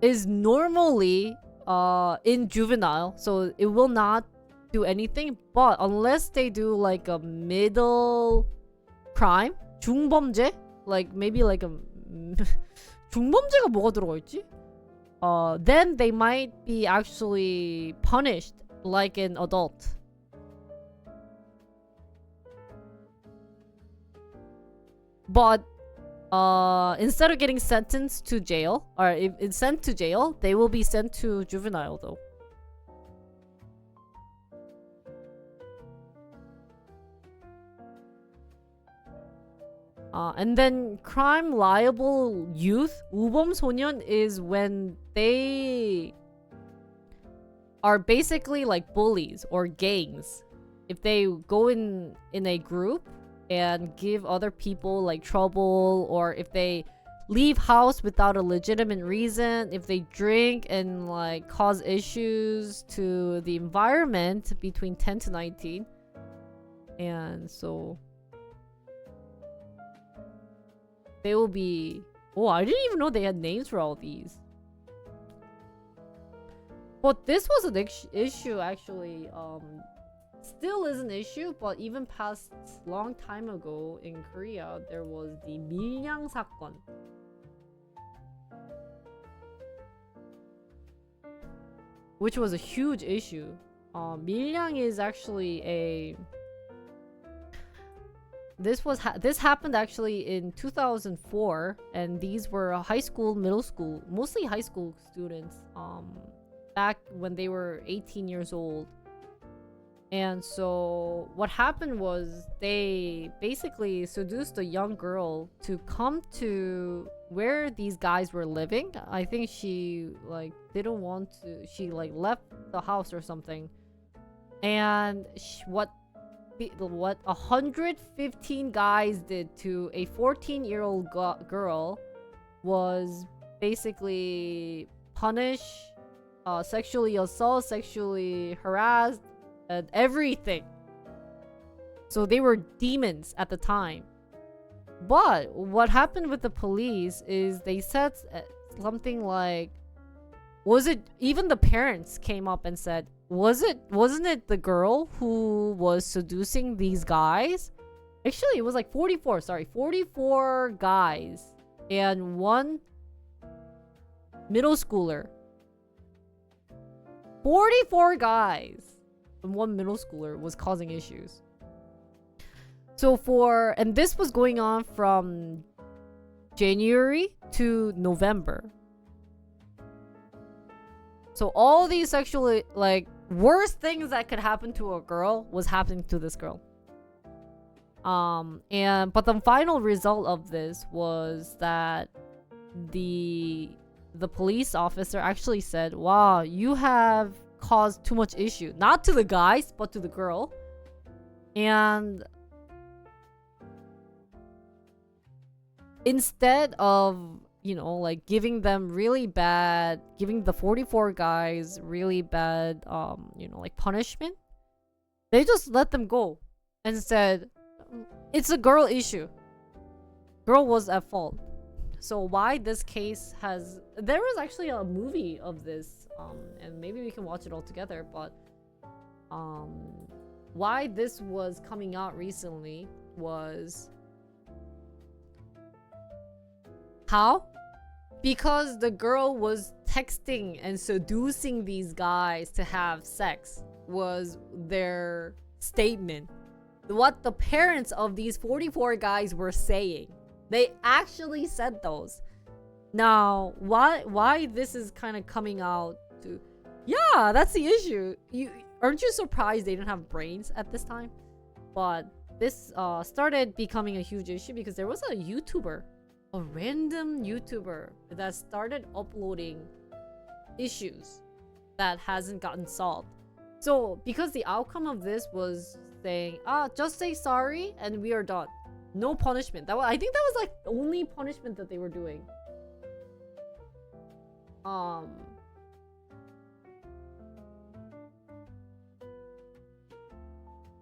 Is normally in juvenile, so it will not do anything, but unless they do like a middle crime, 중범죄, like maybe like a 중범죄가 뭐가 들어가 있지? Then they might be actually punished like an adult. But instead of getting sentenced to jail, or if it's sent to jail, they will be sent to juvenile though. And then crime liable youth, 우범 소년, is when they are basically like bullies or gangs. If they go in a group and give other people like trouble, or if they leave house without a legitimate reason, if they drink and like cause issues to the environment between 10 to 19. And so they will be, I didn't even know they had names for all these. But this was an issue actually. Still is an issue, but even past long time ago in Korea, there was the 밀양 사건. Which was a huge issue. 밀양 is actually this happened actually in 2004, and these were high school, middle school, mostly high school students, back when they were 18 years old. And so what happened was they basically seduced a young girl to come to where these guys were living. I think she like didn't want to, she like left the house or something. And what 115 guys did to a 14-year-old girl was basically punish, sexually assault, sexually harassed, and everything. So they were demons at the time. But what happened with the police is they said something like, was it, even the parents came up and said, wasn't it the girl who was seducing these guys? Actually, it was like 44 guys and one middle schooler. 44 guys and one middle schooler was causing issues. So and this was going on from January to November. So all these sexually, like, worst things that could happen to a girl was happening to this girl. But the final result of this was that the police officer actually said, wow, you have caused too much issue, not to the guys but to the girl. And instead of, you know, like giving the 44 guys really bad you know, like punishment, they just let them go and said it's a girl issue, girl was at fault. So why this case there was actually a movie of this, and maybe we can watch it all together, but why this was coming out recently was how? Because the girl was texting and seducing these guys to have sex, was their statement. What the parents of these 44 guys were saying. They actually said those. Now, why this is kind of coming out to... Yeah, that's the issue. Aren't you surprised they didn't have brains at this time? But this started becoming a huge issue because there was a YouTuber, a random YouTuber that started uploading issues that hasn't gotten solved. So because the outcome of this was saying, just say sorry and we are done, no punishment. I think that was like the only punishment that they were doing.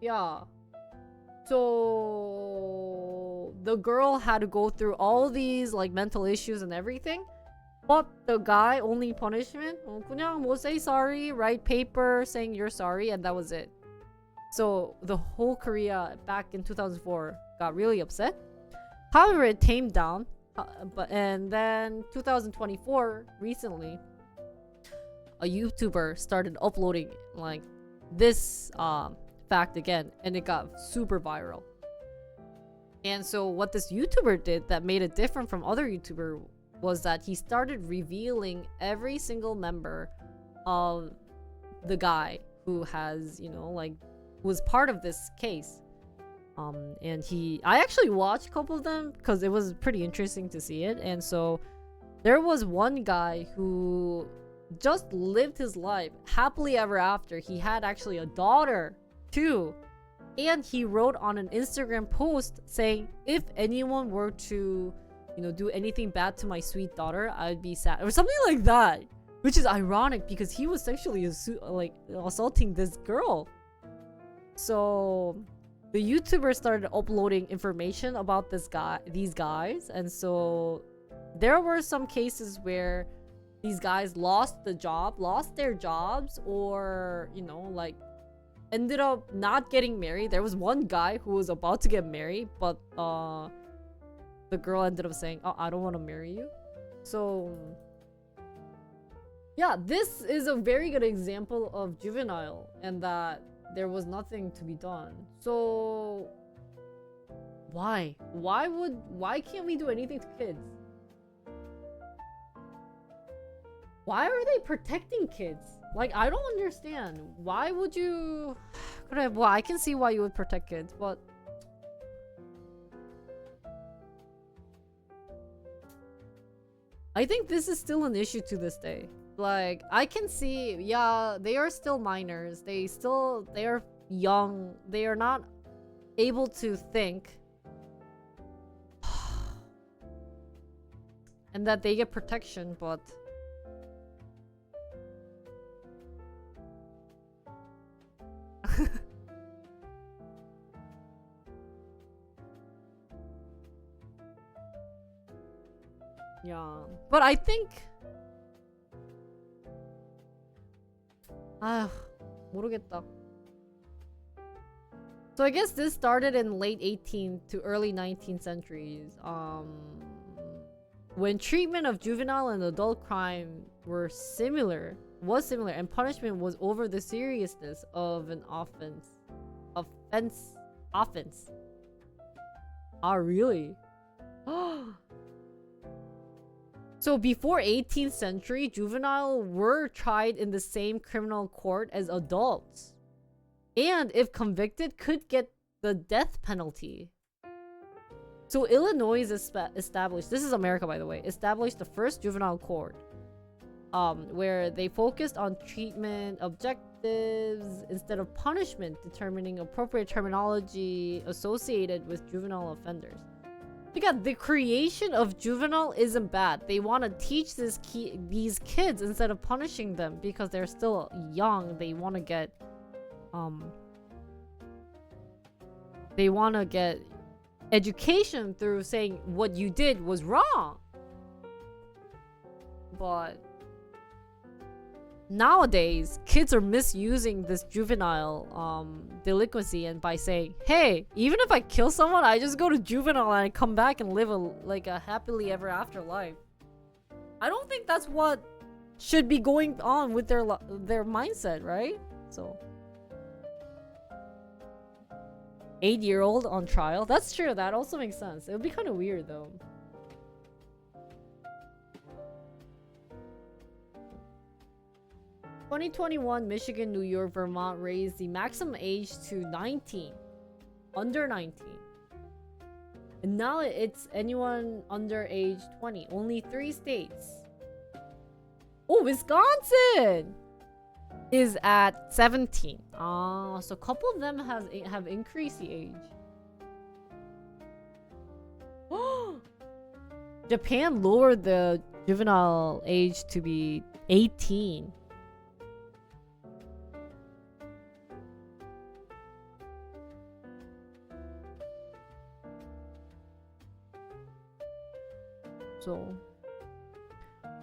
Yeah. So the girl had to go through all these like mental issues and everything, but the guy, only punishment, 그냥 뭐 say sorry, write paper saying you're sorry, and that was it. So the whole Korea back in 2004 got really upset. However, it tamed down, and then 2024 recently, a YouTuber started uploading like this fact again, and it got super viral. And so what this YouTuber did that made it different from other YouTuber was that he started revealing every single member of the guy who has, you know, like, was part of this case. And I actually watched a couple of them because it was pretty interesting to see it. And so there was one guy who just lived his life happily ever after. He had actually a daughter too, and he wrote on an Instagram post saying, if anyone were to, you know, do anything bad to my sweet daughter, I'd be sad, or something like that, which is ironic because he was sexually assaulting this girl. So the YouTuber started uploading information about these guys, and so there were some cases where these guys lost their jobs, or, you know, like, ended up not getting married. There was one guy who was about to get married, but the girl ended up saying, oh, I don't want to marry you. So yeah, this is a very good example of juvenile, and that there was nothing to be done. So why can't we do anything to kids? Why are they protecting kids? Like, I don't understand. Why would you... Well, I can see why you would protect kids, but... I think this is still an issue to this day. Like, I can see, yeah, they are still minors. They are young. They are not able to think. and that they get protection, but yeah. But I think 모르겠다. So I guess this started in late 18th to early 19th centuries. When treatment of juvenile and adult crime was similar, and punishment was over the seriousness of an offense. Ah, really? So before 18th century, juvenile were tried in the same criminal court as adults. And if convicted, could get the death penalty. So Illinois established, this is America by the way, established the first juvenile court. Where they focused on treatment objectives instead of punishment, determining appropriate terminology associated with juvenile offenders. Because the creation of juvenile isn't bad. They want to teach these kids instead of punishing them because they're still young. They want to get education through saying what you did was wrong. But nowadays, kids are misusing this juvenile delinquency, and by saying, hey, even if I kill someone, I just go to juvenile and I come back and live a happily ever after life. I don't think that's what should be going on with their mindset, right? So 8-year-old on trial. That's true. That also makes sense. It would be kind of weird though. In 2021, Michigan, New York, Vermont raised the maximum age to 19. Under 19. And now it's anyone under age 20. Only 3 states. Oh, Wisconsin is at 17. So a couple of them have increased the age. Japan lowered the juvenile age to be 18.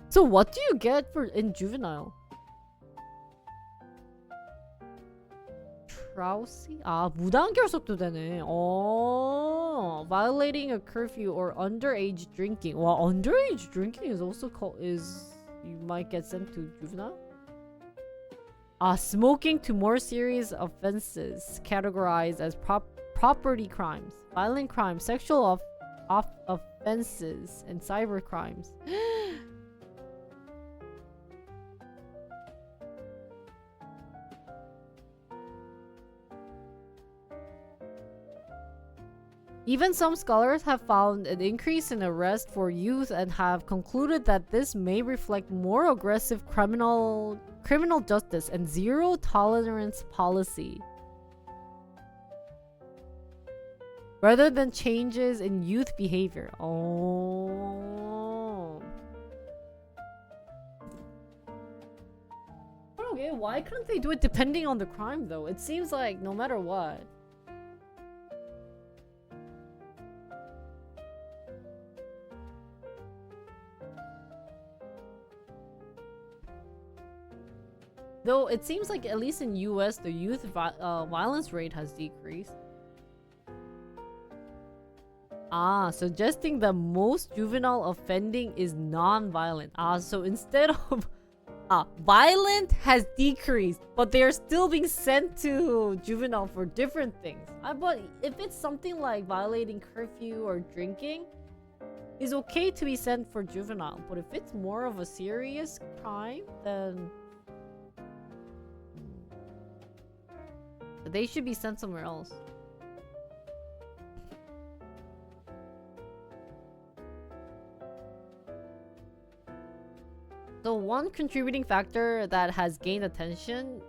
So what do you get in juvenile? Traucy? 무단결석도 되네. Violating a curfew or underage drinking. Well, underage drinking is also you might get sent to juvenile. Smoking to more serious offenses categorized as property crimes, violent crimes, sexual offenses, and cyber crimes. Even some scholars have found an increase in arrest for youth and have concluded that this may reflect more aggressive criminal justice and zero tolerance policy, rather than changes in youth behavior. Okay, why couldn't they do it depending on the crime though? It seems like no matter what. Though it seems like at least in US the youth violence rate has decreased. Suggesting that most juvenile offending is non-violent. So instead of violent has decreased, but they are still being sent to juvenile for different things. But if it's something like violating curfew or drinking, it's okay to be sent for juvenile. But if it's more of a serious crime, then they should be sent somewhere else. So one contributing factor that has gained attention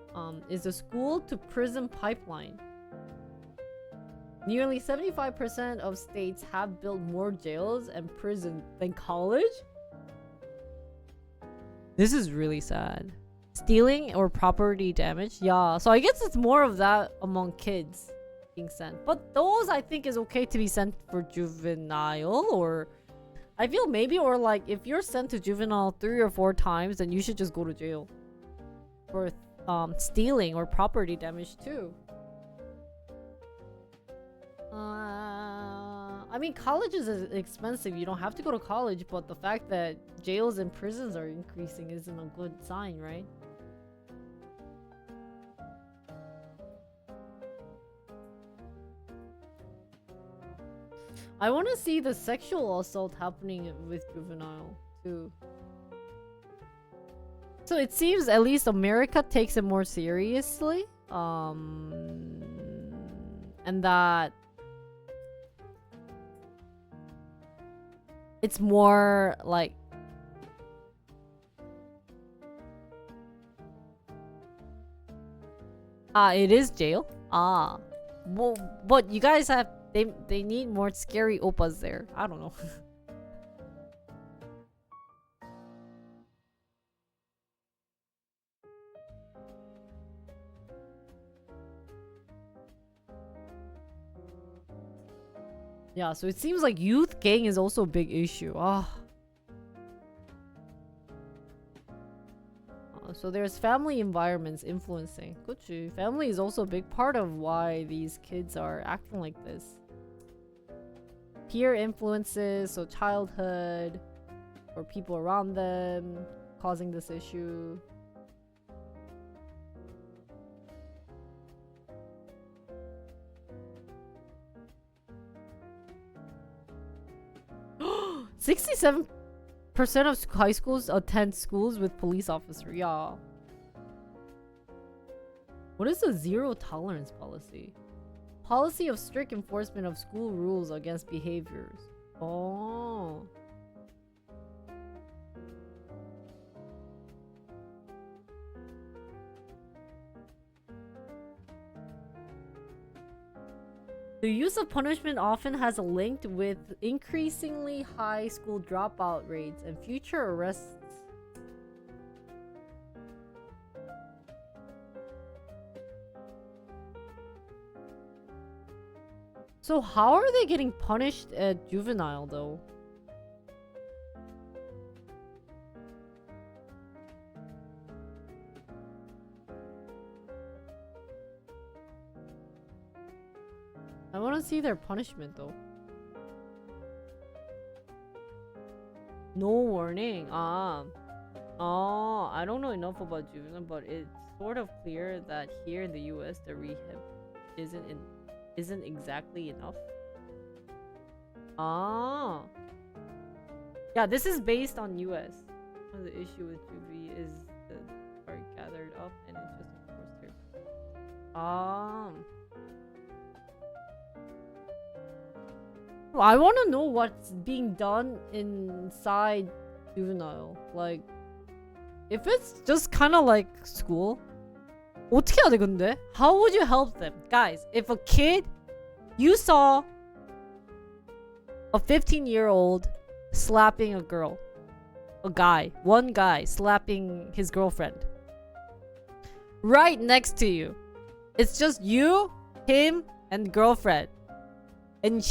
is the school to prison pipeline. Nearly 75% of states have built more jails and prisons than college. This is really sad. Stealing or property damage? Yeah, so I guess it's more of that among kids being sent. But those I think is okay to be sent for juvenile, or I feel maybe, or like if you're sent to juvenile 3 or 4 times, then you should just go to jail for stealing or property damage too. I mean, college is expensive. You don't have to go to college, but the fact that jails and prisons are increasing isn't a good sign, right? I want to see the sexual assault happening with juvenile too. So it seems at least America takes it more seriously. And that it's more like it is jail. Well, but you guys have they need more scary oppas there. I don't know. Yeah, so it seems like youth gang is also a big issue. So there's family environments influencing. Gucci. Family is also a big part of why these kids are acting like this. Peer influences, so childhood, or people around them causing this issue. 67% of high schools attend schools with police officer. Yeah. What is the zero tolerance policy? Policy of strict enforcement of school rules against behaviors. Oh. The use of punishment often has a link with increasingly high school dropout rates and future arrests. So how are they getting punished at juvenile though? I want to see their punishment though. No warning. Oh, I don't know enough about juvenile, but it's sort of clear that here in the US the rehab isn't exactly enough. Yeah, this is based on US. The issue with juvie is the are gathered up and it's just enforced here. I want to know what's being done inside juvenile. Like, if it's just kind of like school, 어떻게 해야 돼 근데? How would you help them? Guys, if a kid, you saw a 15-year-old slapping a girl, one guy slapping his girlfriend, right next to you. It's just you, him, and girlfriend. And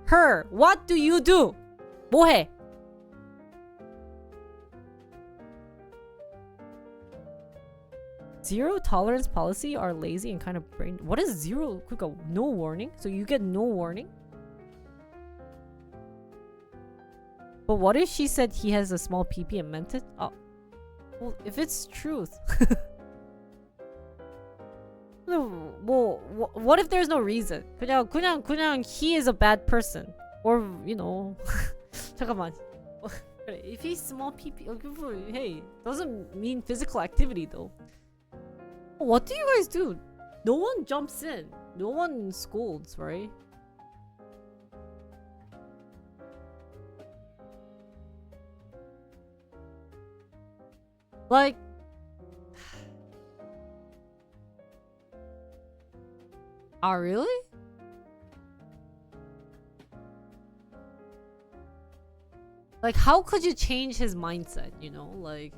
her. What do you do? 뭐해? Zero tolerance policy are lazy and kind of brain. What is zero? No warning. So you get no warning. But what if she said he has a small pee-pee and meant it? Oh, well, if it's truth. Well, what if there's no reason? 그냥 he is a bad person, or you know, 잠깐만. If he's small PP, hey, doesn't mean physical activity though. What do you guys do? No one jumps in. No one scolds, right? Like. Oh, really? Like, how could you change his mindset, you know? Like,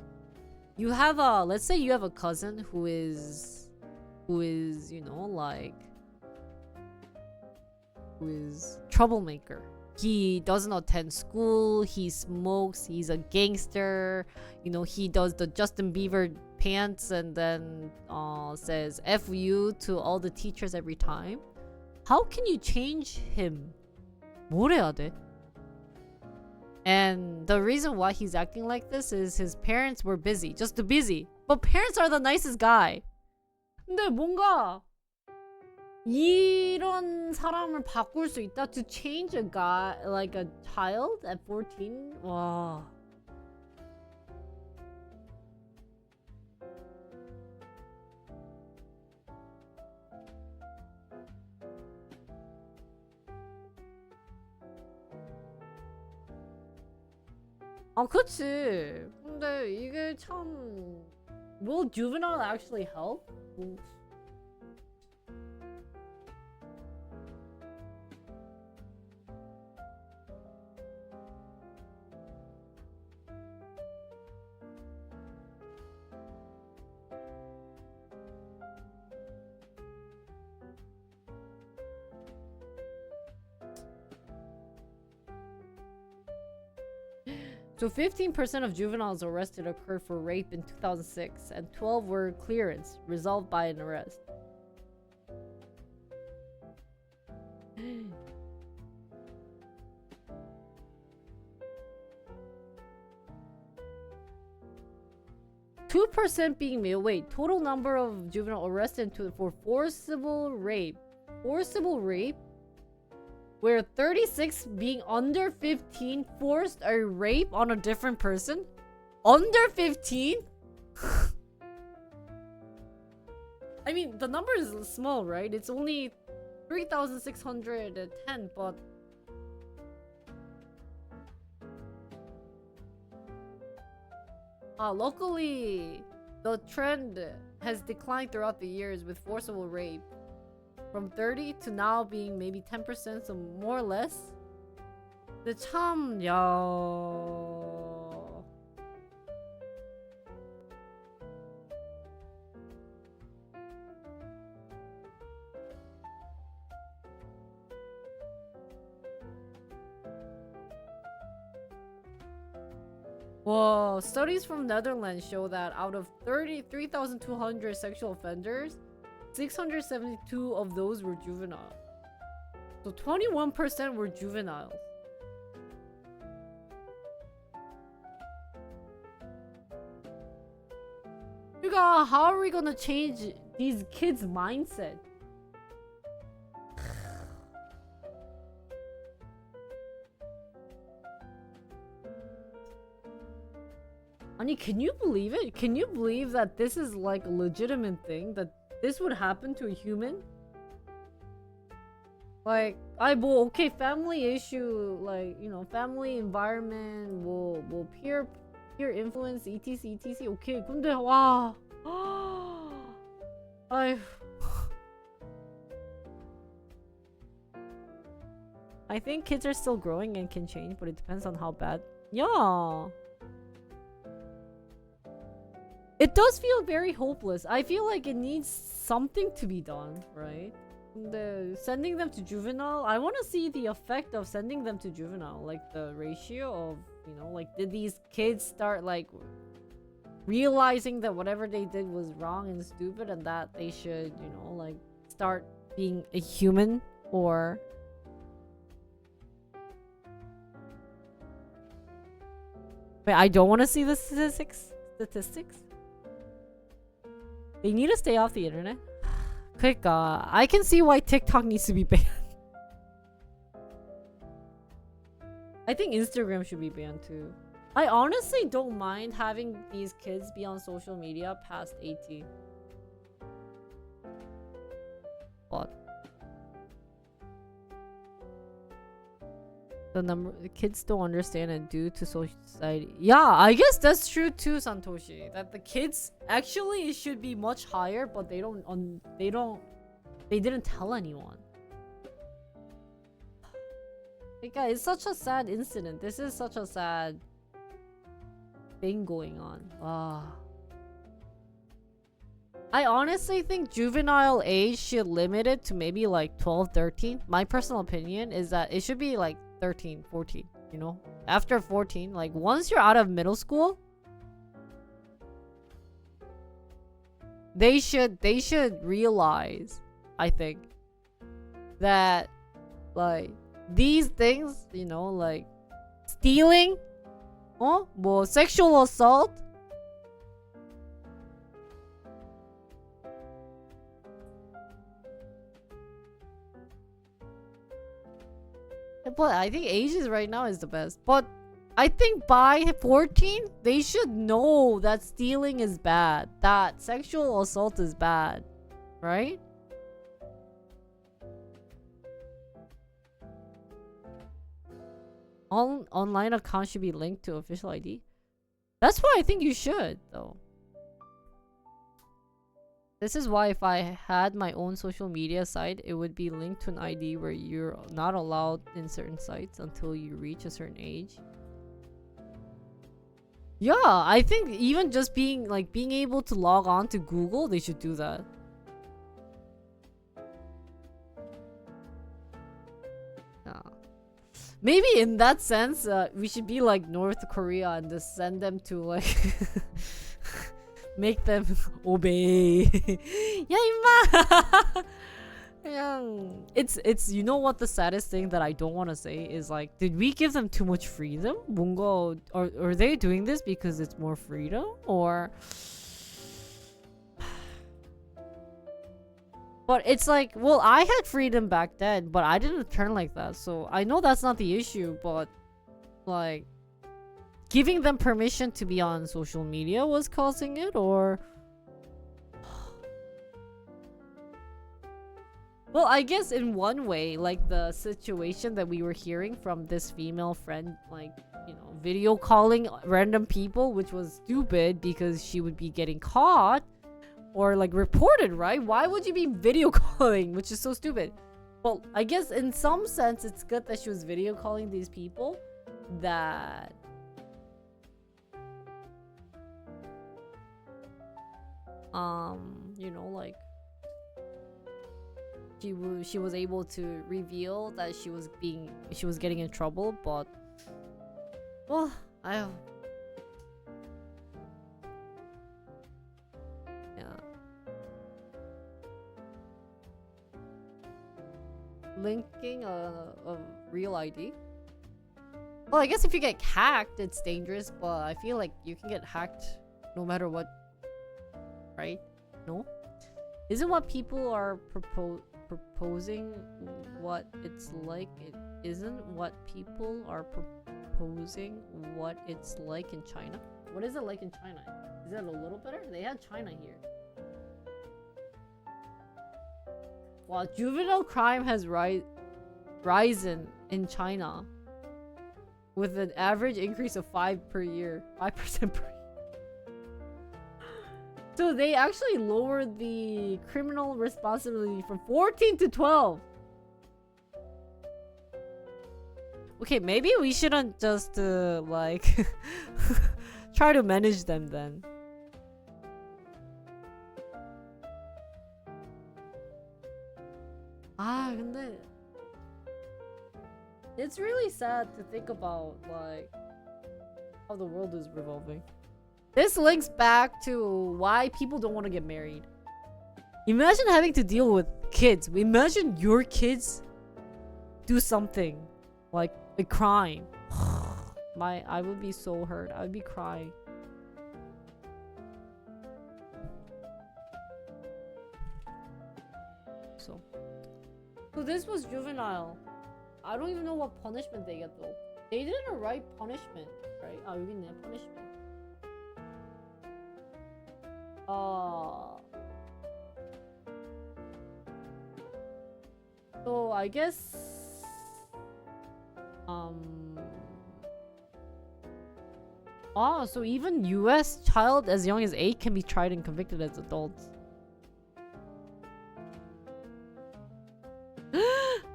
you have a, let's say you have a cousin who is, you know, like, who is troublemaker. He doesn't attend school, he smokes, he's a gangster, you know, he does the Justin Bieber pants and then says F you to all the teachers every time. How can you change him? 뭘 해야 돼? And the reason why he's acting like this is his parents were busy. Just too busy. But parents are the nicest guy. 근데 뭔가 이런 사람을 바꿀 수 있다? To change a guy, like a child at 14? 와. 아, 그치. 근데 이게 참... Will juvenile actually help? 15% of juveniles arrested occurred for rape in 2006, and 12 were clearance, resolved by an arrest. (2% being male). Wait, total number of juvenile arrested for forcible rape. Forcible rape? Where 36 being under 15 forced a rape on a different person? Under 15? I mean, the number is small, right? It's only 3,610, but... Locally, the trend has declined throughout the years with forcible rape. From 30 to now being maybe 10%, so more or less. 근데 참, 야. Whoa, studies from Netherlands show that out of 3,200 sexual offenders, 672 of those were juvenile. So 21% were juveniles. 그러니까, how are we gonna change these kids' mindset? 아니, can you believe it? Can you believe that this is like a legitimate thing? That this would happen to a human? Like, okay, family issue, like, you know, family environment, peer influence, etc. Okay, 근데 와, I think kids are still growing and can change, but it depends on how bad. Yeah. It does feel very hopeless. I feel like it needs something to be done, right? Sending them to juvenile, I want to see the effect of sending them to juvenile. Like the ratio of, you know, like did these kids start like realizing that whatever they did was wrong and stupid and that they should, you know, like start being a human? Or wait, I don't want to see the statistics. They need to stay off the internet. 그러니까 I can see why TikTok needs to be banned. I think Instagram should be banned too. I honestly don't mind having these kids be on social media past 18. But the kids don't understand it due to society. Yeah, I guess that's true too, Santoshi. That the kids actually it should be much higher, but they didn't tell anyone. Like, guys, it's such a sad incident. This is such a sad thing going on. I honestly think juvenile age should limit it to maybe like 12, 13. My personal opinion is that it should be like 13, 14, you know? After 14, like once you're out of middle school, they should realize, I think, that like these things, you know, like stealing, sexual assault, but I think ages right now is the best. But I think by 14, they should know that stealing is bad, that sexual assault is bad, right? Online account should be linked to official ID. That's why I think you should, though. This is why if I had my own social media site, it would be linked to an ID where you're not allowed in certain sites until you reach a certain age. Yeah, I think even just being able to log on to Google, they should do that. Yeah. Maybe in that sense, we should be like North Korea and just send them to like make them obey. Yeah, imma. Yeah. It's you know what the saddest thing that I don't want to say is like, did we give them too much freedom? 뭔가 are they doing this because it's more freedom or? But it's like, well, I had freedom back then, but I didn't turn like that. So I know that's not the issue, but like giving them permission to be on social media was causing it, or well, I guess in one way, like the situation that we were hearing from this female friend, like, you know, video calling random people, which was stupid because she would be getting caught or like reported, right? Why would you be video calling, which is so stupid? Well, I guess in some sense it's good that she was video calling these people that you know, like she was able to reveal that she was getting in trouble, but well, yeah. Linking a real ID. Well, I guess if you get hacked, it's dangerous, but I feel like you can get hacked no matter what, right? No? Isn't what people are proposing what it's like? It isn't what people are proposing what it's like in China? What is it like in China? Is it a little better? They had China here. While juvenile crime has risen in China with an average increase of 5% per year. So they actually lowered the criminal responsibility from 14 to 12. Okay, maybe we shouldn't just like try to manage them then. 근데 it's really sad to think about like how the world is revolving. This links back to why people don't want to get married. Imagine having to deal with kids. Imagine your kids do something like a crime. I would be so hurt. I would be crying. So this was juvenile. I don't even know what punishment they get though. They didn't write punishment, right? 여기 있네, punishment. So I guess so even US child as young as 8 can be tried and convicted as adults.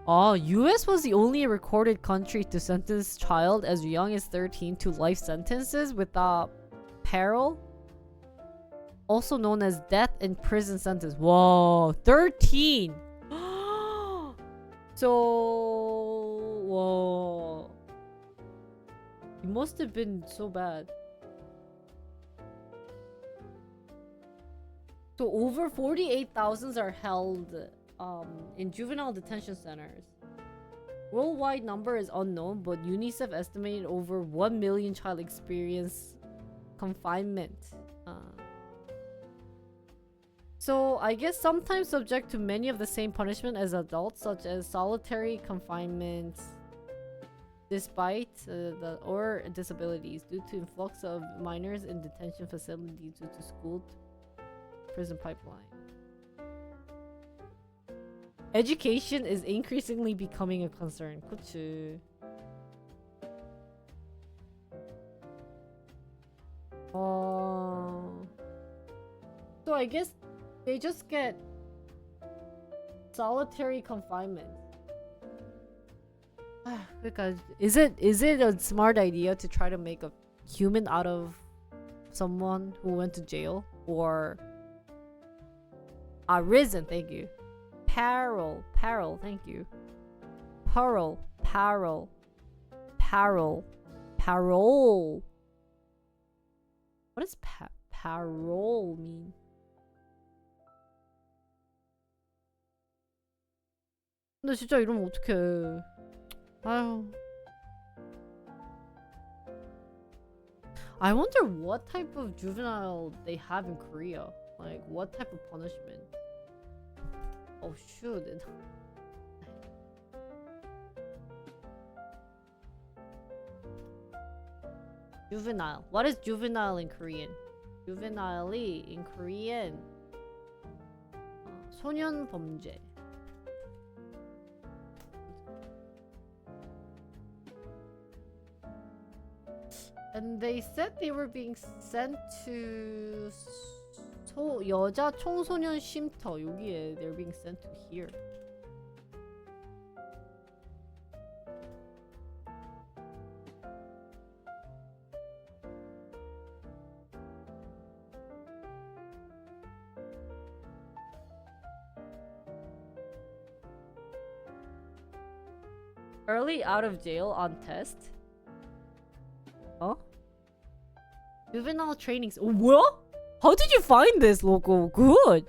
US was the only recorded country to sentence child as young as 13 to life sentences without parole, also known as death and prison sentence. Whoa, 13! So, whoa. It must have been so bad. So over 48,000 are held in juvenile detention centers. Worldwide number is unknown, but UNICEF estimated over 1 million child experience confinement. So I guess sometimes subject to many of the same punishment as adults, such as solitary confinement, despite or disabilities due to influx of minors in detention facilities due to school prison pipeline. Education is increasingly becoming a concern. 그치. So I guess they just get solitary confinement. Because is it a smart idea to try to make a human out of someone who went to jail? Or risen, thank you. Parole, thank you. Parole. What does parole mean? 근데 진짜 이러면 어떡해. 아유. I wonder what type of juvenile they have in Korea. Like, what type of punishment? Oh, shoot. Juvenile. What is juvenile in Korean? Juvenile in Korean. 소년 범죄. And they said they were being sent to 여자 청소년 쉼터. 여기에 they're being sent to here. Early out of jail on test. Huh? Juvenile trainings. What? How did you find this logo? Good.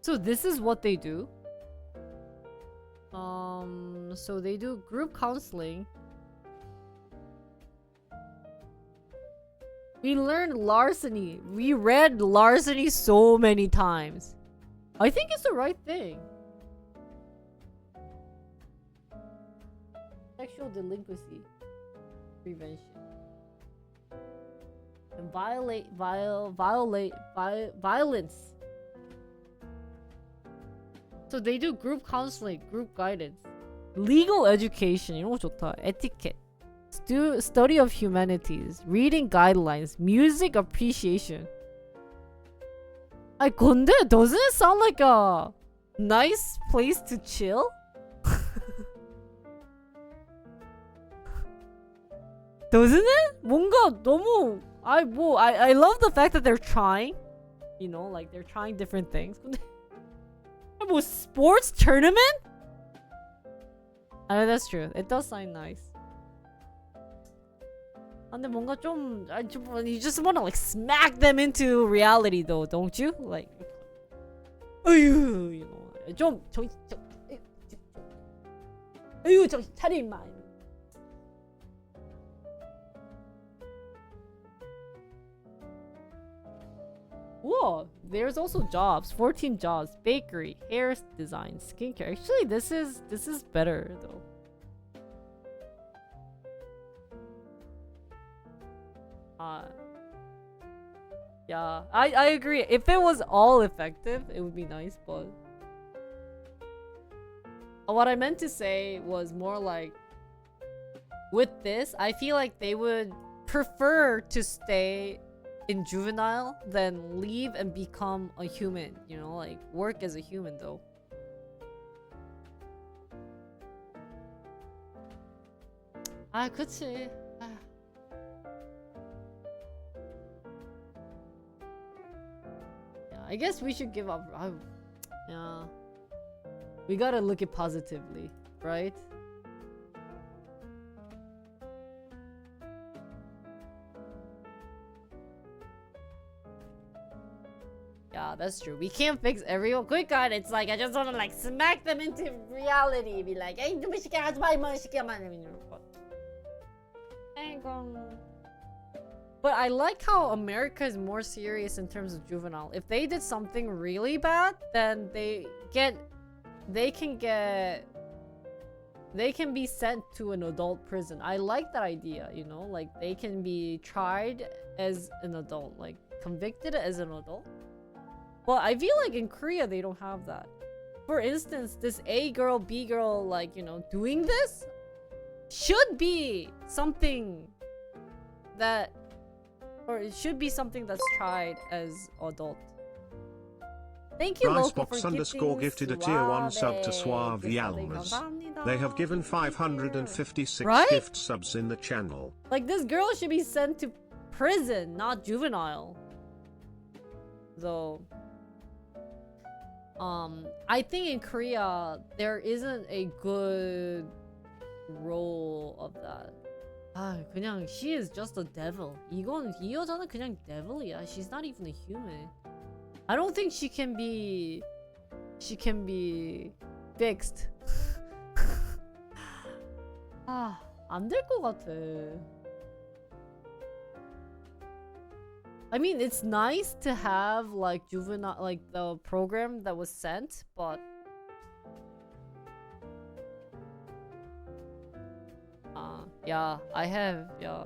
So this is what they do. So they do group counseling. We learned larceny. We read larceny so many times. I think it's the right thing. Sexual delinquency prevention. And violence. So they do group counseling, group guidance, legal education. 이런 거 좋다. Etiquette. Study of humanities, reading guidelines, music appreciation. 근데 doesn't it sound like a nice place to chill? Doesn't it? 뭔가 너무 I love the fact that they're trying. You know, like they're trying different things. 근데 뭐 sports tournament? I mean, that's true. It does sound nice. 근데 뭔가 좀 you just want to like smack them into reality though, don't you? Like, you know, 좀 정신 차려 임마. Whoa, there's also jobs. 14 jobs. Bakery, hair design, skincare. Actually, this is better though. Yeah, I agree. If it was all effective, it would be nice, but what I meant to say was more like with this, I feel like they would prefer to stay in juvenile than leave and become a human, you know, like work as a human though. 아, 그치. 아. Yeah, I guess we should give up. Yeah. We gotta look it positively, right? Yeah, that's true. We can't fix everyone. Quick on, it's like I just want to like smack them into reality. Be like, hey, but I like how America is more serious in terms of juvenile. If they did something really bad, then they can be sent to an adult prison. I like that idea, you know, like they can be tried as an adult, like convicted as an adult. Well, I feel like in Korea they don't have that. For instance, this A girl, B girl, like, you know, doing this should be something that, or it should be something that's tried as adult. Thank you, Loco, for gifted a tier 1 sub to Suave Almas. They have given 556 right? gift subs in the channel. Like, this girl should be sent to prison, not juvenile. Though, I think in Korea there isn't a good role of that. 아, 그냥 she is just a devil. 이 여자는 그냥 devil이야. She's not even a human. I don't think she can be fixed. 아, 안 될 것 같아. I mean, it's nice to have like juvenile, like the program that was sent, but yeah, I have, yeah.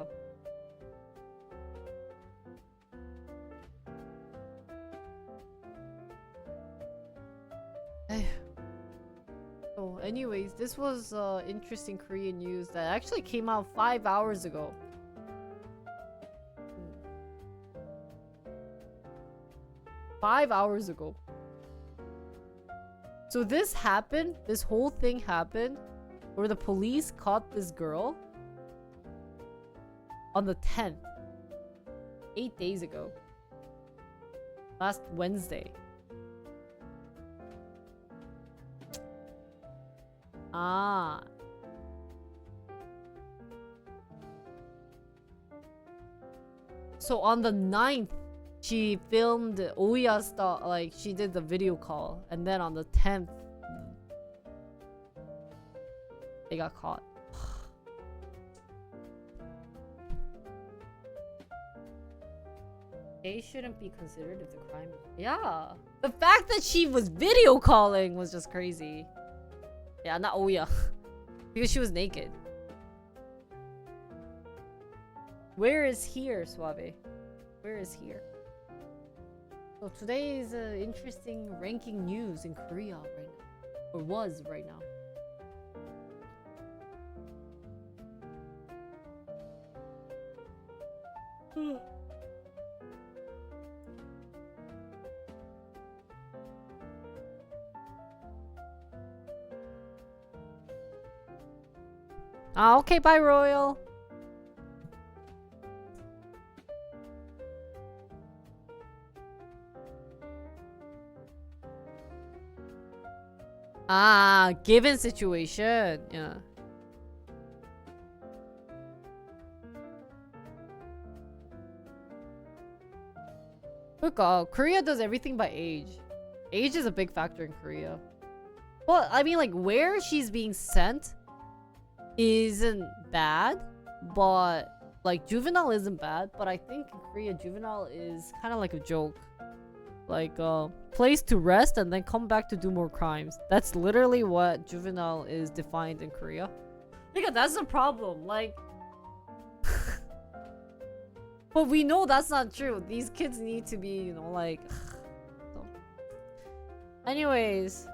So anyways, this was interesting Korean news that actually came out 5 hours ago. Five hours ago. So this happened, this whole thing happened where the police caught this girl on the 10th. 8 days ago. Last Wednesday. Ah. So on the 9th, she filmed Ouya stuff, like she did the video call, and then on the 10th, they got caught. They shouldn't be considered if the crime. Yeah, the fact that she was video calling was just crazy. Yeah, not Ouya, because she was naked. Where is here, Suave? Where is here? So today is interesting ranking news in Korea right now. Or was right now. Okay, bye, Royal. Given situation. Yeah. 그러니까 Korea does everything by age. Age is a big factor in Korea. Well, I mean, like, where she's being sent isn't bad, but like juvenile isn't bad, but I think in Korea juvenile is kind of like a joke. Like place to rest and then come back to do more crimes. That's literally what juvenile is defined in Korea. Because that's the problem. Like, but we know that's not true. These kids need to be, you know, like. So. Anyways,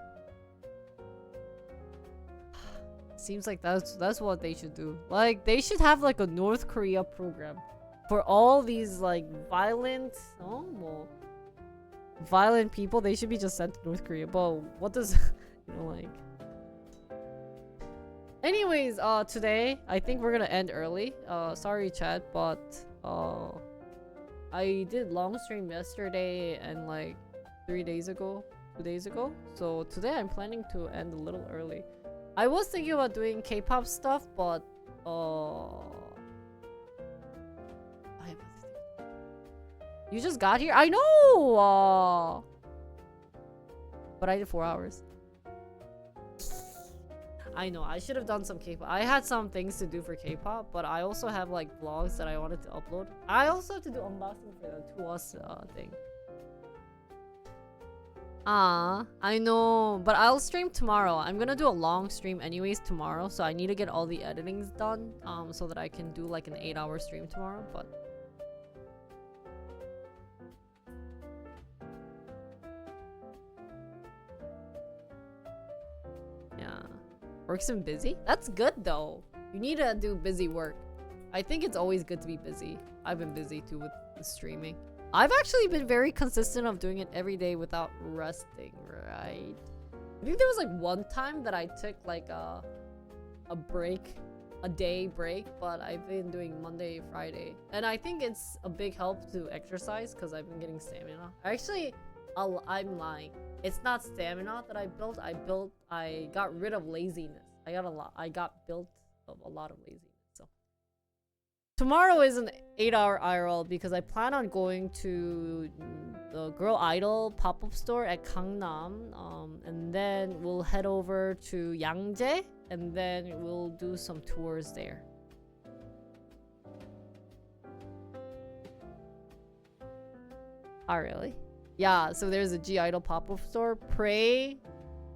seems like that's what they should do. Like, they should have like a North Korea program for all these like violent, violent people, they should be just sent to North Korea. But what does, like. Anyways, today I think we're gonna end early. Sorry, chat, but I did long stream yesterday and like 2 days ago. So today I'm planning to end a little early. I was thinking about doing K-pop stuff, but you just got here? I know! But I did 4 hours. I know, I should have done some K-pop. I had some things to do for K-pop, but I also have like vlogs that I wanted to upload. I also have to do unboxing for the To Us thing. I know, but I'll stream tomorrow. I'm gonna do a long stream anyways tomorrow, so I need to get all the editings done so that I can do like an 8-hour stream tomorrow, but yeah. Work's been busy? That's good though. You need to do busy work. I think it's always good to be busy. I've been busy too with the streaming. I've actually been very consistent of doing it every day without resting, right? I think there was like one time that I took like a break, a day break, but I've been doing Monday, Friday. And I think it's a big help to exercise because I've been getting stamina. Actually, I'm lying. It's not stamina that I built. I got rid of laziness. I got built of a lot of laziness. So tomorrow is an 8-hour IRL because I plan on going to the Girl Idol pop-up store at Gangnam. And then we'll head over to Yangjae and then we'll do some tours there. Oh, really? Yeah, so there's a G-Idol pop-up store. Pray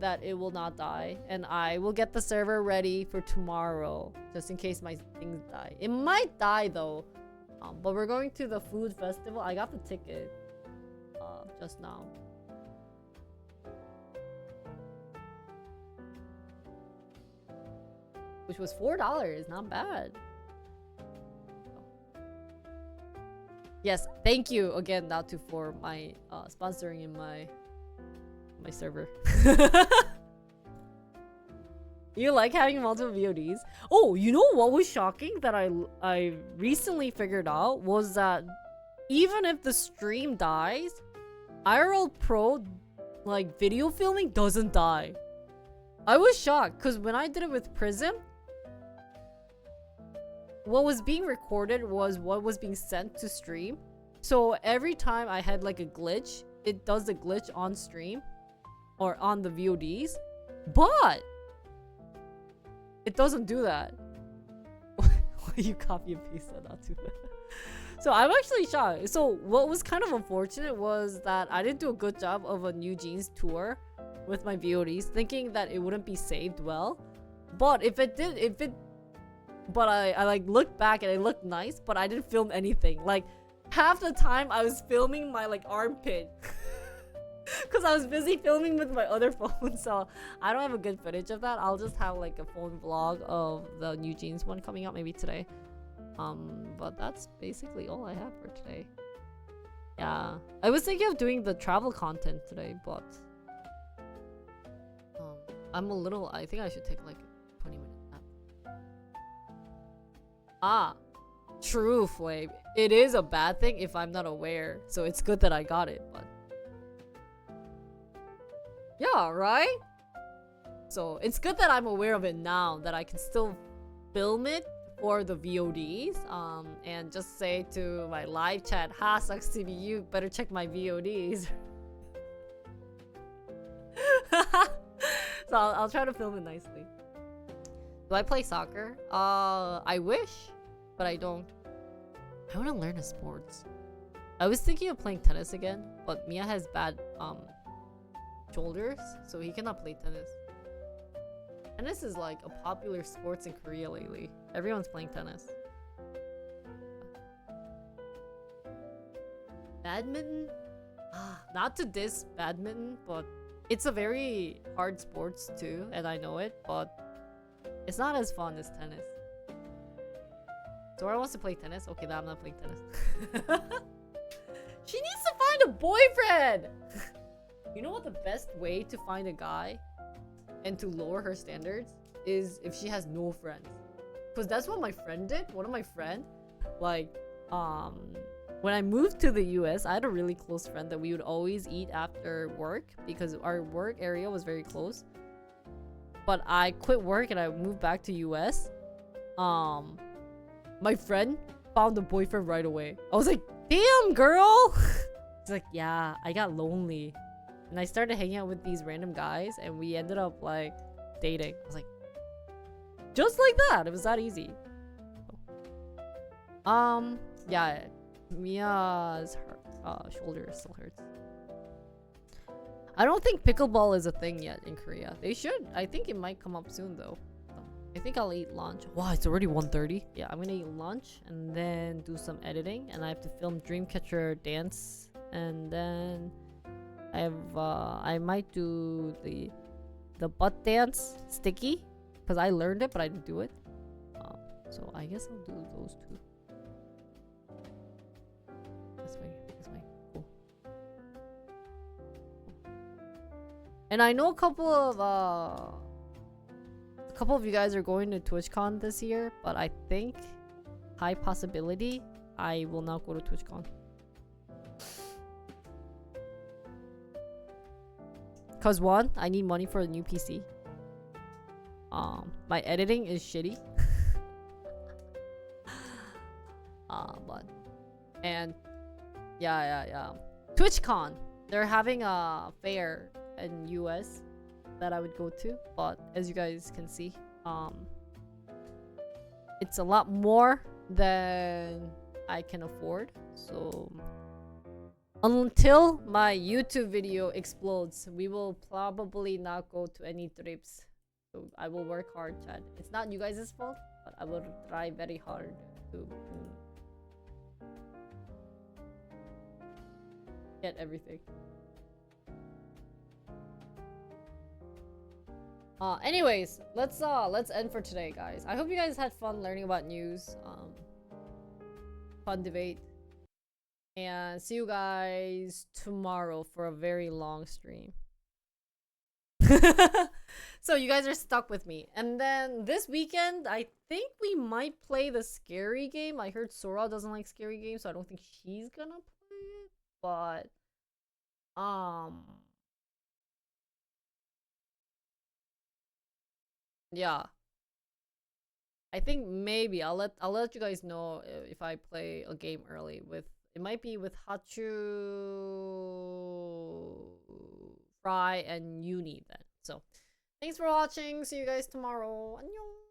that it will not die. And I will get the server ready for tomorrow. Just in case my things die. It might die though. But we're going to the food festival. I got the ticket. Just now. Which was $4. Not bad. Yes, thank you again, Natu, for my sponsoring in my server. You like having multiple VODs? Oh, you know what was shocking that I recently figured out was that even if the stream dies, IRL Pro like video filming doesn't die. I was shocked because when I did it with Prism, what was being recorded was what was being sent to stream. So every time I had like a glitch, it does the glitch on stream or on the VODs, but it doesn't do that. You copy and paste that out too. So I'm actually shocked. So what was kind of unfortunate was that I didn't do a good job of a New Jeans tour with my VODs, thinking that it wouldn't be saved well. But if it did, but I like looked back and it looked nice, but I didn't film anything. Like half the time I was filming my like armpit because I was busy filming with my other phone. So I don't have a good footage of that. I'll just have like a phone vlog of the New Jeans one coming out maybe today. But that's basically all I have for today. Yeah, I was thinking of doing the travel content today, but I think I should take like a 20-minute nap. Ah, true, Flame. It is a bad thing if I'm not aware, so it's good that I got it, but yeah, right? So it's good that I'm aware of it now, that I can still film it for the VODs, and just say to my live chat, ha, sucks to be you, better check my VODs. So I'll try to film it nicely. Do I play soccer? I wish, but I don't. I want to learn a sports. I was thinking of playing tennis again, but Mia has bad shoulders, so he cannot play tennis. Tennis is like a popular sports in Korea lately. Everyone's playing tennis. Badminton? Not to diss badminton, but it's a very hard sports too, and I know it, but it's not as fun as tennis. Sora wants to play tennis. Okay, then I'm not playing tennis. She needs to find a boyfriend. You know what the best way to find a guy and to lower her standards is if she has no friends. Because that's what my friend did. One of my friends, like, when I moved to the US, I had a really close friend that we would always eat after work because our work area was very close. But I quit work and I moved back to US. My friend found a boyfriend right away. I was like, damn, girl. She's like, yeah, I got lonely. And I started hanging out with these random guys and we ended up like dating. I was like, just like that. It was that easy. Yeah, Mia's shoulder still hurts. I don't think pickleball is a thing yet in Korea. They should. I think it might come up soon though. I think I'll eat lunch. Wow, it's already 1:30. Yeah, I'm gonna eat lunch and then do some editing, and I have to film Dreamcatcher dance, and then I might do the butt dance sticky because I learned it but I didn't do it. So I guess I'll do those two. That's my cool. And I know a couple of you guys are going to TwitchCon this year, but I think high possibility I will not go to TwitchCon. Cause one, I need money for a new PC. My editing is shitty. But and yeah. TwitchCon, they're having a fair in US that I would go to, but as you guys can see, it's a lot more than I can afford. So until my YouTube video explodes, we will probably not go to any trips. So I will work hard, Chad. It's not you guys' fault, but I will try very hard to get everything. Anyways, let's end for today, guys. I hope you guys had fun learning about news. Fun debate. And see you guys tomorrow for a very long stream. So you guys are stuck with me. And then this weekend, I think we might play the scary game. I heard Sora doesn't like scary games, so I don't think she's gonna play it. But yeah, I think maybe I'll let you guys know if I play a game early with, it might be with Hachu, Fry, and Uni then. So thanks for watching. See you guys tomorrow. Annyeong.